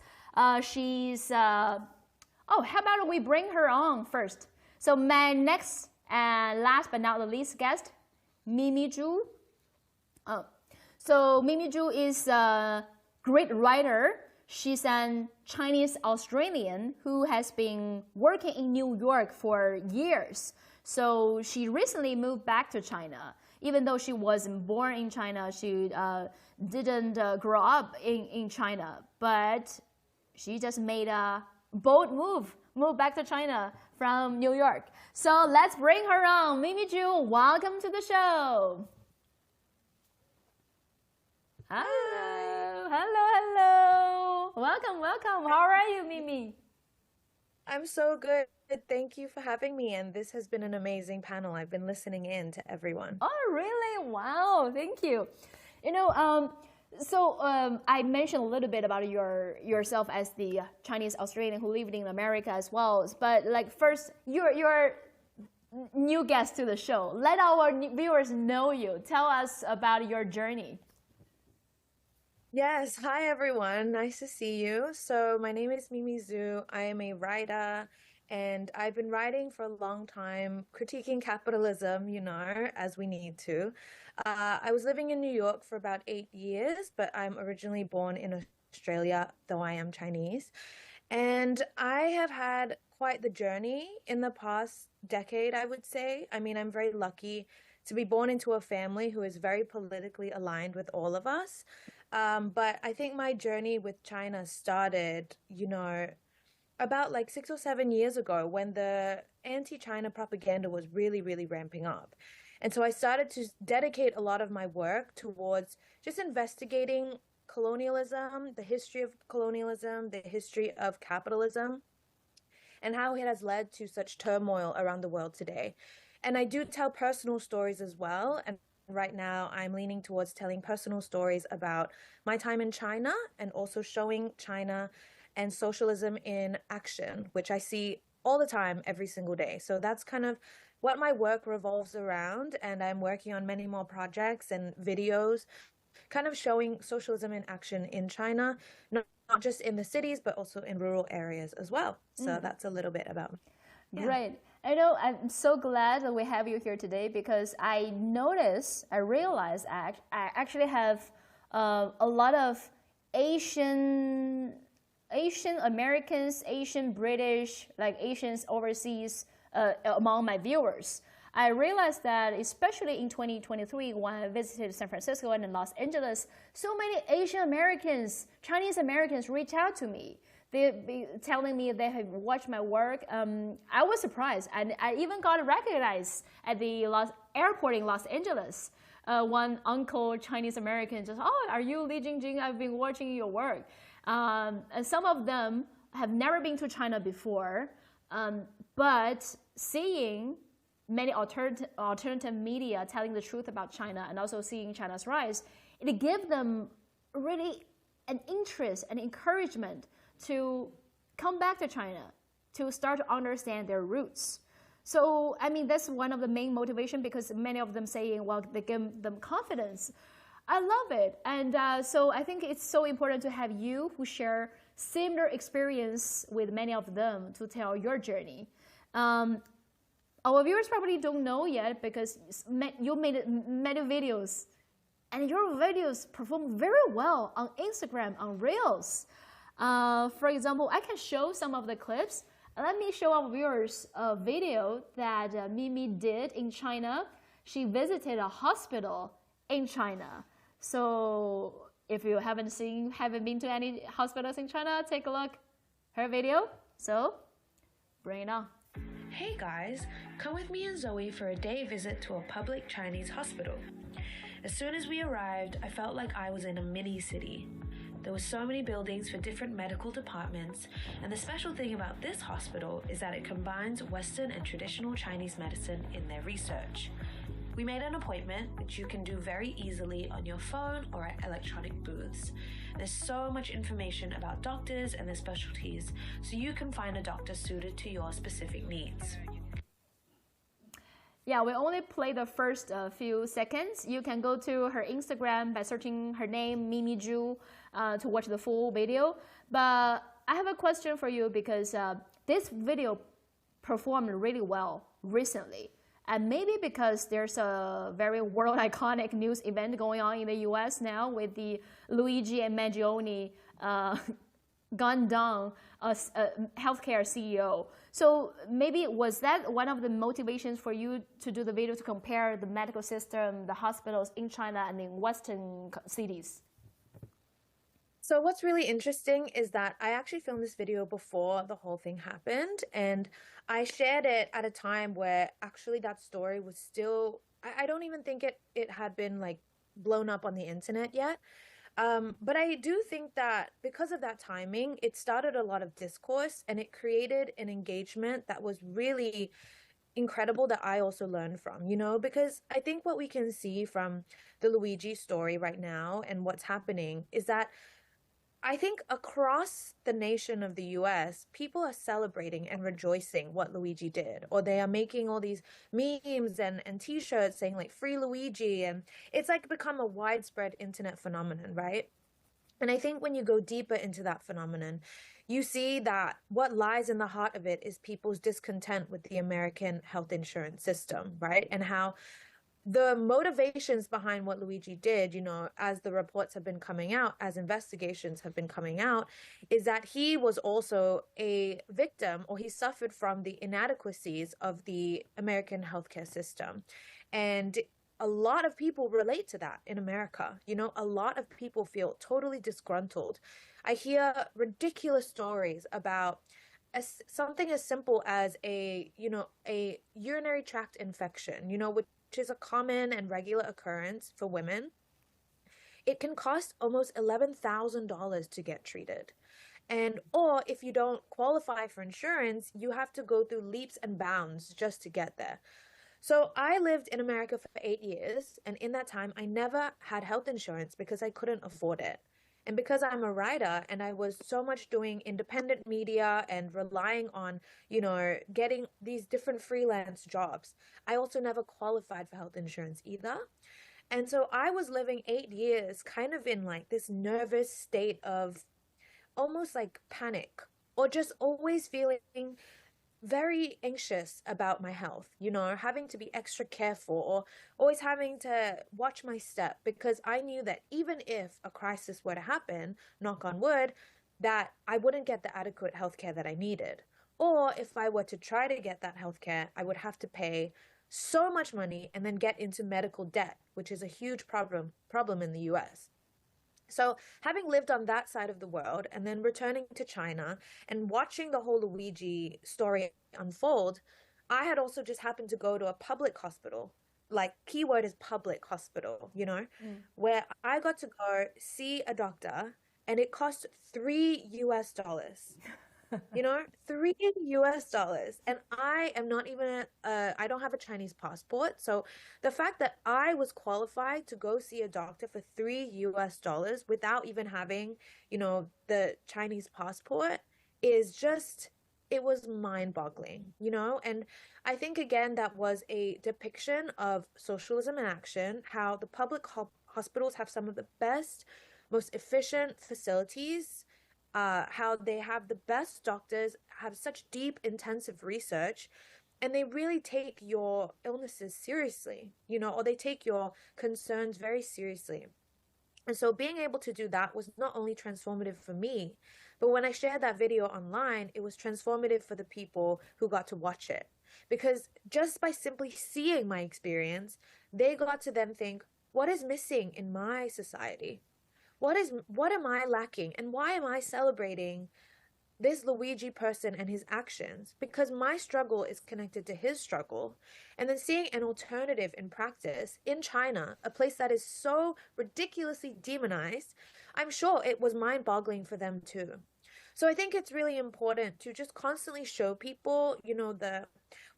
she's, oh, how about we bring her on first? So my next and last but not the least guest, Mimi Zhu. So Mimi Zhu is a great writer. She's an Chinese Australian who has been working in New York for years. So she recently moved back to China. Even though she wasn't born in China, she didn't grow up in China, but she just made a bold move back to China from New York. So let's bring her on. Mimi Zhu, welcome to the show. Hello, hello, hello. Welcome, welcome. How are you, Mimi? I'm so good. Thank you for having me, and this has been an amazing panel. I've been listening in to everyone. Oh, really? Wow, thank you. You know, I mentioned a little bit about yourself as the Chinese Australian who lived in America as well. But like first, you're new guest to the show. Let our viewers know you. Tell us about your journey. Yes. Hi, everyone. Nice to see you. So my name is Mimi Zhu. I am a writer, and I've been writing for a long time, critiquing capitalism, you know, as we need to. I was living in New York for about 8 years, but I'm originally born in Australia, though I am Chinese. And I have had quite the journey in the past decade, I would say. I mean, I'm very lucky to be born into a family who is very politically aligned with all of us. But I think my journey with China started, you know, about like 6 or 7 years ago when the anti-China propaganda was really, really ramping up. And so I started to dedicate a lot of my work towards just investigating colonialism, the history of colonialism, the history of capitalism, and how it has led to such turmoil around the world today. And I do tell personal stories as well. And right now I'm leaning towards telling personal stories about my time in China and also showing China and socialism in action, which I see all the time, every single day. So that's kind of what my work revolves around. And I'm working on many more projects and videos kind of showing socialism in action in China, not just in the cities, but also in rural areas as well. So that's a little bit about me. Yeah. Great. I know, I'm so glad that we have you here today, because I realized I actually have a lot of Asian Americans, Asian British, like Asians overseas among my viewers. I realized that especially in 2023, when I visited San Francisco and Los Angeles, so many Asian Americans, Chinese Americans reach out to me. They be telling me they have watched my work. I was surprised, and I even got recognized at the airport in Los Angeles. one uncle, Chinese American, just, oh, are you Li Jingjing? I've been watching your work. And some of them have never been to China before, but seeing many alternative media telling the truth about China and also seeing China's rise, it gives them really an interest and encouragement to come back to China, to start to understand their roots. So, I mean, that's one of the main motivation, because many of them saying, well, they give them confidence. I love it. And so I think it's so important to have you who share similar experience with many of them to tell your journey. Our viewers probably don't know yet, because you made many videos, and your videos perform very well on Instagram, on Reels. For example, I can show some of the clips. Let me show our viewers a video that Mimi did in China. She visited a hospital in China. So if you haven't been to any hospitals in China, take a look. Her video. So bring it on. Hey guys, come with me and Zoe for a day visit to a public Chinese hospital. As soon as we arrived, I felt like I was in a mini city. There were so many buildings for different medical departments, and the special thing about this hospital is that it combines Western and traditional Chinese medicine in their research. We made an appointment, which you can do very easily on your phone or at electronic booths. There's so much information about doctors and their specialties, so you can find a doctor suited to your specific needs. Yeah, we only play the first few seconds. You can go to her Instagram by searching her name, Mimi Zhu, to watch the full video. But I have a question for you, because this video performed really well recently. And maybe because there's a very world iconic news event going on in the US now with the Luigi and Mangione gunned down a healthcare CEO. So maybe was that one of the motivations for you to do the video, to compare the medical system, the hospitals in China and in Western cities? So what's really interesting is that I actually filmed this video before the whole thing happened, and I shared it at a time where actually that story was still, I don't even think it had been like blown up on the internet yet. But I do think that because of that timing, it started a lot of discourse, and it created an engagement that was really incredible, that I also learned from, you know, because I think what we can see from the Luigi story right now and what's happening is that I think across the nation of the US, people are celebrating and rejoicing what Luigi did, or they are making all these memes and t-shirts saying like free Luigi, and it's like become a widespread internet phenomenon, right? And I think when you go deeper into that phenomenon, you see that what lies in the heart of it is people's discontent with the American health insurance system, right? And how the motivations behind what Luigi did, you know, as the reports have been coming out, as investigations have been coming out, is that he was also a victim, or he suffered from the inadequacies of the American healthcare system. And a lot of people relate to that in America. You know, a lot of people feel totally disgruntled. I hear ridiculous stories about something as simple as a urinary tract infection, you know, which is a common and regular occurrence for women. It can cost almost $11,000 to get treated. Or if you don't qualify for insurance, you have to go through leaps and bounds just to get there. So I lived in America for 8 years, and in that time, I never had health insurance because I couldn't afford it. And because I'm a writer and I was so much doing independent media and relying on, you know, getting these different freelance jobs, I also never qualified for health insurance either. And so I was living 8 years kind of in like this nervous state of almost like panic, or just always feeling very anxious about my health, you know, having to be extra careful, or always having to watch my step, because I knew that even if a crisis were to happen, knock on wood, that I wouldn't get the adequate healthcare that I needed. Or if I were to try to get that healthcare, I would have to pay so much money and then get into medical debt, which is a huge problem in the US. So having lived on that side of the world and then returning to China and watching the whole Luigi story unfold, I had also just happened to go to a public hospital like keyword is public hospital, you know, where I got to go see a doctor and it cost $3. You know, $3. And I am not even, I don't have a Chinese passport. So the fact that I was qualified to go see a doctor for $3 without even having, you know, the Chinese passport is just, it was mind-boggling, you know? And I think, again, that was a depiction of socialism in action, how the public hospitals have some of the best, most efficient facilities, how they have the best doctors, have such deep, intensive research, and they really take your illnesses seriously, you know, or they take your concerns very seriously. And so being able to do that was not only transformative for me, but when I shared that video online, it was transformative for the people who got to watch it. Because just by simply seeing my experience, they got to then think, what is missing in my society? What am I lacking? And why am I celebrating this Luigi person and his actions? Because my struggle is connected to his struggle. And then seeing an alternative in practice in China, a place that is so ridiculously demonized, I'm sure it was mind-boggling for them too. So I think it's really important to just constantly show people, you know,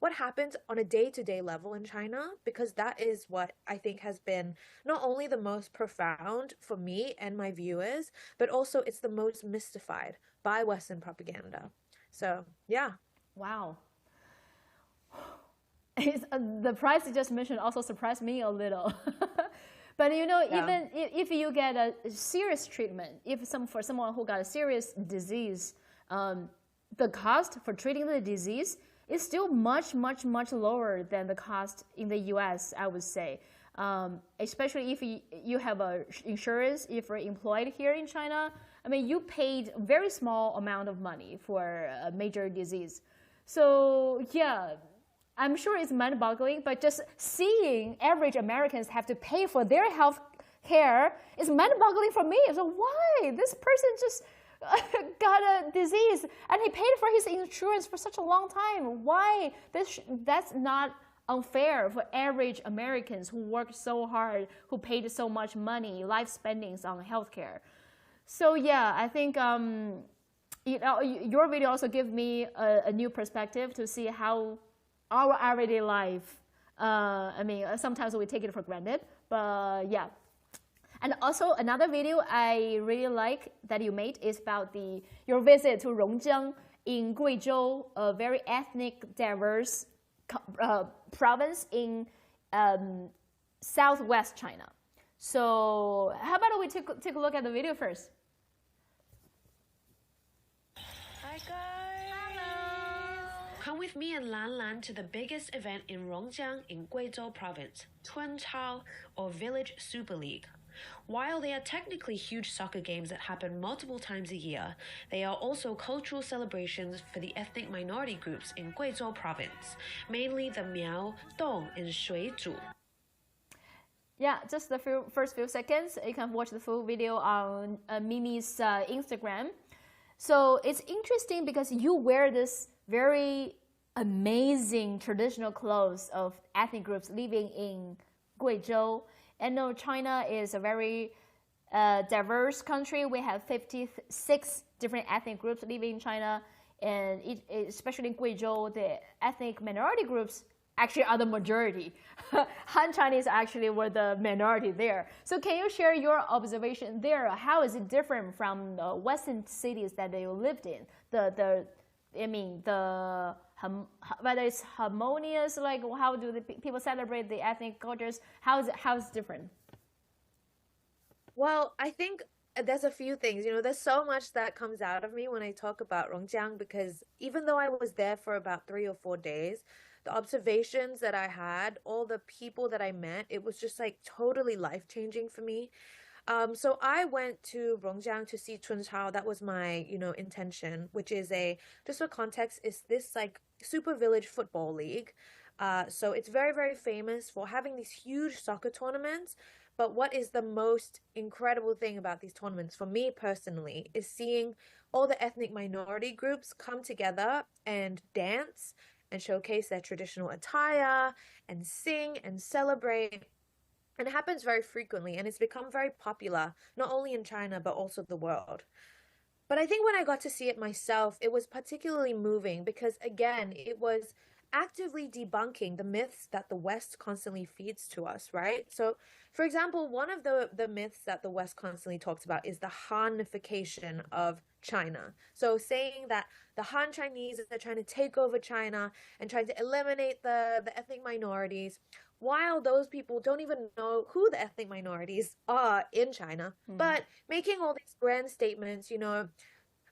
what happens on a day-to-day level in China, because that is what I think has been not only the most profound for me and my viewers, but also it's the most mystified by Western propaganda. So, yeah. Wow. The price you just mentioned also surprised me a little. But you know, even if you get a serious treatment, for someone who got a serious disease, the cost for treating the disease is still much, much, much lower than the cost in the U.S., I would say. Especially if you have a insurance, if you're employed here in China. I mean, you paid a very small amount of money for a major disease. So yeah, I'm sure it's mind-boggling, but just seeing average Americans have to pay for their health care is mind-boggling for me. So why? This person just got a disease and he paid for his insurance for such a long time. Why? That's not unfair for average Americans who worked so hard, who paid so much money, life spendings on healthcare. So yeah, I think you know, your video also gave me a new perspective to see how our everyday life, I mean, sometimes we take it for granted, but yeah. And also another video I really like that you made is about your visit to Rongjiang in Guizhou, a very ethnic, diverse province in southwest China. So how about we take a look at the video first? Hi guys! Hello! Come with me and Lan Lan to the biggest event in Rongjiang in Guizhou province, Chunchao, or Village Super League. While they are technically huge soccer games that happen multiple times a year, they are also cultural celebrations for the ethnic minority groups in Guizhou province, mainly the Miao, Dong, and Shuizhu. Yeah, just the first few seconds. You can watch the full video on Mimi's Instagram. So it's interesting because you wear this very amazing traditional clothes of ethnic groups living in Guizhou. And no, China is a very diverse country. We have 56 different ethnic groups living in China. And especially in Guizhou, the ethnic minority groups actually are the majority. Han Chinese actually were the minority there. So can you share your observation there? How is it different from the Western cities that you lived in? Whether it's harmonious, like how do the people celebrate the ethnic cultures? How is it different? Well, I think there's a few things. You know, there's so much that comes out of me when I talk about Rongjiang, because even though I was there for about 3 or 4 days, the observations that I had, all the people that I met, it was just like totally life-changing for me. So I went to Rongjiang to see Chunchao. That was my, intention, which is just for context, is this like super village football league. So it's very, very famous for having these huge soccer tournaments. But what is the most incredible thing about these tournaments for me personally is seeing all the ethnic minority groups come together and dance and showcase their traditional attire and sing and celebrate. And it happens very frequently, and it's become very popular, not only in China, but also the world. But I think when I got to see it myself, it was particularly moving because, again, it was actively debunking the myths that the West constantly feeds to us, right? So, for example, one of the myths that the West constantly talks about is the Hanification of China. So saying that the Han Chinese are trying to take over China and trying to eliminate the ethnic minorities, while those people don't even know who the ethnic minorities are in China, but making all these grand statements, you know,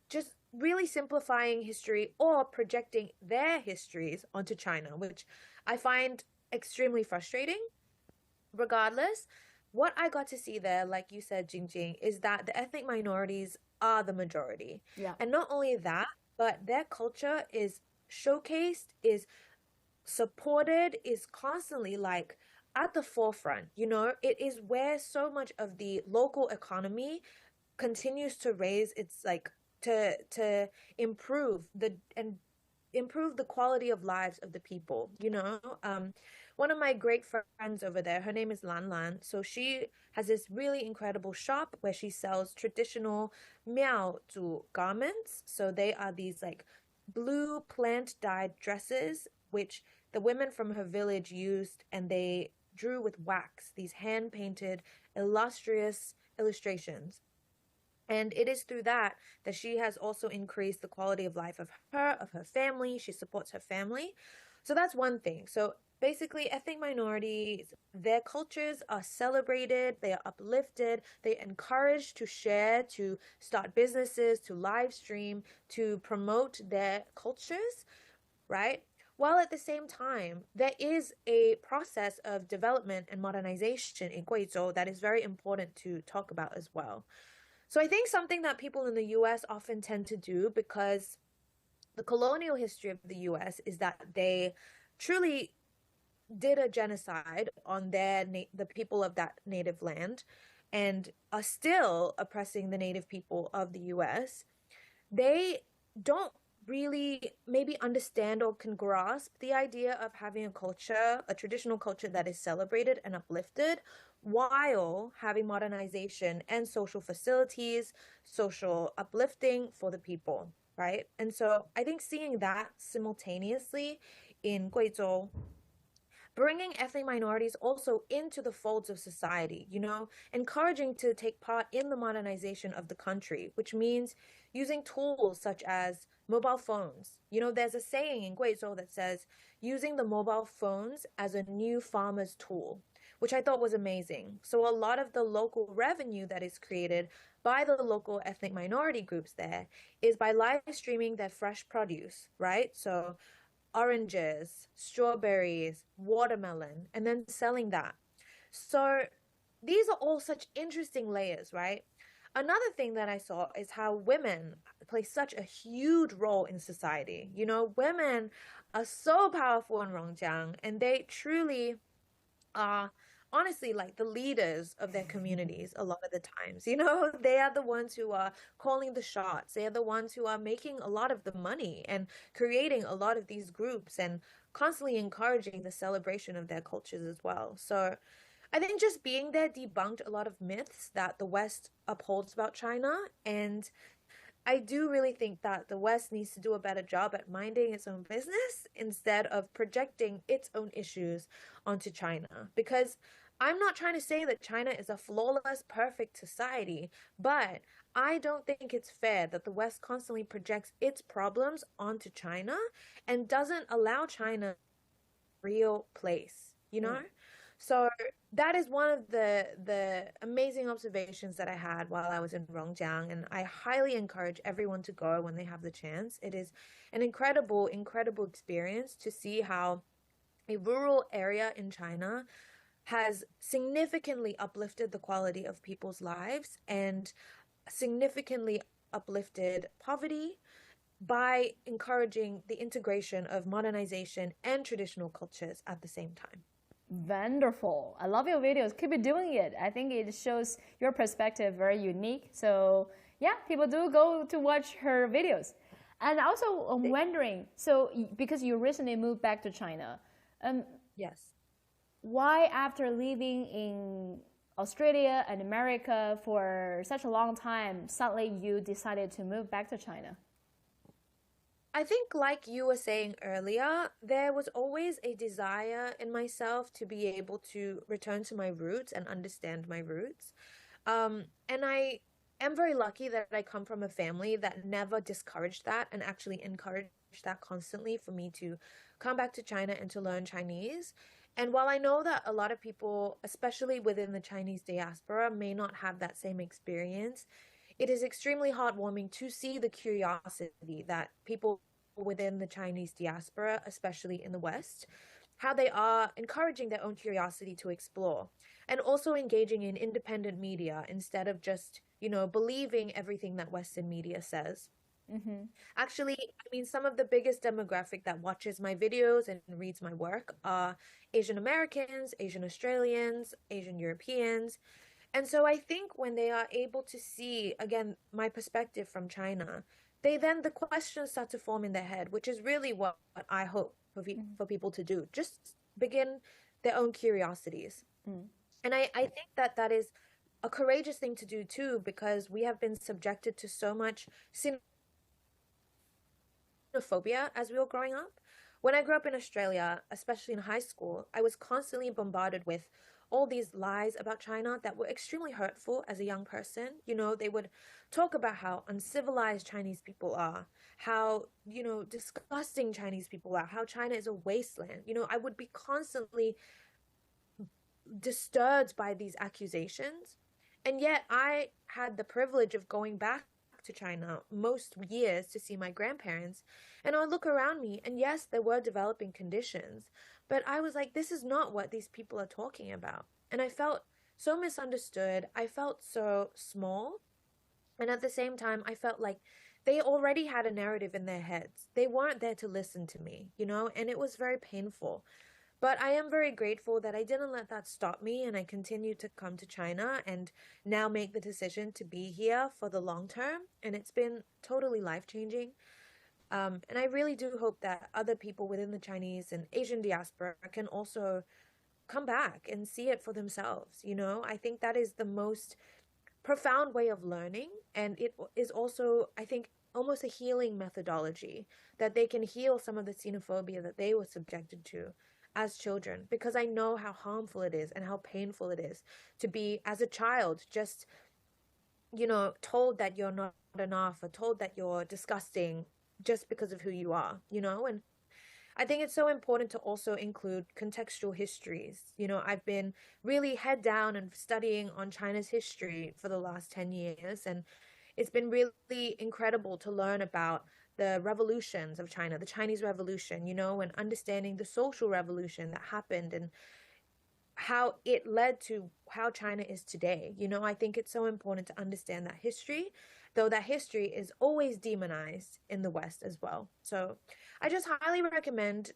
just really simplifying history or projecting their histories onto China, which I find extremely frustrating. Regardless, what I got to see there, like you said, Jingjing, is that the ethnic minorities are the majority. Yeah. And not only that, but their culture is showcased, is supported, is constantly like at the forefront. You know, it is where so much of the local economy continues to raise its like to improve the quality of lives of the people, you know. One of my great friends over there, her name is Lan Lan. So she has this really incredible shop where she sells traditional Miao Zhu garments. So they are these like blue plant dyed dresses, which the women from her village used, and they drew with wax, these hand painted illustrious illustrations. And it is through that she has also increased the quality of life of her family. She supports her family. So that's one thing. So basically, ethnic minorities, their cultures are celebrated, they are uplifted, they are encouraged to share, to start businesses, to live stream, to promote their cultures, right? While at the same time, there is a process of development and modernization in Guizhou that is very important to talk about as well. So I think something that people in the US often tend to do, because the colonial history of the US is that they truly did a genocide on the people of that native land and are still oppressing the native people of the US, they don't really maybe understand or can grasp the idea of having a culture, a traditional culture that is celebrated and uplifted, while having modernization and social facilities, social uplifting for the people, right? And so I think seeing that simultaneously in Guizhou, bringing ethnic minorities also into the folds of society, you know, encouraging to take part in the modernization of the country, which means using tools such as mobile phones. You know, there's a saying in Guizhou that says, using the mobile phones as a new farmer's tool, which I thought was amazing. So a lot of the local revenue that is created by the local ethnic minority groups there is by live streaming their fresh produce, right? So oranges, strawberries, watermelon, and then selling that. So these are all such interesting layers, right? Another thing that I saw is how women play such a huge role in society. You know, women are so powerful in Rongjiang, and they truly are honestly like the leaders of their communities a lot of the times. You know, they are the ones who are calling the shots. They are the ones who are making a lot of the money and creating a lot of these groups and constantly encouraging the celebration of their cultures as well. So I think just being there debunked a lot of myths that the West upholds about China. And I do really think that the West needs to do a better job at minding its own business instead of projecting its own issues onto China. Because I'm not trying to say that China is a flawless, perfect society, but I don't think it's fair that the West constantly projects its problems onto China and doesn't allow China a real place, you know? So that is one of the amazing observations that I had while I was in Rongjiang, and I highly encourage everyone to go when they have the chance. It is an incredible, incredible experience to see how a rural area in China has significantly uplifted the quality of people's lives and significantly uplifted poverty by encouraging the integration of modernization and traditional cultures at the same time. Wonderful. I love your videos. Keep it doing it. I think it shows your perspective very unique. So yeah, people do go to watch her videos. And also, I'm wondering, so because you recently moved back to China, yes, why after living in Australia and America for such a long time, suddenly you decided to move back to China? I think, like you were saying earlier, there was always a desire in myself to be able to return to my roots and understand my roots. And I am very lucky that I come from a family that never discouraged that and actually encouraged that constantly for me to come back to China and to learn Chinese. And while I know that a lot of people, especially within the Chinese diaspora, may not have that same experience, it is extremely heartwarming to see the curiosity that people within the Chinese diaspora, especially in the West, how they are encouraging their own curiosity to explore and also engaging in independent media instead of just, believing everything that Western media says. Mm-hmm. Actually, I mean, some of the biggest demographic that watches my videos and reads my work are Asian Americans, Asian Australians, Asian Europeans. And so I think when they are able to see, again, my perspective from China, the questions start to form in their head, which is really what I hope for people to do. Just begin their own curiosities. And I think that is a courageous thing to do too, because we have been subjected to so much xenophobia as we were growing up. When I grew up in Australia, especially in high school, I was constantly bombarded with all these lies about China that were extremely hurtful as a young person. They would talk about how uncivilized Chinese people are, how, disgusting Chinese people are, how China is a wasteland. I would be constantly disturbed by these accusations. And yet I had the privilege of going back to China most years to see my grandparents, and I would look around me, and yes, there were developing conditions, but I was like, this is not what these people are talking about. And I felt so misunderstood. I felt so small. And at the same time, I felt like they already had a narrative in their heads. They weren't there to listen to me, and it was very painful. But I am very grateful that I didn't let that stop me, and I continued to come to China and now make the decision to be here for the long term. And it's been totally life-changing. And I really do hope that other people within the Chinese and Asian diaspora can also come back and see it for themselves. I think that is the most profound way of learning. And it is also, I think, almost a healing methodology that they can heal some of the xenophobia that they were subjected to as children, because I know how harmful it is and how painful it is to be, as a child, just, told that you're not enough or told that you're disgusting just because of who you are, and I think it's so important to also include contextual histories. I've been really head down and studying on China's history for the last 10 years, and it's been really incredible to learn about the revolutions of China, the Chinese Revolution, and understanding the social revolution that happened and how it led to how China is today. I think it's so important to understand that history, though that history is always demonized in the West as well. So I just highly recommend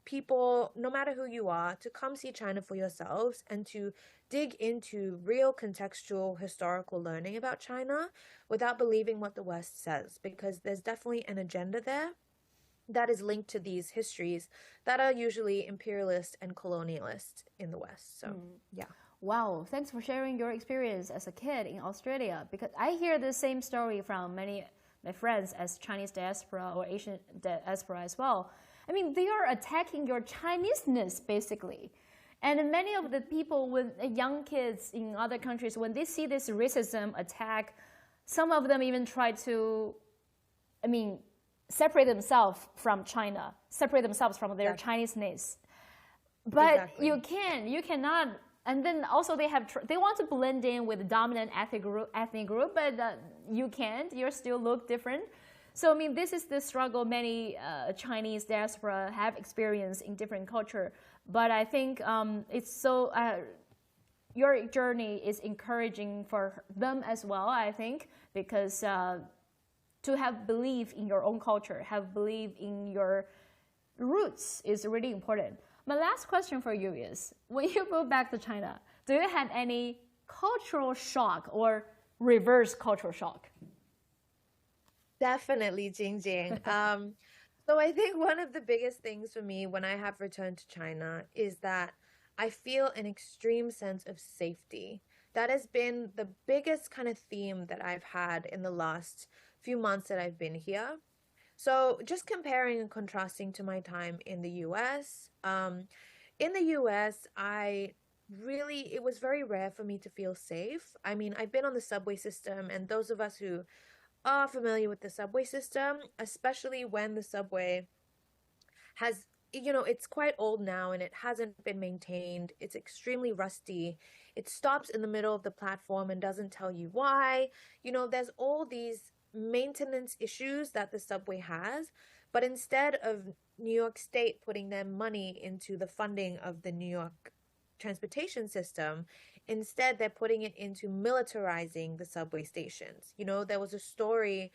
people, no matter who you are, to come see China for yourselves and to dig into real contextual historical learning about China without believing what the West says, because there's definitely an agenda there that is linked to these histories that are usually imperialist and colonialist in the West. So, yeah. Wow, thanks for sharing your experience as a kid in Australia, because I hear the same story from many of my friends as Chinese diaspora or Asian diaspora as well. I mean, they are attacking your Chineseness, basically. And many of the people with young kids in other countries, when they see this racism attack, some of them even try to, separate themselves from China, separate themselves from their Chineseness. But you cannot. And then also they want to blend in with the dominant ethnic group, but you can't. You still look different. So this is the struggle many Chinese diaspora have experienced in different culture. But I think it's so your journey is encouraging for them as well. I think because to have belief in your own culture, have belief in your roots is really important. My last question for you is, when you go back to China, do you have any cultural shock or reverse cultural shock? Definitely, Jingjing. So I think one of the biggest things for me when I have returned to China is that I feel an extreme sense of safety. That has been the biggest kind of theme that I've had in the last few months that I've been here. So just comparing and contrasting to my time in the US, in the US, it was very rare for me to feel safe. I mean, I've been on the subway system, and those of us who are familiar with the subway system, especially when the subway has, it's quite old now and it hasn't been maintained. It's extremely rusty. It stops in the middle of the platform and doesn't tell you why. There's all these maintenance issues that the subway has, but instead of New York State putting their money into the funding of the New York transportation system, instead they're putting it into militarizing the subway stations. There was a story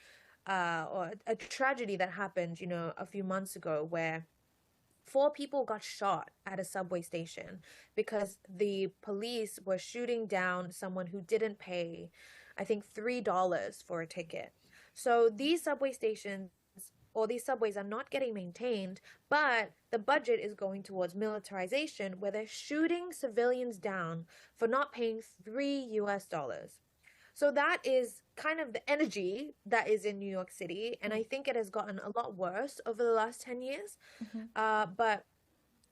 or a tragedy that happened, a few months ago where 4 people got shot at a subway station because the police were shooting down someone who didn't pay, I think, $3 for a ticket. So these subway stations or these subways are not getting maintained, but the budget is going towards militarization where they're shooting civilians down for not paying $3. So that is kind of the energy that is in New York City, and I think it has gotten a lot worse over the last 10 years. But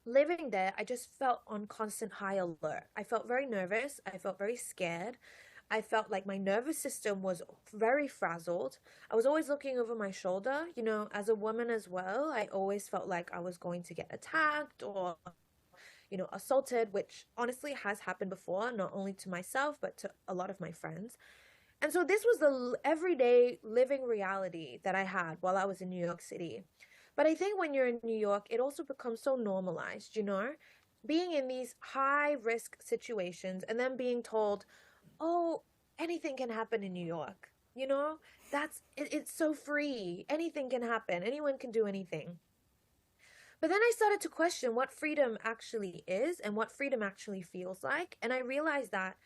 living there, I just felt on constant high alert. I felt very nervous. I felt very scared. I felt like my nervous system was very frazzled. I was always looking over my shoulder. As a woman as well, I always felt like I was going to get attacked or, assaulted, which honestly has happened before, not only to myself, but to a lot of my friends. And so this was the everyday living reality that I had while I was in New York City. But I think when you're in New York, it also becomes so normalized, being in these high risk situations and then being told, oh, anything can happen in New York. It's so free. Anything can happen. Anyone can do anything. But then I started to question what freedom actually is and what freedom actually feels like. And I realized that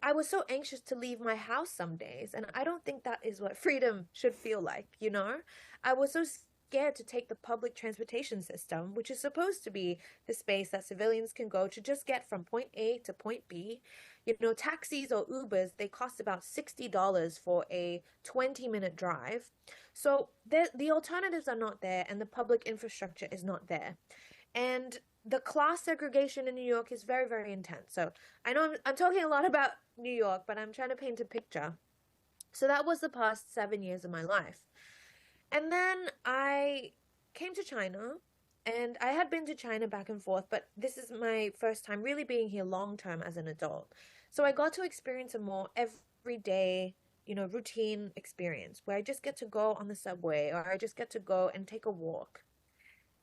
I was so anxious to leave my house some days. And I don't think that is what freedom should feel like, I was so scared to take the public transportation system, which is supposed to be the space that civilians can go to just get from point A to point B. Taxis or Ubers, they cost about $60 for a 20-minute drive. So the alternatives are not there and the public infrastructure is not there. And the class segregation in New York is very, very intense. So I know I'm talking a lot about New York, but I'm trying to paint a picture. So that was the past 7 years of my life. And then I came to China, and I had been to China back and forth, but this is my first time really being here long term as an adult. So I got to experience a more everyday, routine experience where I just get to go on the subway or I just get to go and take a walk.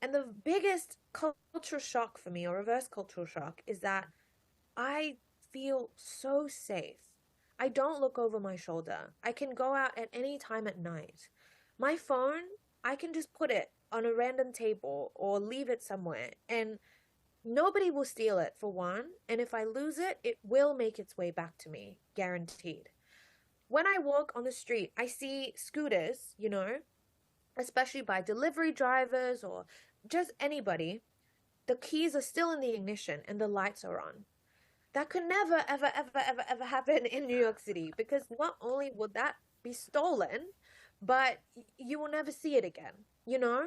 And the biggest cultural shock for me, or reverse cultural shock, is that I feel so safe. I don't look over my shoulder. I can go out at any time at night. My phone, I can just put it on a random table or leave it somewhere and nobody will steal it, for one. And if I lose it, it will make its way back to me, guaranteed. When I walk on the street, I see scooters, especially by delivery drivers or just anybody. The keys are still in the ignition and the lights are on. That could never, ever, ever, ever, ever happen in New York City, because not only would that be stolen, but you will never see it again,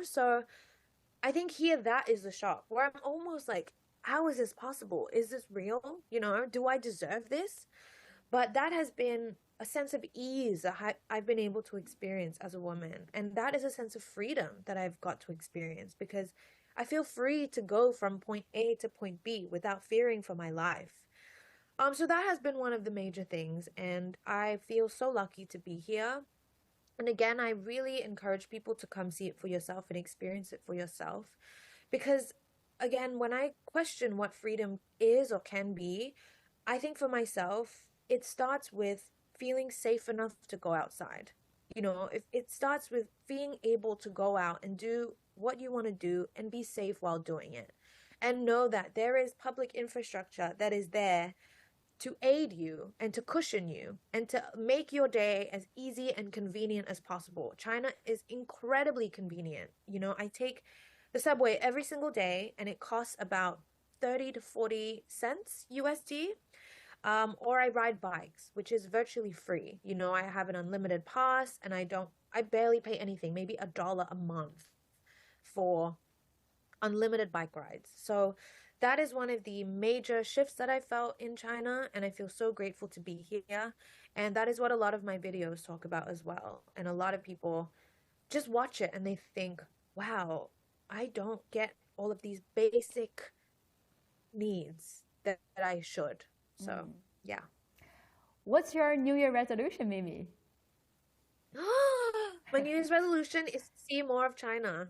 So I think here that is the shock, where I'm almost like, how is this possible? Is this real? Do I deserve this? But that has been a sense of ease that I've been able to experience as a woman. And that is a sense of freedom that I've got to experience, because I feel free to go from point A to point B without fearing for my life. So that has been one of the major things, and I feel so lucky to be here. And again, I really encourage people to come see it for yourself and experience it for yourself. Because again, when I question what freedom is or can be, I think for myself, it starts with feeling safe enough to go outside. If it starts with being able to go out and do what you want to do and be safe while doing it. And know that there is public infrastructure that is there to aid you and to cushion you and to make your day as easy and convenient as possible. China is incredibly convenient. You know, I take the subway every single day and it costs about 30 to 40 cents USD. Or I ride bikes, which is virtually free. You know, I have an unlimited pass and I barely pay anything, maybe $1 a month for unlimited bike rides. So that is one of the major shifts that I felt in China, and I feel so grateful to be here. And that is what a lot of my videos talk about as well. And a lot of people just watch it and they think, wow, I don't get all of these basic needs that I should. So, yeah. What's your New Year resolution, Mimi? My New Year's resolution is to see more of China.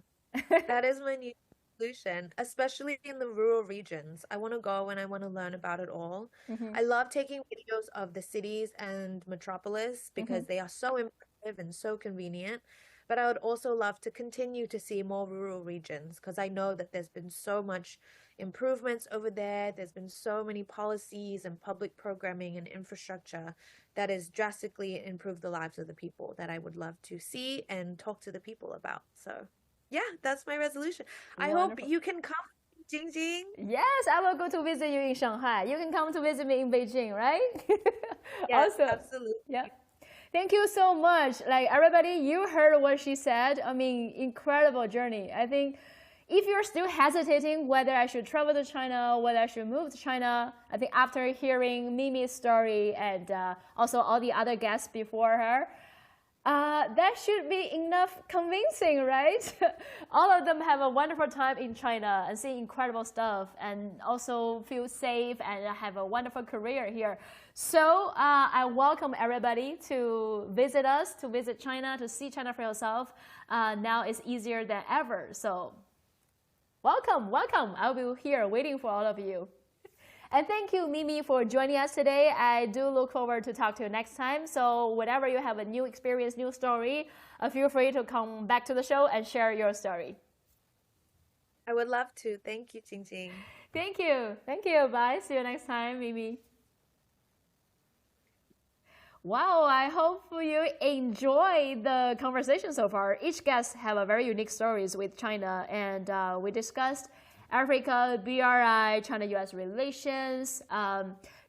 That is my New Year's resolution, especially in the rural regions. I want to go and I want to learn about it all. I love taking videos of the cities and metropolis because they are so impressive and so convenient. But I would also love to continue to see more rural regions because I know that there's been so much improvements over there. There's been so many policies and public programming and infrastructure that has drastically improved the lives of the people that I would love to see and talk to the people about. So, yeah, that's my resolution. Wonderful. I hope you can come, Jingjing. Yes, I will go to visit you in Shanghai. You can come to visit me in Beijing, right? Yes, awesome. absolutely. Yeah. Thank you so much. Like everybody, you heard what she said. I mean, incredible journey. I think if you're still hesitating whether I should travel to China, whether I should move to China, I think after hearing Mimi's story and also all the other guests before her, that should be enough convincing, right? All of them have a wonderful time in China and see incredible stuff and also feel safe and have a wonderful career here. So I welcome everybody to visit us, to visit China, to see China for yourself. Now it's easier than ever. So welcome, welcome. I'll be here waiting for all of you. And thank you, Mimi, for joining us today. I do look forward to talk to you next time. So whenever you have a new experience, new story, feel free to come back to the show and share your story. I would love to. Thank you, Jingjing. Thank you. Thank you. Bye. See you next time, Mimi. Wow, I hope you enjoy the conversation so far. Each guest have a very unique stories with China, and we discussed Africa, BRI, China-US relations,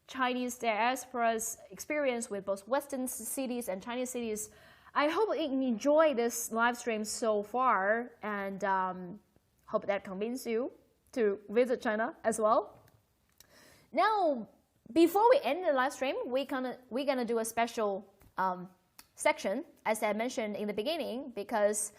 Chinese diaspora's experience with both Western cities and Chinese cities. I hope you enjoy this live stream so far, and hope that convinces you to visit China as well. Now, before we end the live stream, we're gonna do a special section, as I mentioned in the beginning, because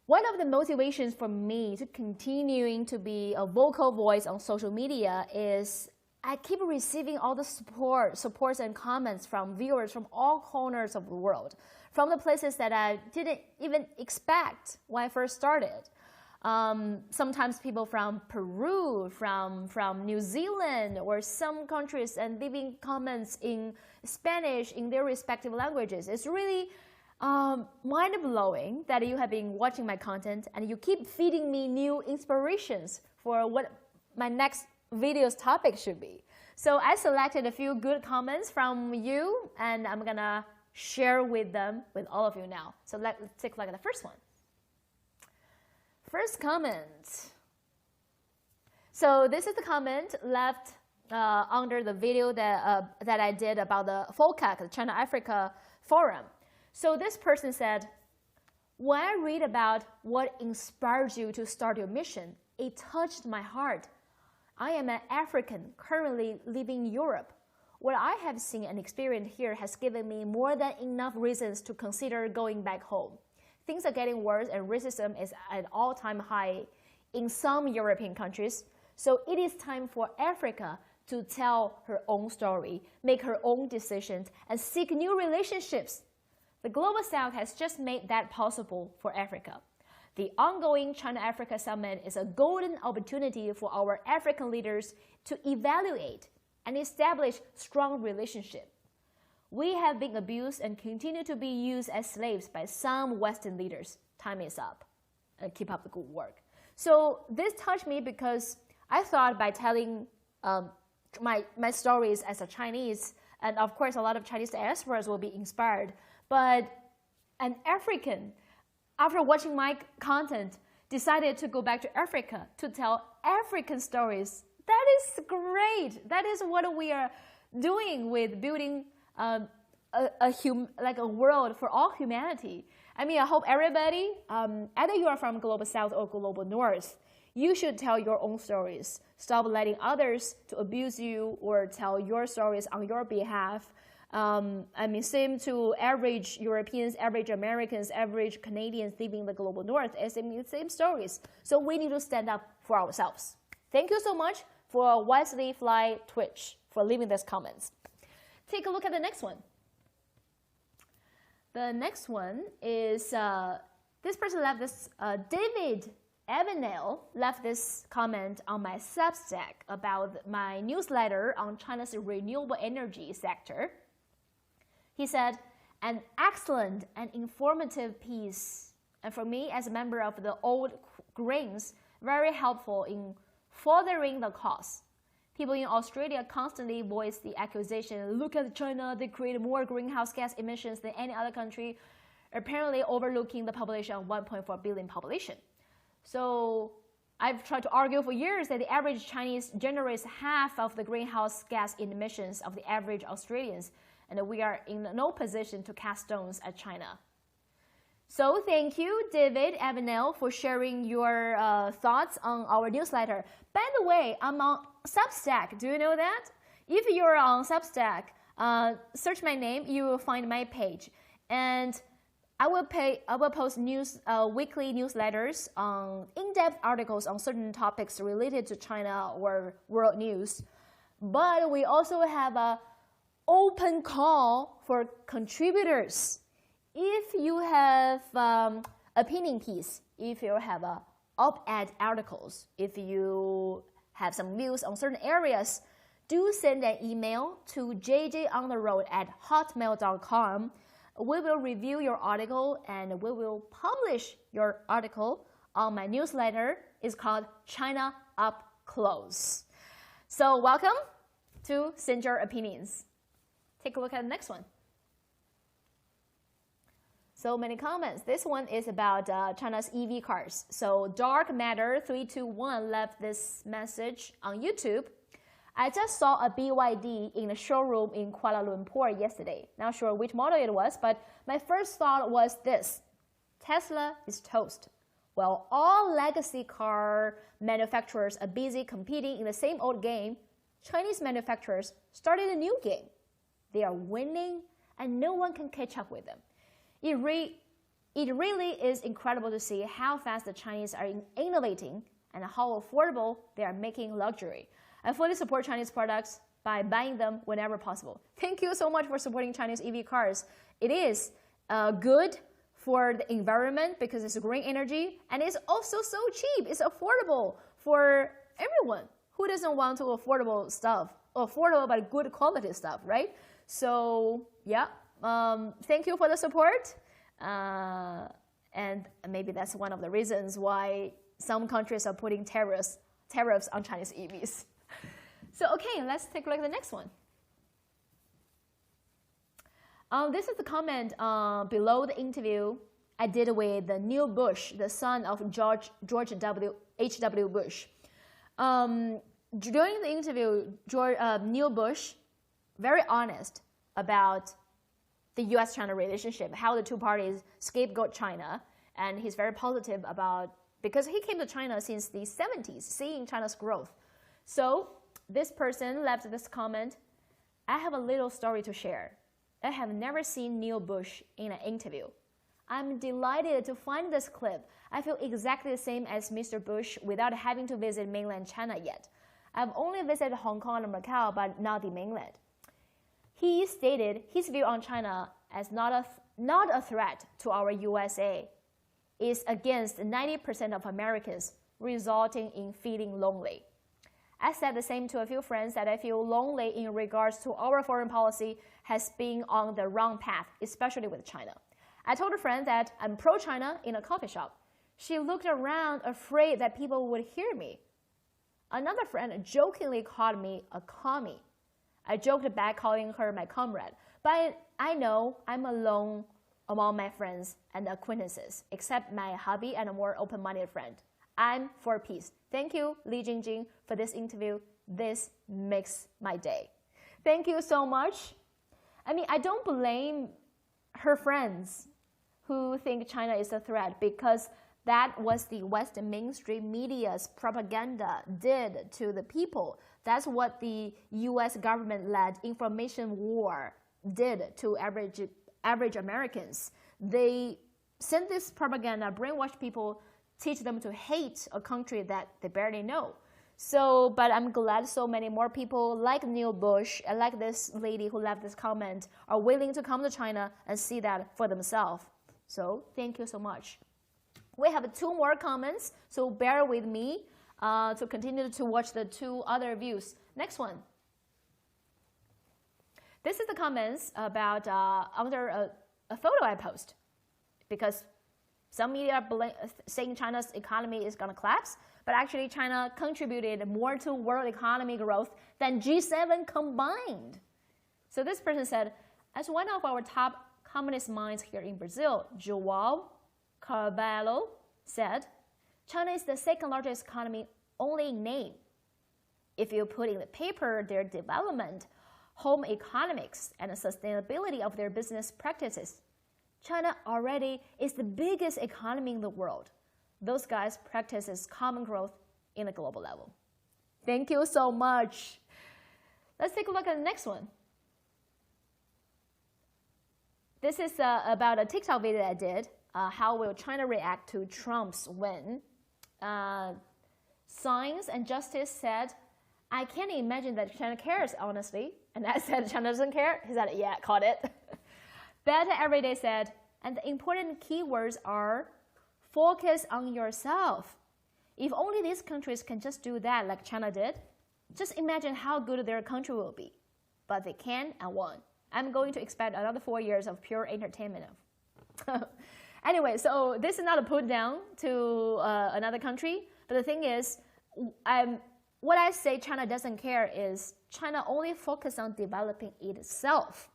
one of the motivations for me to continuing to be a vocal voice on social media is I keep receiving all the supports and comments from viewers from all corners of the world, from the places that I didn't even expect when I first started. Sometimes people from Peru, from New Zealand, or some countries, and leaving comments in Spanish in their respective languages. It's really mind-blowing that you have been watching my content and you keep feeding me new inspirations for what my next video's topic should be. So I selected a few good comments from you, and I'm gonna share with them with all of you now. So let's take a look at the first one. First comment. So this is the comment left under the video that I did about the FOCAC, the China-Africa Forum. So this person said, when I read about what inspired you to start your mission, it touched my heart. I am an African currently living in Europe. What I have seen and experienced here has given me more than enough reasons to consider going back home. Things are getting worse and racism is at an all-time high in some European countries. So it is time for Africa to tell her own story, make her own decisions, and seek new relationships. The Global South has just made that possible for Africa. The ongoing China-Africa Summit is a golden opportunity for our African leaders to evaluate and establish strong relationships. We have been abused and continue to be used as slaves by some Western leaders. Time is up. And keep up the good work. So this touched me because I thought by telling my stories as a Chinese, and of course a lot of Chinese diasporas will be inspired. But an African, after watching my content, decided to go back to Africa to tell African stories. That is great. That is what we are doing with building like a world for all humanity. I mean, I hope everybody, either you are from Global South or Global North, you should tell your own stories. Stop letting others to abuse you or tell your stories on your behalf. I mean, same to average Europeans, average Americans, average Canadians living in the Global North. Same stories. So we need to stand up for ourselves. Thank you so much for Wisely Fly Twitch for leaving these comments. Take a look at the next one. The next one is this person left this, David Avenel left this comment on my Substack about my newsletter on China's renewable energy sector. He said, an excellent and informative piece, and for me as a member of the old Greens, very helpful in furthering the cause. People in Australia constantly voice the accusation, look at China, they create more greenhouse gas emissions than any other country, apparently overlooking the population of 1.4 billion population. So I've tried to argue for years that the average Chinese generates half of the greenhouse gas emissions of the average Australians, and we are in no position to cast stones at China. So thank you, David Avenel, for sharing your thoughts on our newsletter. By the way, I'm on Substack. Do you know that? If you're on Substack, search my name, you will find my page. And I will post weekly newsletters on in-depth articles on certain topics related to China or world news. But we also have an open call for contributors. If you have opinion piece, if you have op-ed articles, if you have some views on certain areas, do send an email to jjontheroad@hotmail.com. We will review your article and we will publish your article on my newsletter. It's called China Up Close. So welcome to send your opinions. Take a look at the next one. So many comments. This one is about China's EV cars. So Dark Matter 321 left this message on YouTube. I just saw a BYD in a showroom in Kuala Lumpur yesterday. Not sure which model it was, but my first thought was this: Tesla is toast. While all legacy car manufacturers are busy competing in the same old game, Chinese manufacturers started a new game. They are winning, and no one can catch up with them. It really is incredible to see how fast the Chinese are innovating and how affordable they are making luxury. I fully support Chinese products by buying them whenever possible. Thank you so much for supporting Chinese EV cars. It is good for the environment because it's green energy, and it's also so cheap. It's affordable for everyone. Who doesn't want to affordable stuff? Affordable but good quality stuff, right? So yeah. Thank you for the support, and maybe that's one of the reasons why some countries are putting tariffs on Chinese EVs. So okay, let's take a look at the next one. This is the comment below the interview I did with Neil Bush, the son of George H.W. Bush. During the interview, Neil Bush, very honest about the U.S.-China relationship, how the two parties scapegoat China, and he's very positive about, because he came to China since the 70s, seeing China's growth. So this person left this comment, I have a little story to share. I have never seen Neil Bush in an interview. I'm delighted to find this clip. I feel exactly the same as Mr. Bush without having to visit mainland China yet. I've only visited Hong Kong and Macau, but not the mainland. He stated his view on China as not a threat to our USA is against 90% of Americans, resulting in feeling lonely. I said the same to a few friends that I feel lonely in regards to our foreign policy has been on the wrong path, especially with China. I told a friend that I'm pro-China in a coffee shop. She looked around afraid that people would hear me. Another friend jokingly called me a commie. I joked back calling her my comrade, but I know I'm alone among my friends and acquaintances, except my hubby and a more open-minded friend. I'm for peace. Thank you, Li Jingjing, for this interview. This makes my day. Thank you so much. I mean, I don't blame her friends who think China is a threat, because that was the Western mainstream media's propaganda did to the people. That's what the US government-led information war did to average Americans. They sent this propaganda, brainwash people, teach them to hate a country that they barely know. So, but I'm glad so many more people like Neil Bush and like this lady who left this comment are willing to come to China and see that for themselves. So, thank you so much. We have 2 more comments, so bear with me to continue to watch the 2 other views. Next one. This is the comments about under a photo I post, because some media saying China's economy is going to collapse, but actually China contributed more to world economy growth than G7 combined. So this person said, as one of our top communist minds here in Brazil, João Carvalho said, China is the 2nd largest economy only in name. If you put in the paper their development, home economics, and the sustainability of their business practices, China already is the biggest economy in the world. Those guys practice common growth in a global level. Thank you so much. Let's take a look at the next one. This is about a TikTok video I did. How will China react to Trump's win? Science and Justice said, I can't imagine that China cares, honestly. And I said, China doesn't care? He said, yeah, caught it. Better Everyday said, and the important keywords are focus on yourself. If only these countries can just do that like China did, just imagine how good their country will be. But they can and won't. I'm going to expect another 4 years of pure entertainment. Anyway, so this is not a put down to another country, but the thing is, what I say China doesn't care is China only focuses on developing itself.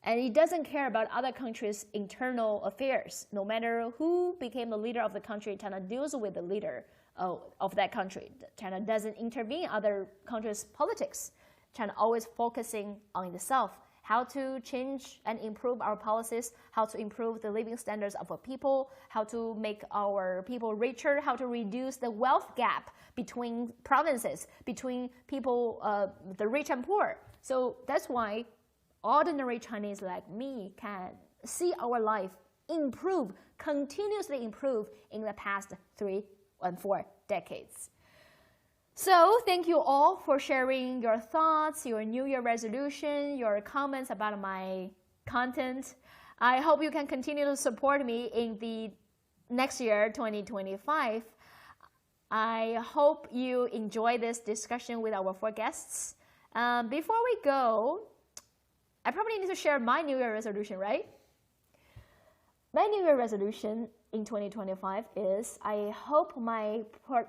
And it doesn't care about other countries' internal affairs. No matter who became the leader of the country, China deals with the leader of that country. China doesn't intervene in other countries' politics. China always focusing on itself. How to change and improve our policies, how to improve the living standards of our people, how to make our people richer, how to reduce the wealth gap between provinces, between people, the rich and poor. So that's why ordinary Chinese like me can see our life improve, continuously improve in the past 3 and 4 decades. So thank you all for sharing your thoughts, your New Year resolution, your comments about my content. I hope you can continue to support me in the next year, 2025. I hope you enjoy this discussion with our 4 guests. Before we go, I probably need to share my New Year resolution, right? My New Year resolution in 2025 is I hope my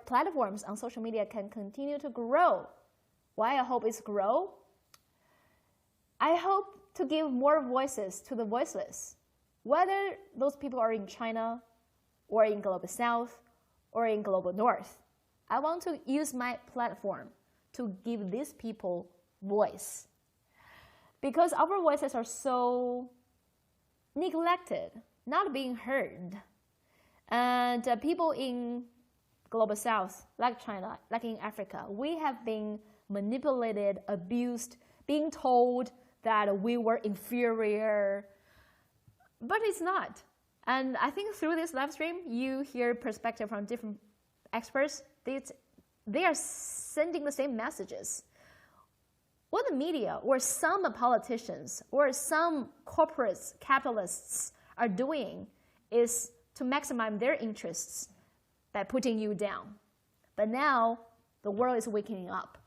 platforms on social media can continue to grow. Why I hope it's grow? I hope to give more voices to the voiceless, whether those people are in China or in Global South or in Global North. I want to use my platform to give these people voice, because our voices are so neglected, not being heard. And people in Global South, like China, like in Africa, we have been manipulated, abused, being told that we were inferior, but it's not. And I think through this live stream, you hear perspective from different experts. They are sending the same messages. What the media or some politicians or some corporates, capitalists are doing is to maximize their interests by putting you down. But now the world is waking up.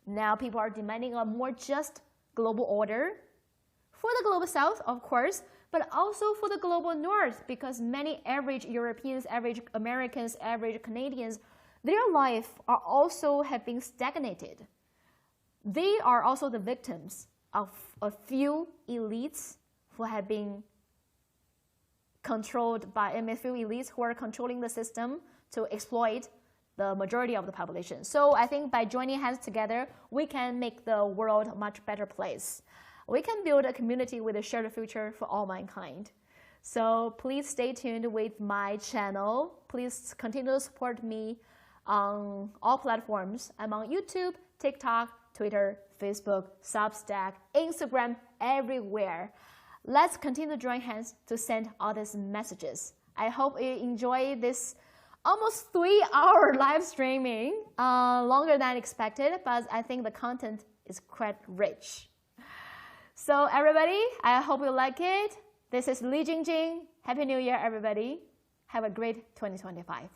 Now people are demanding a more just global order for the Global South, of course, but also for the Global North, because many average Europeans, average Americans, average Canadians their life are also have been stagnated. They are also the victims of a few elites who have been controlled by a few elites who are controlling the system to exploit the majority of the population. So I think by joining hands together, we can make the world a much better place. We can build a community with a shared future for all mankind. So please stay tuned with my channel. Please continue to support me on all platforms. I'm on YouTube, TikTok, Twitter, Facebook, Substack, Instagram, everywhere. Let's continue to join hands to send all these messages. I hope you enjoy this almost 3-hour live streaming, longer than expected, but I think the content is quite rich. So everybody, I hope you like it. This is Li Jingjing. Happy New Year, everybody. Have a great 2025.